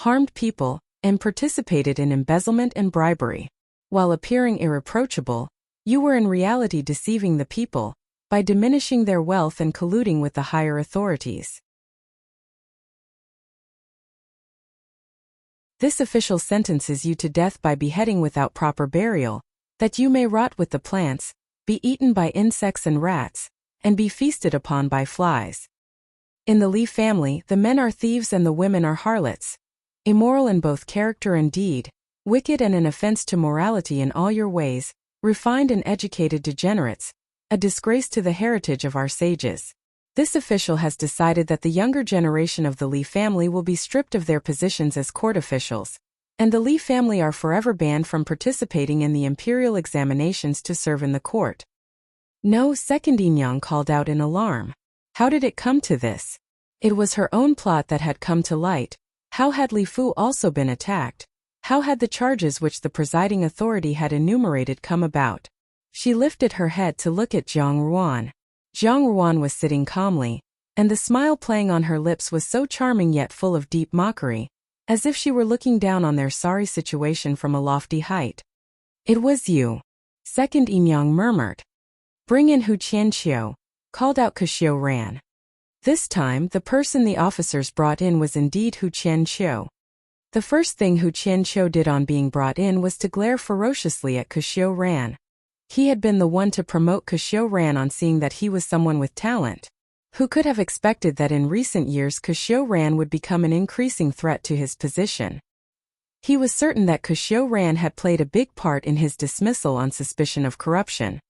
harmed people, and participated in embezzlement and bribery. While appearing irreproachable, you were in reality deceiving the people by diminishing their wealth and colluding with the higher authorities. This official sentences you to death by beheading without proper burial, that you may rot with the plants, be eaten by insects and rats, and be feasted upon by flies. In the Li family, the men are thieves and the women are harlots, immoral in both character and deed, wicked and an offense to morality in all your ways, refined and educated degenerates, a disgrace to the heritage of our sages. This official has decided that the younger generation of the Li family will be stripped of their positions as court officials, and the Li family are forever banned from participating in the imperial examinations to serve in the court. No, Second Inyang called out in alarm. How did it come to this? It was her own plot that had come to light. How had Li Fu also been attacked? How had the charges which the presiding authority had enumerated come about? She lifted her head to look at Zhang Ruan. Zhang Ruan was sitting calmly, and the smile playing on her lips was so charming yet full of deep mockery, as if she were looking down on their sorry situation from a lofty height. It was you. Second Inyang murmured. Bring in Hu Qianqiu, called out Qiu Ran. This time, the person the officers brought in was indeed Hu Qianqiu. The first thing Hu Qianqiu did on being brought in was to glare ferociously at Qiu Ran. He had been the one to promote Qiu Ran on seeing that he was someone with talent. Who could have expected that in recent years Qiu Ran would become an increasing threat to his position? He was certain that Qiu Ran had played a big part in his dismissal on suspicion of corruption.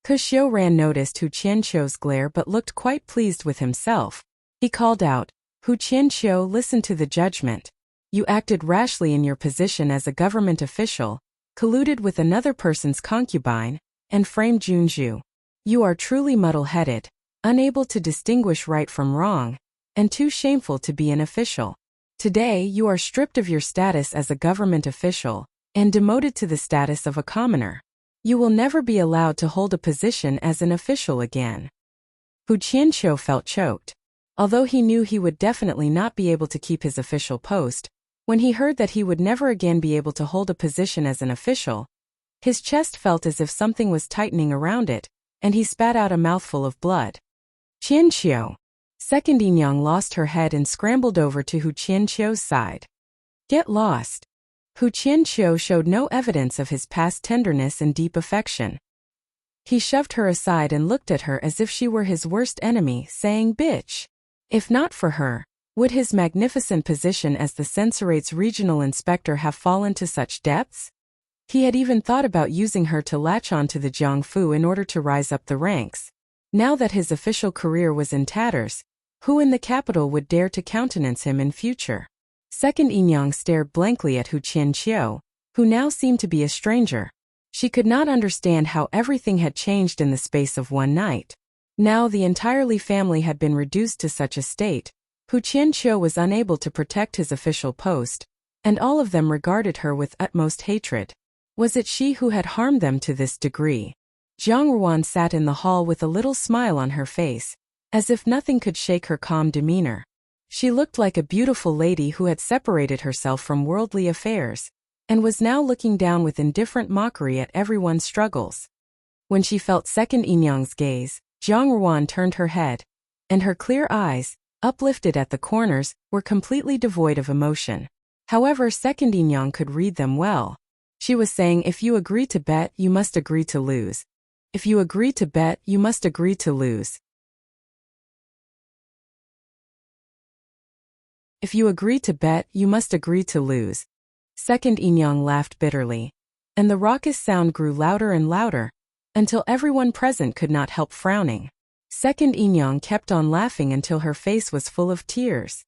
Qiu Ran noticed Hu Qianqiu's glare but looked quite pleased with himself. He called out, Hu Qianqiu, listen to the judgment. You acted rashly in your position as a government official, colluded with another person's concubine, and framed Junju. You are truly muddle-headed, unable to distinguish right from wrong, and too shameful to be an official. Today you are stripped of your status as a government official, and demoted to the status of a commoner. You will never be allowed to hold a position as an official again. Hu Qianqiu felt choked. Although he knew he would definitely not be able to keep his official post, when he heard that he would never again be able to hold a position as an official, his chest felt as if something was tightening around it, and he spat out a mouthful of blood. Qianqiu. Second Inyang lost her head and scrambled over to Hu Qianqiu's side. Get lost. Hu Qianqiu showed no evidence of his past tenderness and deep affection. He shoved her aside and looked at her as if she were his worst enemy, saying, Bitch. If not for her, would his magnificent position as the Censurate's regional inspector have fallen to such depths? He had even thought about using her to latch on to the Jiangfu in order to rise up the ranks. Now that his official career was in tatters, who in the capital would dare to countenance him in future? Second Inyang stared blankly at Hu Qianqiu, who now seemed to be a stranger. She could not understand how everything had changed in the space of one night. Now the entire Li family had been reduced to such a state. Hu Qianqiu was unable to protect his official post, and all of them regarded her with utmost hatred. Was it she who had harmed them to this degree? Zhang Ruan sat in the hall with a little smile on her face, as if nothing could shake her calm demeanor. She looked like a beautiful lady who had separated herself from worldly affairs, and was now looking down with indifferent mockery at everyone's struggles. When she felt Second Inyang's gaze, Zhang Ruan turned her head, and her clear eyes, uplifted at the corners, were completely devoid of emotion. However, Second Inyang could read them well. She was saying, if you agree to bet, you must agree to lose. If you agree to bet, you must agree to lose. If you agree to bet, you must agree to lose. Second Inyang laughed bitterly, and the raucous sound grew louder and louder, until everyone present could not help frowning. Second Inyang kept on laughing until her face was full of tears.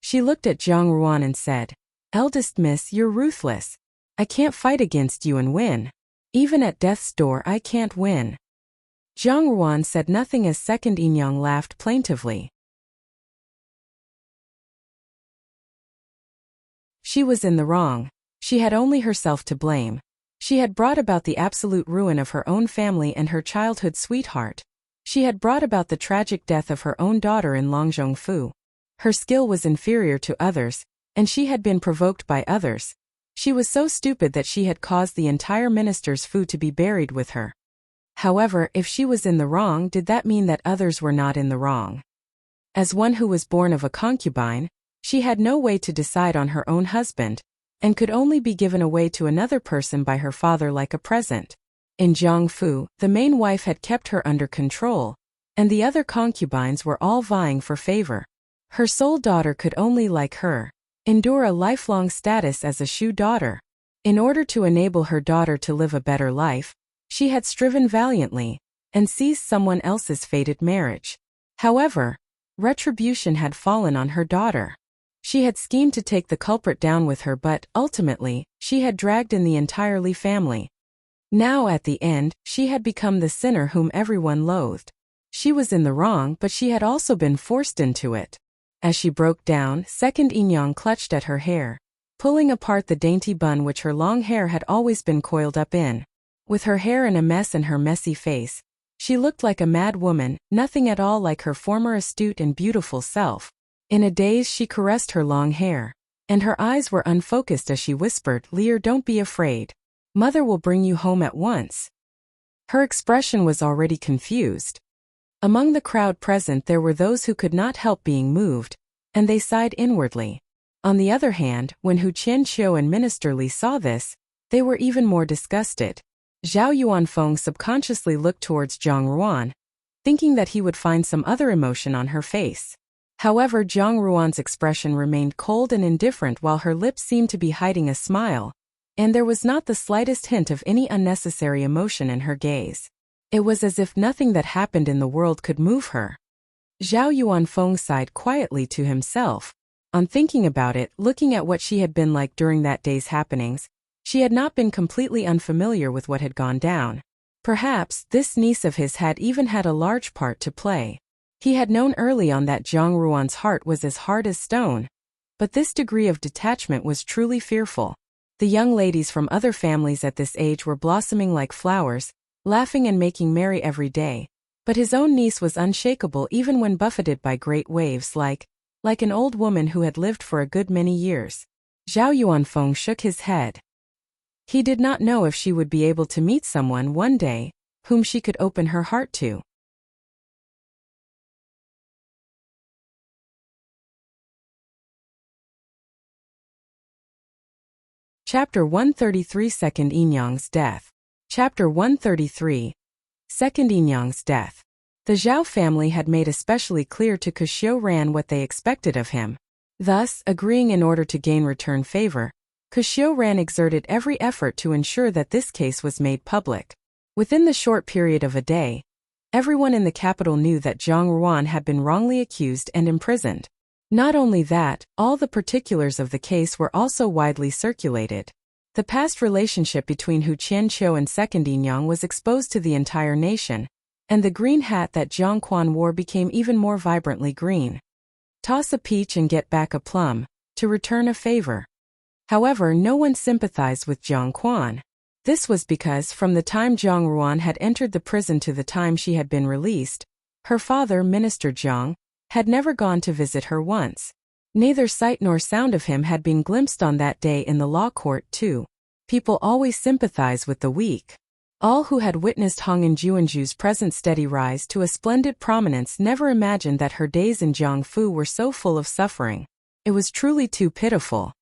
She looked at Zhang Ruan and said, Eldest miss, you're ruthless. I can't fight against you and win. Even at death's door I can't win. Zhang Ruan said nothing as Second Yinyang laughed plaintively. She was in the wrong. She had only herself to blame. She had brought about the absolute ruin of her own family and her childhood sweetheart. She had brought about the tragic death of her own daughter in Longzhongfu. Her skill was inferior to others, and she had been provoked by others. She was so stupid that she had caused the entire minister's fu to be buried with her. However, if she was in the wrong, did that mean that others were not in the wrong? As one who was born of a concubine, she had no way to decide on her own husband, and could only be given away to another person by her father like a present. In Jiangfu, the main wife had kept her under control, and the other concubines were all vying for favor. Her sole daughter could only, like her, endure a lifelong status as a Shu daughter. In order to enable her daughter to live a better life, she had striven valiantly, and seized someone else's fated marriage. However, retribution had fallen on her daughter. She had schemed to take the culprit down with her, but, ultimately, she had dragged in the entire Li family. Now at the end, she had become the sinner whom everyone loathed. She was in the wrong, but she had also been forced into it. As she broke down, Second Yinyang clutched at her hair, pulling apart the dainty bun which her long hair had always been coiled up in. With her hair in a mess and her messy face, she looked like a mad woman, nothing at all like her former astute and beautiful self. In a daze she caressed her long hair, and her eyes were unfocused as she whispered, "Lear, don't be afraid. Mother will bring you home at once." Her expression was already confused. Among the crowd present there were those who could not help being moved, and they sighed inwardly. On the other hand, when Hu Qianqiu and Minister Li saw this, they were even more disgusted. Zhao Yuanfeng subconsciously looked towards Zhang Ruan, thinking that he would find some other emotion on her face. However, Zhang Ruan's expression remained cold and indifferent while her lips seemed to be hiding a smile, and there was not the slightest hint of any unnecessary emotion in her gaze. It was as if nothing that happened in the world could move her. Zhao Yuanfeng sighed quietly to himself. On thinking about it, looking at what she had been like during that day's happenings, she had not been completely unfamiliar with what had gone down. Perhaps, this niece of his had even had a large part to play. He had known early on that Zhang Ruan's heart was as hard as stone. But this degree of detachment was truly fearful. The young ladies from other families at this age were blossoming like flowers, laughing and making merry every day. But his own niece was unshakable even when buffeted by great waves like an old woman who had lived for a good many years. Zhao Yuanfeng shook his head. He did not know if she would be able to meet someone one day, whom she could open her heart to. Chapter 133 Second Yinyang's Death. Chapter 133. Second Yinyang's Death. The Zhao family had made especially clear to Kuxiu Ran what they expected of him. Thus, agreeing in order to gain return favor, Kuxiu Ran exerted every effort to ensure that this case was made public. Within the short period of a day, everyone in the capital knew that Zhang Ruan had been wrongly accused and imprisoned. Not only that, all the particulars of the case were also widely circulated. The past relationship between Hu Qianqiu and Second Yinyang was exposed to the entire nation, and the green hat that Jiang Quan wore became even more vibrantly green. Toss a peach and get back a plum, to return a favor. However, no one sympathized with Jiang Quan. This was because from the time Zhang Ruan had entered the prison to the time she had been released, her father, Minister Jiang, had never gone to visit her once. Neither sight nor sound of him had been glimpsed on that day in the law court too. People always sympathize with the weak. All who had witnessed Hong'an Juanju's present steady rise to a splendid prominence never imagined that her days in Jiangfu were so full of suffering. It was truly too pitiful.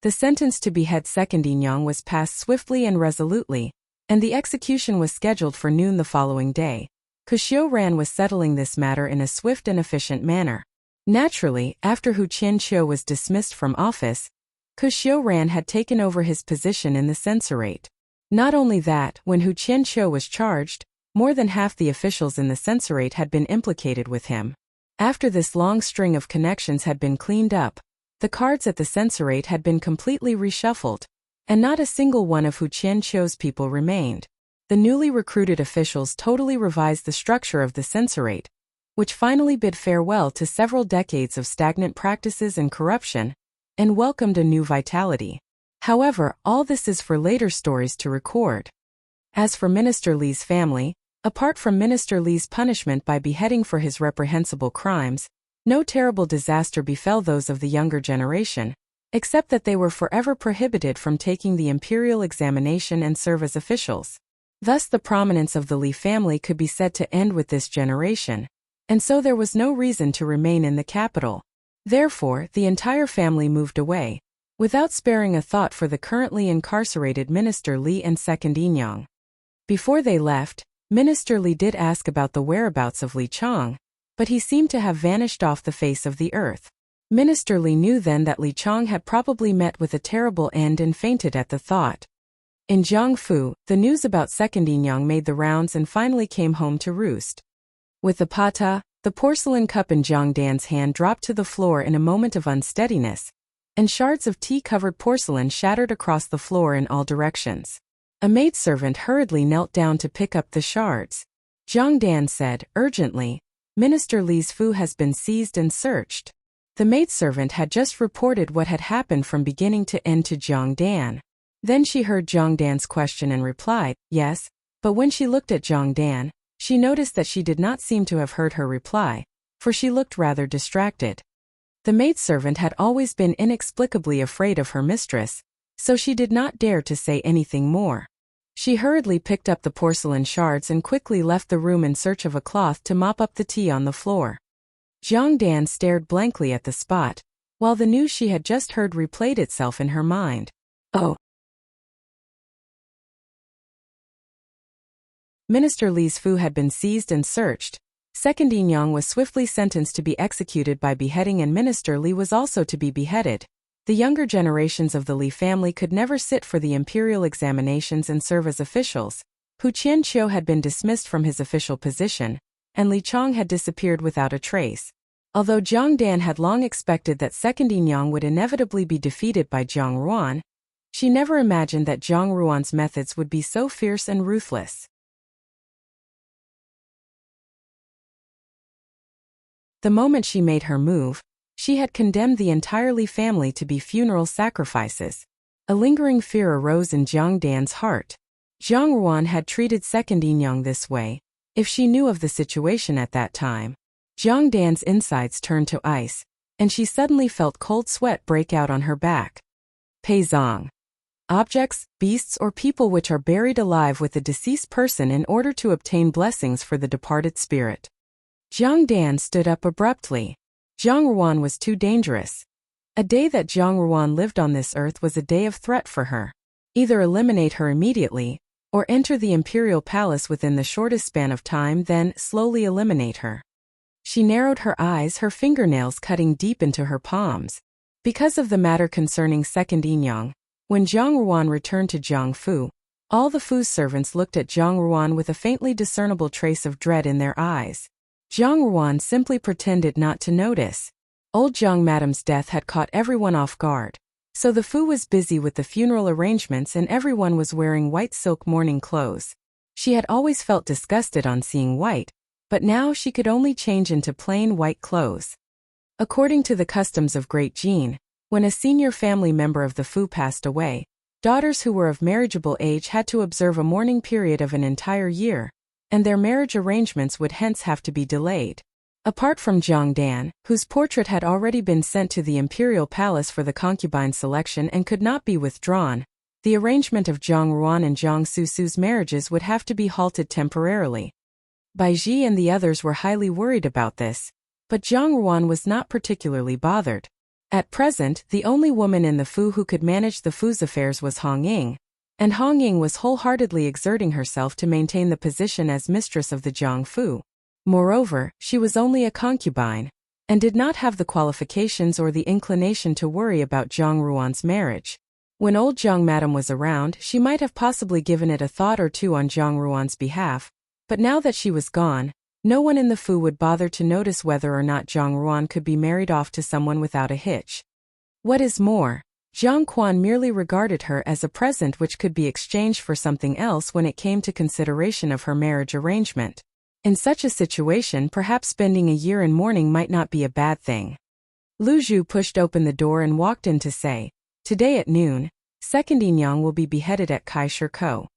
The sentence to behead Second Yinyang was passed swiftly and resolutely, and the execution was scheduled for noon the following day. Kuxiu Ran was settling this matter in a swift and efficient manner. Naturally, after Hu Qianqiu was dismissed from office, Kuxiu Ran had taken over his position in the censorate. Not only that, when Hu Qianqiu was charged, more than half the officials in the censorate had been implicated with him. After this long string of connections had been cleaned up, the cards at the censorate had been completely reshuffled, and not a single one of Hu Qianqiu's people remained. the newly recruited officials totally revised the structure of the censorate, which finally bid farewell to several decades of stagnant practices and corruption, and welcomed a new vitality. However, all this is for later stories to record. As for Minister Li's family, apart from Minister Li's punishment by beheading for his reprehensible crimes, no terrible disaster befell those of the younger generation, except that they were forever prohibited from taking the imperial examination and serve as officials. Thus the prominence of the Li family could be said to end with this generation, and so there was no reason to remain in the capital. Therefore, the entire family moved away, without sparing a thought for the currently incarcerated Minister Li and Second Yinyang. Before they left, Minister Li did ask about the whereabouts of Li Chang, but he seemed to have vanished off the face of the earth. Minister Li knew then that Li Chang had probably met with a terrible end and fainted at the thought. In Jiangfu, the news about Second Yinyang made the rounds and finally came home to roost. With the pata, the porcelain cup in Jiang Dan's hand dropped to the floor in a moment of unsteadiness, and shards of tea-covered porcelain shattered across the floor in all directions. A maidservant hurriedly knelt down to pick up the shards. Jiang Dan said, urgently, Minister Li's fu has been seized and searched. The maidservant had just reported what had happened from beginning to end to Jiang Dan. Then she heard Jiang Dan's question and replied, yes, but when she looked at Jiang Dan, she noticed that she did not seem to have heard her reply, for she looked rather distracted. The maidservant had always been inexplicably afraid of her mistress, so she did not dare to say anything more. She hurriedly picked up the porcelain shards and quickly left the room in search of a cloth to mop up the tea on the floor. Jiang Dan stared blankly at the spot, while the news she had just heard replayed itself in her mind. Oh! Minister Li's fu had been seized and searched. Second Yinyang was swiftly sentenced to be executed by beheading, and Minister Li was also to be beheaded. The younger generations of the Li family could never sit for the imperial examinations and serve as officials. Hu Qianqiu had been dismissed from his official position, and Li Chang had disappeared without a trace. Although Jiang Dan had long expected that Second Yinyang would inevitably be defeated by Jiang Ruan, she never imagined that Jiang Ruan's methods would be so fierce and ruthless. The moment she made her move, she had condemned the entire Li family to be funeral sacrifices. A lingering fear arose in Jiang Dan's heart. Jiang Ruan had treated Second Yinyang this way. If she knew of the situation at that time, Jiang Dan's insides turned to ice, and she suddenly felt cold sweat break out on her back. Peizong. Objects, beasts, or people which are buried alive with the deceased person in order to obtain blessings for the departed spirit. Jiang Dan stood up abruptly. Jiang Ruan was too dangerous. A day that Jiang Ruan lived on this earth was a day of threat for her. Either eliminate her immediately, or enter the imperial palace within the shortest span of time, then slowly eliminate her. She narrowed her eyes, her fingernails cutting deep into her palms. Because of the matter concerning Second Yinyang, when Jiang Ruan returned to Jiangfu, all the Fu's servants looked at Jiang Ruan with a faintly discernible trace of dread in their eyes. Jiang Ruan simply pretended not to notice. Old Jiang Madam's death had caught everyone off guard, so the Fu was busy with the funeral arrangements and everyone was wearing white silk mourning clothes. She had always felt disgusted on seeing white, but now she could only change into plain white clothes. According to the customs of Great Jin, when a senior family member of the Fu passed away, daughters who were of marriageable age had to observe a mourning period of an entire year, and their marriage arrangements would hence have to be delayed. Apart from Jiang Dan, whose portrait had already been sent to the imperial palace for the concubine selection and could not be withdrawn, the arrangement of Jiang Ruan and Jiang Susu's marriages would have to be halted temporarily. Bai Ji and the others were highly worried about this, but Jiang Ruan was not particularly bothered. At present, the only woman in the Fu who could manage the Fu's affairs was Hong Ying, and Hong Ying was wholeheartedly exerting herself to maintain the position as mistress of the Jiangfu. Moreover, she was only a concubine, and did not have the qualifications or the inclination to worry about Jiang Ruan's marriage. When old Jiang Madam was around, she might have possibly given it a thought or two on Jiang Ruan's behalf, but now that she was gone, no one in the Fu would bother to notice whether or not Jiang Ruan could be married off to someone without a hitch. What is more, Jiang Quan merely regarded her as a present which could be exchanged for something else when it came to consideration of her marriage arrangement. In such a situation, perhaps spending a year in mourning might not be a bad thing. Lu Zhu pushed open the door and walked in to say, "Today at noon, Second Yinyang will be beheaded at Kai Shirkou."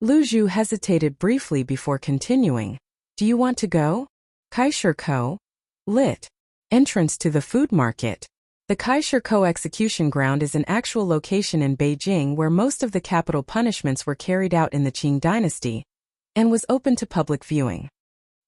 Lu Zhu hesitated briefly before continuing. "Do you want to go?" Kai Shirkou? Lit. Entrance to the food market. The Kai Shirkou execution ground is an actual location in Beijing where most of the capital punishments were carried out in the Qing dynasty, and was open to public viewing.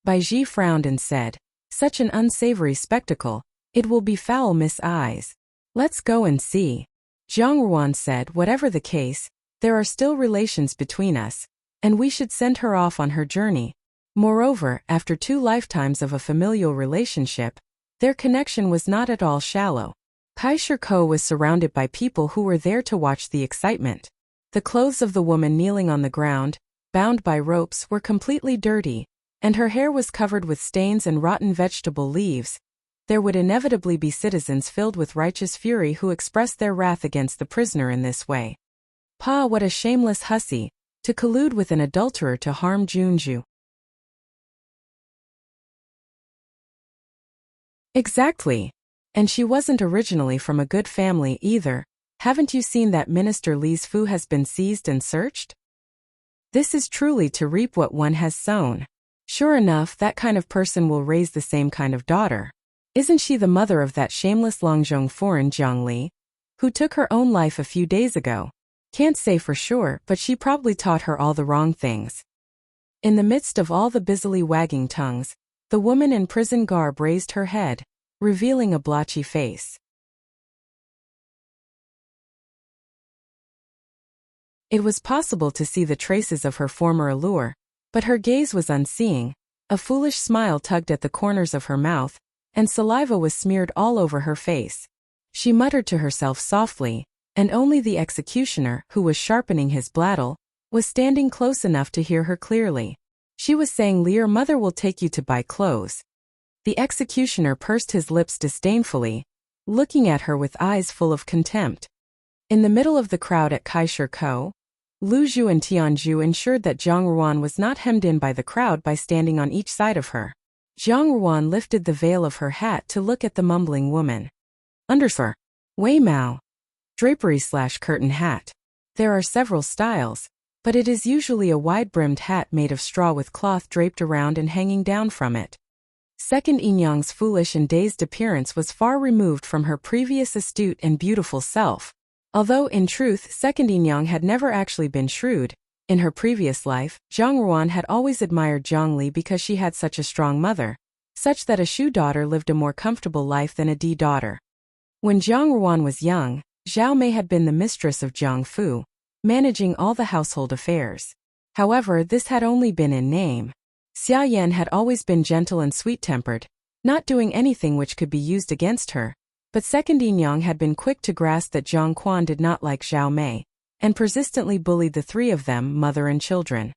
Bai Ji frowned and said, "Such an unsavory spectacle, it will befoul Miss eyes. Let's go and see." Zhang Ruan said, "Whatever the case, there are still relations between us, and we should send her off on her journey. Moreover, after 2 lifetimes of a familial relationship, their connection was not at all shallow." Kai Shirkou was surrounded by people who were there to watch the excitement. The clothes of the woman kneeling on the ground, bound by ropes, were completely dirty, and her hair was covered with stains and rotten vegetable leaves. There would inevitably be citizens filled with righteous fury who expressed their wrath against the prisoner in this way. "Pa, what a shameless hussy, to collude with an adulterer to harm Junju." Exactly. And she wasn't originally from a good family either. Haven't you seen that Minister Li's Fu has been seized and searched? This is truly to reap what one has sown. Sure enough, that kind of person will raise the same kind of daughter. Isn't she the mother of that shameless Longzhong foreign Jiang Li, who took her own life a few days ago? Can't say for sure, but she probably taught her all the wrong things. In the midst of all the busily wagging tongues, the woman in prison garb raised her head, revealing a blotchy face. It was possible to see the traces of her former allure, but her gaze was unseeing. A foolish smile tugged at the corners of her mouth, and saliva was smeared all over her face. She muttered to herself softly, and only the executioner, who was sharpening his blattle, was standing close enough to hear her clearly. She was saying, "Your mother will take you to buy clothes." The executioner pursed his lips disdainfully, looking at her with eyes full of contempt. In the middle of the crowd at Kai Shirkou, Lu Zhu and Tianzhu ensured that Zhang Ruan was not hemmed in by the crowd by standing on each side of her. Zhang Ruan lifted the veil of her hat to look at the mumbling woman. Undersir. Wei Mao. Drapery/curtain hat. There are several styles, but it is usually a wide-brimmed hat made of straw with cloth draped around and hanging down from it. Second Yinyang's foolish and dazed appearance was far removed from her previous astute and beautiful self. Although, in truth, Second Yinyang had never actually been shrewd, in her previous life, Zhang Ruan had always admired Jiang Li because she had such a strong mother, such that a Shu daughter lived a more comfortable life than a Di daughter. When Zhang Ruan was young, Zhao Mei had been the mistress of Jiang Fu, managing all the household affairs. However, this had only been in name. Xia Yan had always been gentle and sweet-tempered, not doing anything which could be used against her, but Second Yinyang had been quick to grasp that Jiang Quan did not like Zhao Mei, and persistently bullied the 3 of them, mother and children.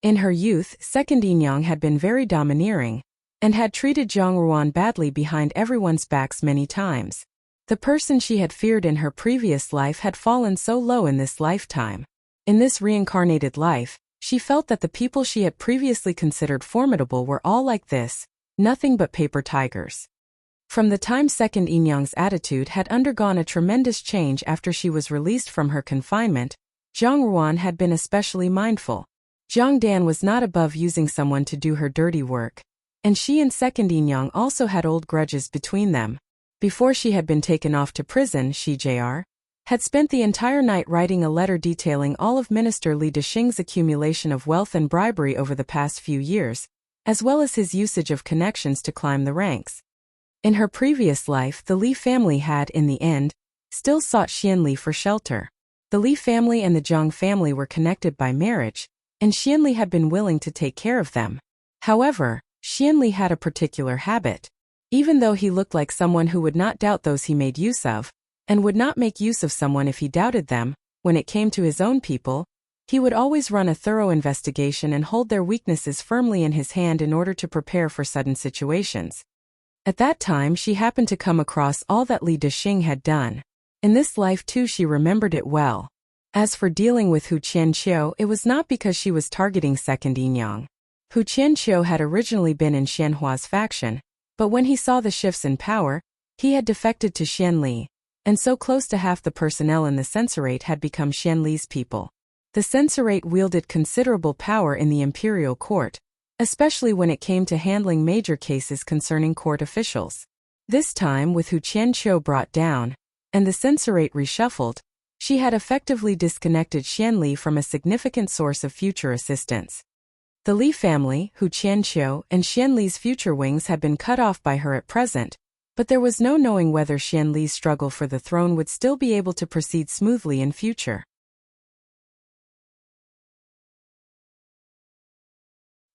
In her youth, Second Yinyang had been very domineering, and had treated Zhang Ruan badly behind everyone's backs many times. The person she had feared in her previous life had fallen so low in this lifetime. In this reincarnated life, she felt that the people she had previously considered formidable were all like this, nothing but paper tigers. From the time Second Yinyang's attitude had undergone a tremendous change after she was released from her confinement, Zhang Ruan had been especially mindful. Zhang Dan was not above using someone to do her dirty work, and she and Second Yinyang also had old grudges between them. Before she had been taken off to prison, she Jr. had spent the entire night writing a letter detailing all of Minister Li Dexing's accumulation of wealth and bribery over the past few years, as well as his usage of connections to climb the ranks. In her previous life, the Li family had, in the end, still sought Xianli for shelter. The Li family and the Zhang family were connected by marriage, and Xianli had been willing to take care of them. However, Xianli had a particular habit. Even though he looked like someone who would not doubt those he made use of, and would not make use of someone if he doubted them, when it came to his own people, he would always run a thorough investigation and hold their weaknesses firmly in his hand in order to prepare for sudden situations. At that time, she happened to come across all that Li Dexing had done. In this life too she remembered it well. As for dealing with Hu Qianqiu, it was not because she was targeting second Yinyang. Hu Qianqiu had originally been in Xianhua's faction, but when he saw the shifts in power, he had defected to Xianli, and so close to half the personnel in the censorate had become Xianli's people. The censorate wielded considerable power in the imperial court, especially when it came to handling major cases concerning court officials. This time, with Hu Qianqiu brought down, and the censorate reshuffled, she had effectively disconnected Xianli from a significant source of future assistance. The Li family, Hu Qianqiu, and Xianli's future wings had been cut off by her at present, but there was no knowing whether Xianli's struggle for the throne would still be able to proceed smoothly in future.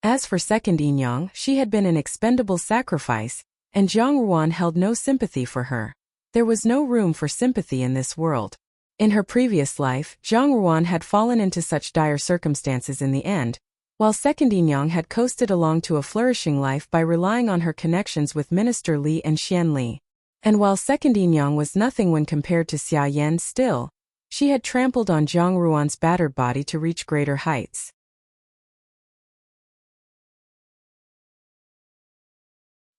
As for second Yinyang, she had been an expendable sacrifice, and Zhang Ruan held no sympathy for her. There was no room for sympathy in this world. In her previous life, Zhang Ruan had fallen into such dire circumstances in the end, while second Yinyang had coasted along to a flourishing life by relying on her connections with Minister Li and Xian Li. And while second Yinyang was nothing when compared to Xia Yan still, she had trampled on Zhang Ruan's battered body to reach greater heights.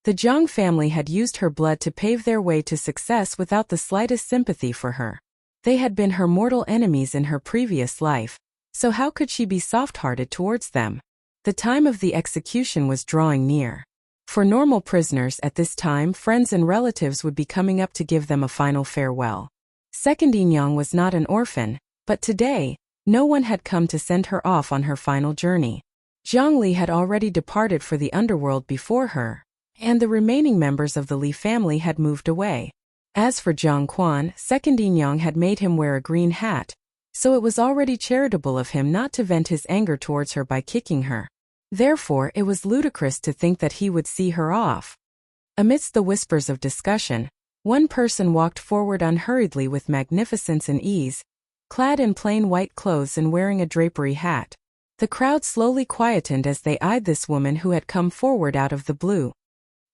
The Zhang family had used her blood to pave their way to success without the slightest sympathy for her. They had been her mortal enemies in her previous life, so how could she be soft-hearted towards them? The time of the execution was drawing near. For normal prisoners at this time, friends and relatives would be coming up to give them a final farewell. Second Yinyang was not an orphan, but today, no one had come to send her off on her final journey. Zhang Li had already departed for the underworld before her, and the remaining members of the Li family had moved away. As for Zhang Quan, second Yinyang had made him wear a green hat, so it was already charitable of him not to vent his anger towards her by kicking her. Therefore, it was ludicrous to think that he would see her off. Amidst the whispers of discussion, one person walked forward unhurriedly with magnificence and ease, clad in plain white clothes and wearing a drapery hat. The crowd slowly quietened as they eyed this woman who had come forward out of the blue.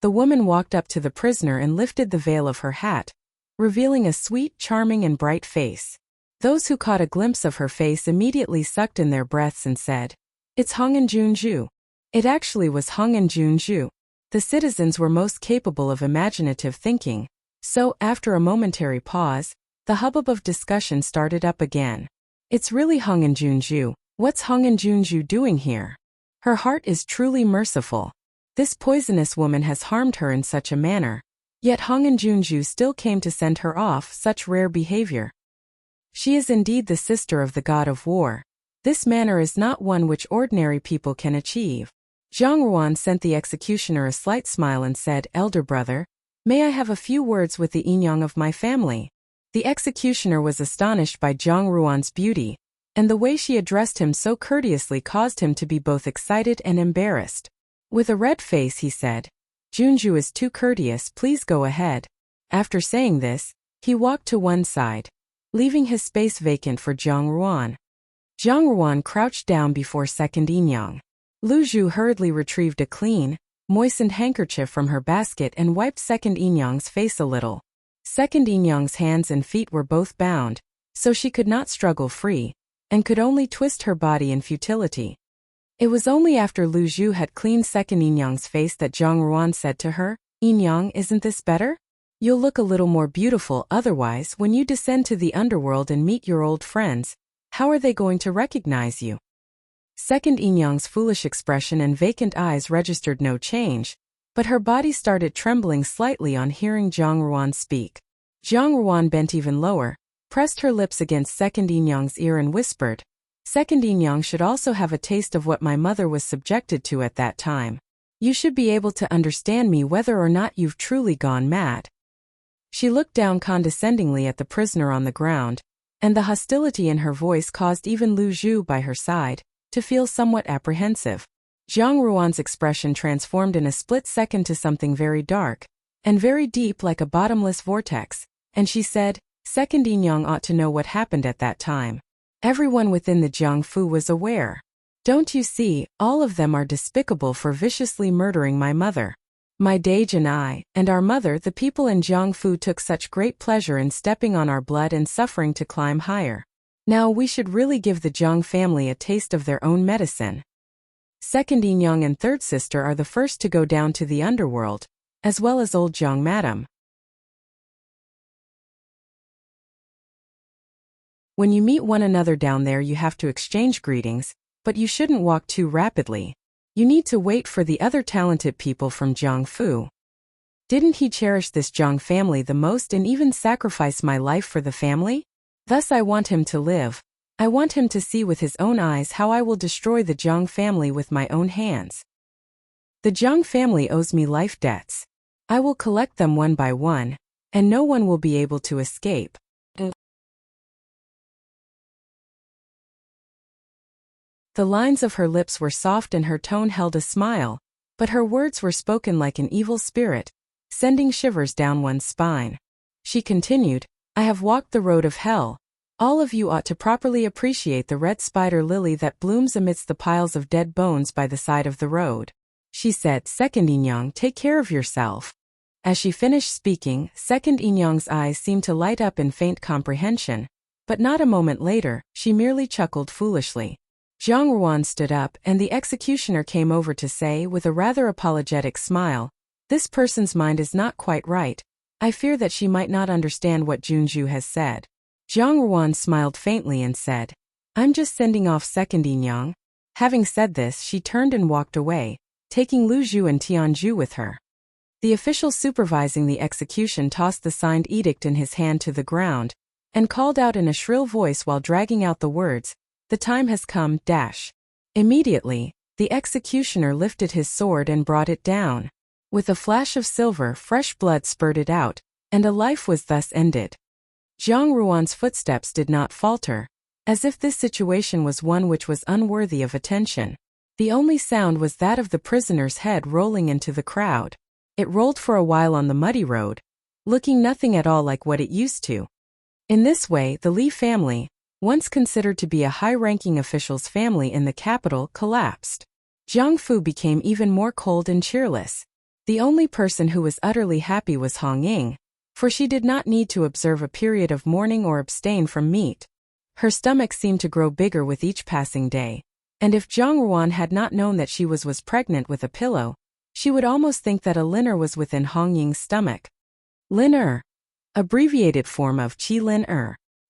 The woman walked up to the prisoner and lifted the veil of her hat, revealing a sweet, charming and bright face. Those who caught a glimpse of her face immediately sucked in their breaths and said, "It's Hong'an Junju." It actually was Hong'an Junju. The citizens were most capable of imaginative thinking, so, after a momentary pause, the hubbub of discussion started up again. "It's really Hong'an Junju. What's Hong'an Junju doing here? Her heart is truly merciful. This poisonous woman has harmed her in such a manner, yet Hong'an Junju still came to send her off. Such rare behavior. She is indeed the sister of the god of war. This manner is not one which ordinary people can achieve." Zhang Ruan sent the executioner a slight smile and said, "Elder brother, may I have a few words with the Yinyang of my family?" The executioner was astonished by Zhang Ruan's beauty, and the way she addressed him so courteously caused him to be both excited and embarrassed. With a red face he said, "Junju is too courteous, please go ahead." After saying this, he walked to one side, leaving his space vacant for Zhang Ruan. Zhang Ruan crouched down before second Yinyang. Lu Zhu hurriedly retrieved a clean, moistened handkerchief from her basket and wiped second Yinyang's face a little. Second Yinyang's hands and feet were both bound, so she could not struggle free, and could only twist her body in futility. It was only after Lu Zhu had cleaned second Yinyang's face that Zhang Ruan said to her, "Yinyang, isn't this better? You'll look a little more beautiful otherwise when you descend to the underworld and meet your old friends. How are they going to recognize you?" Second Yinyang's foolish expression and vacant eyes registered no change, but her body started trembling slightly on hearing Zhang Ruan speak. Zhang Ruan bent even lower, pressed her lips against second Yinyang's ear and whispered, "Second Yinyang should also have a taste of what my mother was subjected to at that time. You should be able to understand me whether or not you've truly gone mad." She looked down condescendingly at the prisoner on the ground, and the hostility in her voice caused even Lu Zhu by her side to feel somewhat apprehensive. Zhang Ruan's expression transformed in a split second to something very dark, and very deep like a bottomless vortex, and she said, "Second Yinyang ought to know what happened at that time. Everyone within the Jiangfu was aware. Don't you see, all of them are despicable for viciously murdering my mother. My Dage and I, and our mother the people in Jiangfu took such great pleasure in stepping on our blood and suffering to climb higher. Now we should really give the Jiang family a taste of their own medicine. Second Yinyang and third sister are the first to go down to the underworld, as well as old Jiang madam. When you meet one another down there you have to exchange greetings, but you shouldn't walk too rapidly. You need to wait for the other talented people from Jiangfu. Didn't he cherish this Jiang family the most and even sacrifice my life for the family? Thus I want him to live. I want him to see with his own eyes how I will destroy the Jiang family with my own hands. The Jiang family owes me life debts. I will collect them one by one, and no one will be able to escape. The lines of her lips were soft and her tone held a smile, but her words were spoken like an evil spirit, sending shivers down one's spine. She continued, I have walked the road of hell. All of you ought to properly appreciate the red spider lily that blooms amidst the piles of dead bones by the side of the road. She said, Second Yinyang, take care of yourself. As she finished speaking, Second Yinyang's eyes seemed to light up in faint comprehension, but not a moment later, she merely chuckled foolishly. Zhang Ruan stood up and the executioner came over to say with a rather apologetic smile, this person's mind is not quite right. I fear that she might not understand what Junju has said. Zhang Ruan smiled faintly and said, I'm just sending off Second Yinyang. Having said this she turned and walked away, taking Lu Zhu and Tianzhu with her. The official supervising the execution tossed the signed edict in his hand to the ground, and called out in a shrill voice while dragging out the words, the time has come, dash. Immediately, the executioner lifted his sword and brought it down. With a flash of silver, fresh blood spurted out, and a life was thus ended. Zhang Ruan's footsteps did not falter, as if this situation was one which was unworthy of attention. The only sound was that of the prisoner's head rolling into the crowd. It rolled for a while on the muddy road, looking nothing at all like what it used to. In this way, the Li family, once considered to be a high-ranking official's family in the capital, collapsed. Jiangfu became even more cold and cheerless. The only person who was utterly happy was Hong Ying, for she did not need to observe a period of mourning or abstain from meat. Her stomach seemed to grow bigger with each passing day, and if Zhang Ruan had not known that she was pregnant with a pillow, she would almost think that a liner was within Hong Ying's stomach. Lin abbreviated form of Qi Lin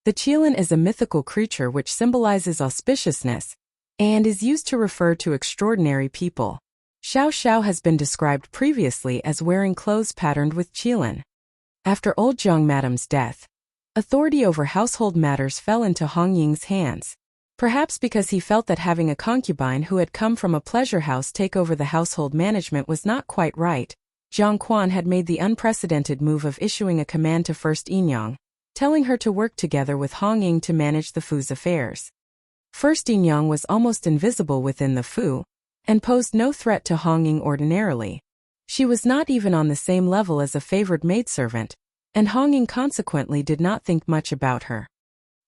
The Qilin is a mythical creature which symbolizes auspiciousness, and is used to refer to extraordinary people. Xiao Xiao has been described previously as wearing clothes patterned with Qilin. After old Jiang madam's death, authority over household matters fell into Hong Ying's hands. Perhaps because he felt that having a concubine who had come from a pleasure house take over the household management was not quite right, Jiang Quan had made the unprecedented move of issuing a command to First Yinyang, telling her to work together with Hong Ying to manage the Fu's affairs. First Yinyang was almost invisible within the Fu, and posed no threat to Hong Ying ordinarily. She was not even on the same level as a favored maidservant, and Hong Ying consequently did not think much about her.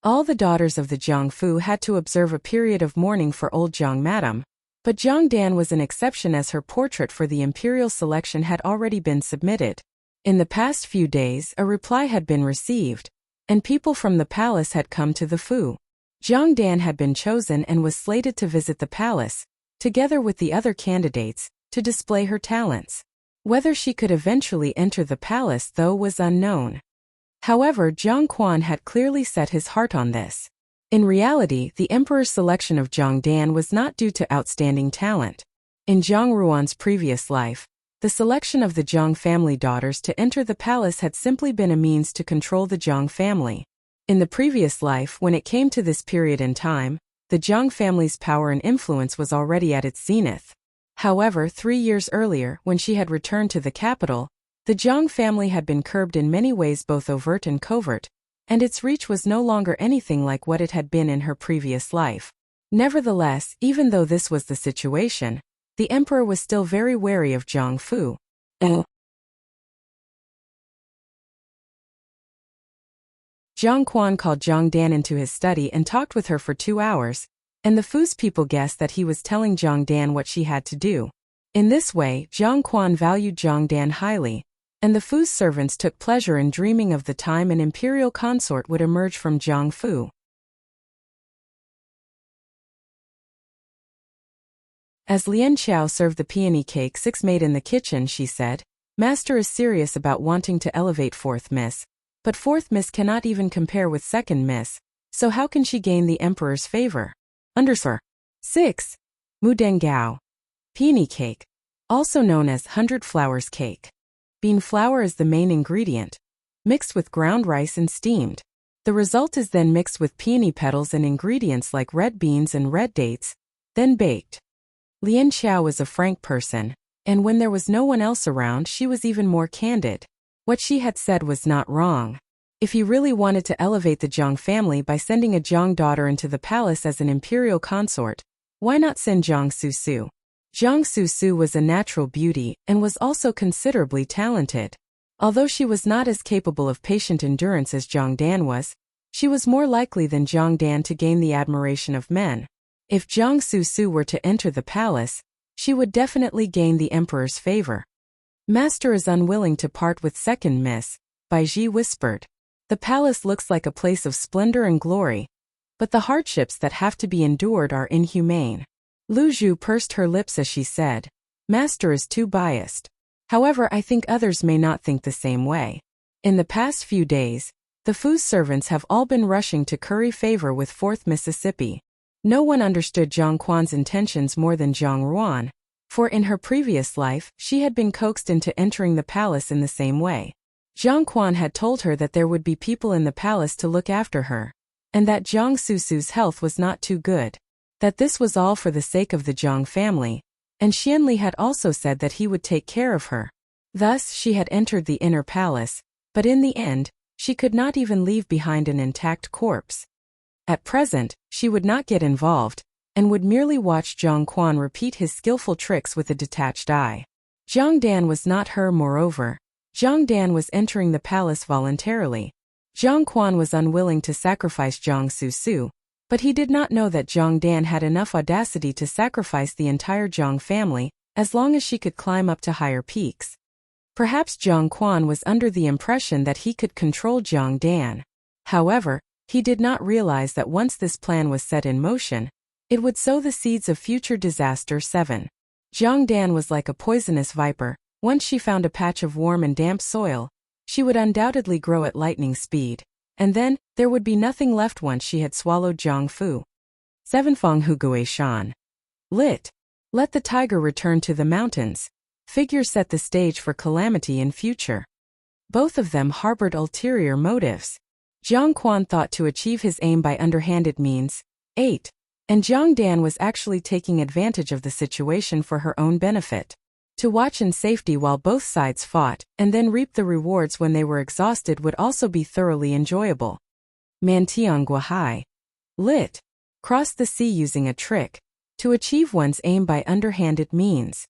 All the daughters of the Jiang Fu had to observe a period of mourning for old Jiang madam, but Jiang Dan was an exception as her portrait for the imperial selection had already been submitted. In the past few days a reply had been received, and people from the palace had come to the Fu. Jiang Dan had been chosen and was slated to visit the palace, together with the other candidates, to display her talents. Whether she could eventually enter the palace though was unknown. However, Jiang Quan had clearly set his heart on this. In reality, the emperor's selection of Jiang Dan was not due to outstanding talent. In Zhang Ruan's previous life, the selection of the Jiang family daughters to enter the palace had simply been a means to control the Jiang family. In the previous life, when it came to this period in time, the Jiang family's power and influence was already at its zenith. However, 3 years earlier, when she had returned to the capital, the Jiang family had been curbed in many ways, both overt and covert, and its reach was no longer anything like what it had been in her previous life. Nevertheless, even though this was the situation, the emperor was still very wary of Jiang Fu. Jiang Quan called Jiang Dan into his study and talked with her for 2 hours, and the Fu's people guessed that he was telling Jiang Dan what she had to do. In this way, Jiang Quan valued Jiang Dan highly, and the Fu's servants took pleasure in dreaming of the time an imperial consort would emerge from Jiang Fu. As Lian Xiao served the peony cake 6 made in the kitchen, she said, "Master is serious about wanting to elevate 4th Miss, but 4th Miss cannot even compare with 2nd Miss, so how can she gain the Emperor's favor?" Underscore. 6. Mudeng Gao. Peony cake, also known as 100 flowers cake. Bean flour is the main ingredient, mixed with ground rice and steamed. The result is then mixed with peony petals and ingredients like red beans and red dates, then baked. Lian Xiao was a frank person, and when there was no one else around, she was even more candid. What she had said was not wrong. If he really wanted to elevate the Jiang family by sending a Jiang daughter into the palace as an imperial consort, why not send Jiang Susu? Jiang Susu was a natural beauty and was also considerably talented. Although she was not as capable of patient endurance as Jiang Dan was, she was more likely than Jiang Dan to gain the admiration of men. If Jiang Susu were to enter the palace, she would definitely gain the emperor's favor. Master is unwilling to part with 2nd Miss, Baiji whispered. The palace looks like a place of splendor and glory, but the hardships that have to be endured are inhumane. Lu Zhu pursed her lips as she said, "Master is too biased. However, I think others may not think the same way. In the past few days, the Fu's servants have all been rushing to curry favor with 4th Mississippi. No one understood Jiang Quan's intentions more than Jiang Ruan, for in her previous life, she had been coaxed into entering the palace in the same way. Jiang Quan had told her that there would be people in the palace to look after her, and that Jiang Susu's health was not too good, that this was all for the sake of the Jiang family, and Xianli had also said that he would take care of her. Thus, she had entered the inner palace, but in the end, she could not even leave behind an intact corpse. At present, she would not get involved, and would merely watch Jiang Quan repeat his skillful tricks with a detached eye. Jiang Dan was not her. Moreover, Jiang Dan was entering the palace voluntarily. Jiang Quan was unwilling to sacrifice Jiang Susu, but he did not know that Jiang Dan had enough audacity to sacrifice the entire Jiang family, as long as she could climb up to higher peaks. Perhaps Jiang Quan was under the impression that he could control Jiang Dan. However, he did not realize that once this plan was set in motion, it would sow the seeds of future disaster. 7. Jiang Dan was like a poisonous viper. Once she found a patch of warm and damp soil, she would undoubtedly grow at lightning speed, and then, there would be nothing left once she had swallowed Jiang Fu. 7. Feng Hugui Shan. Lit. Let the tiger return to the mountains. Figure set the stage for calamity in future. Both of them harbored ulterior motives. Jiang Quan thought to achieve his aim by underhanded means. 8. And Jiang Dan was actually taking advantage of the situation for her own benefit. To watch in safety while both sides fought, and then reap the rewards when they were exhausted would also be thoroughly enjoyable. Mantiangua Hai. Lit. Cross the sea using a trick. To achieve one's aim by underhanded means.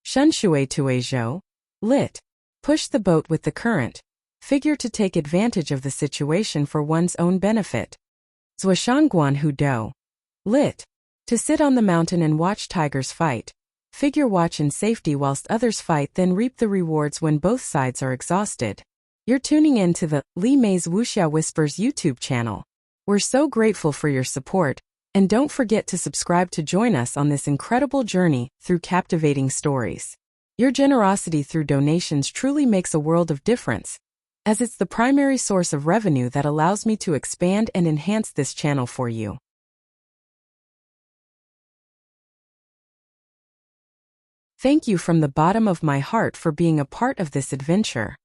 Shunshui Tuizhou. Lit. Push the boat with the current. Figure to take advantage of the situation for one's own benefit. Zuashangguan Hudou. Lit. To sit on the mountain and watch tigers fight. Figure watch in safety whilst others fight, then reap the rewards when both sides are exhausted. You're tuning in to the Li Mei's Wuxia Whispers YouTube channel. We're so grateful for your support, and don't forget to subscribe to join us on this incredible journey through captivating stories. Your generosity through donations truly makes a world of difference, as it's the primary source of revenue that allows me to expand and enhance this channel for you. Thank you from the bottom of my heart for being a part of this adventure.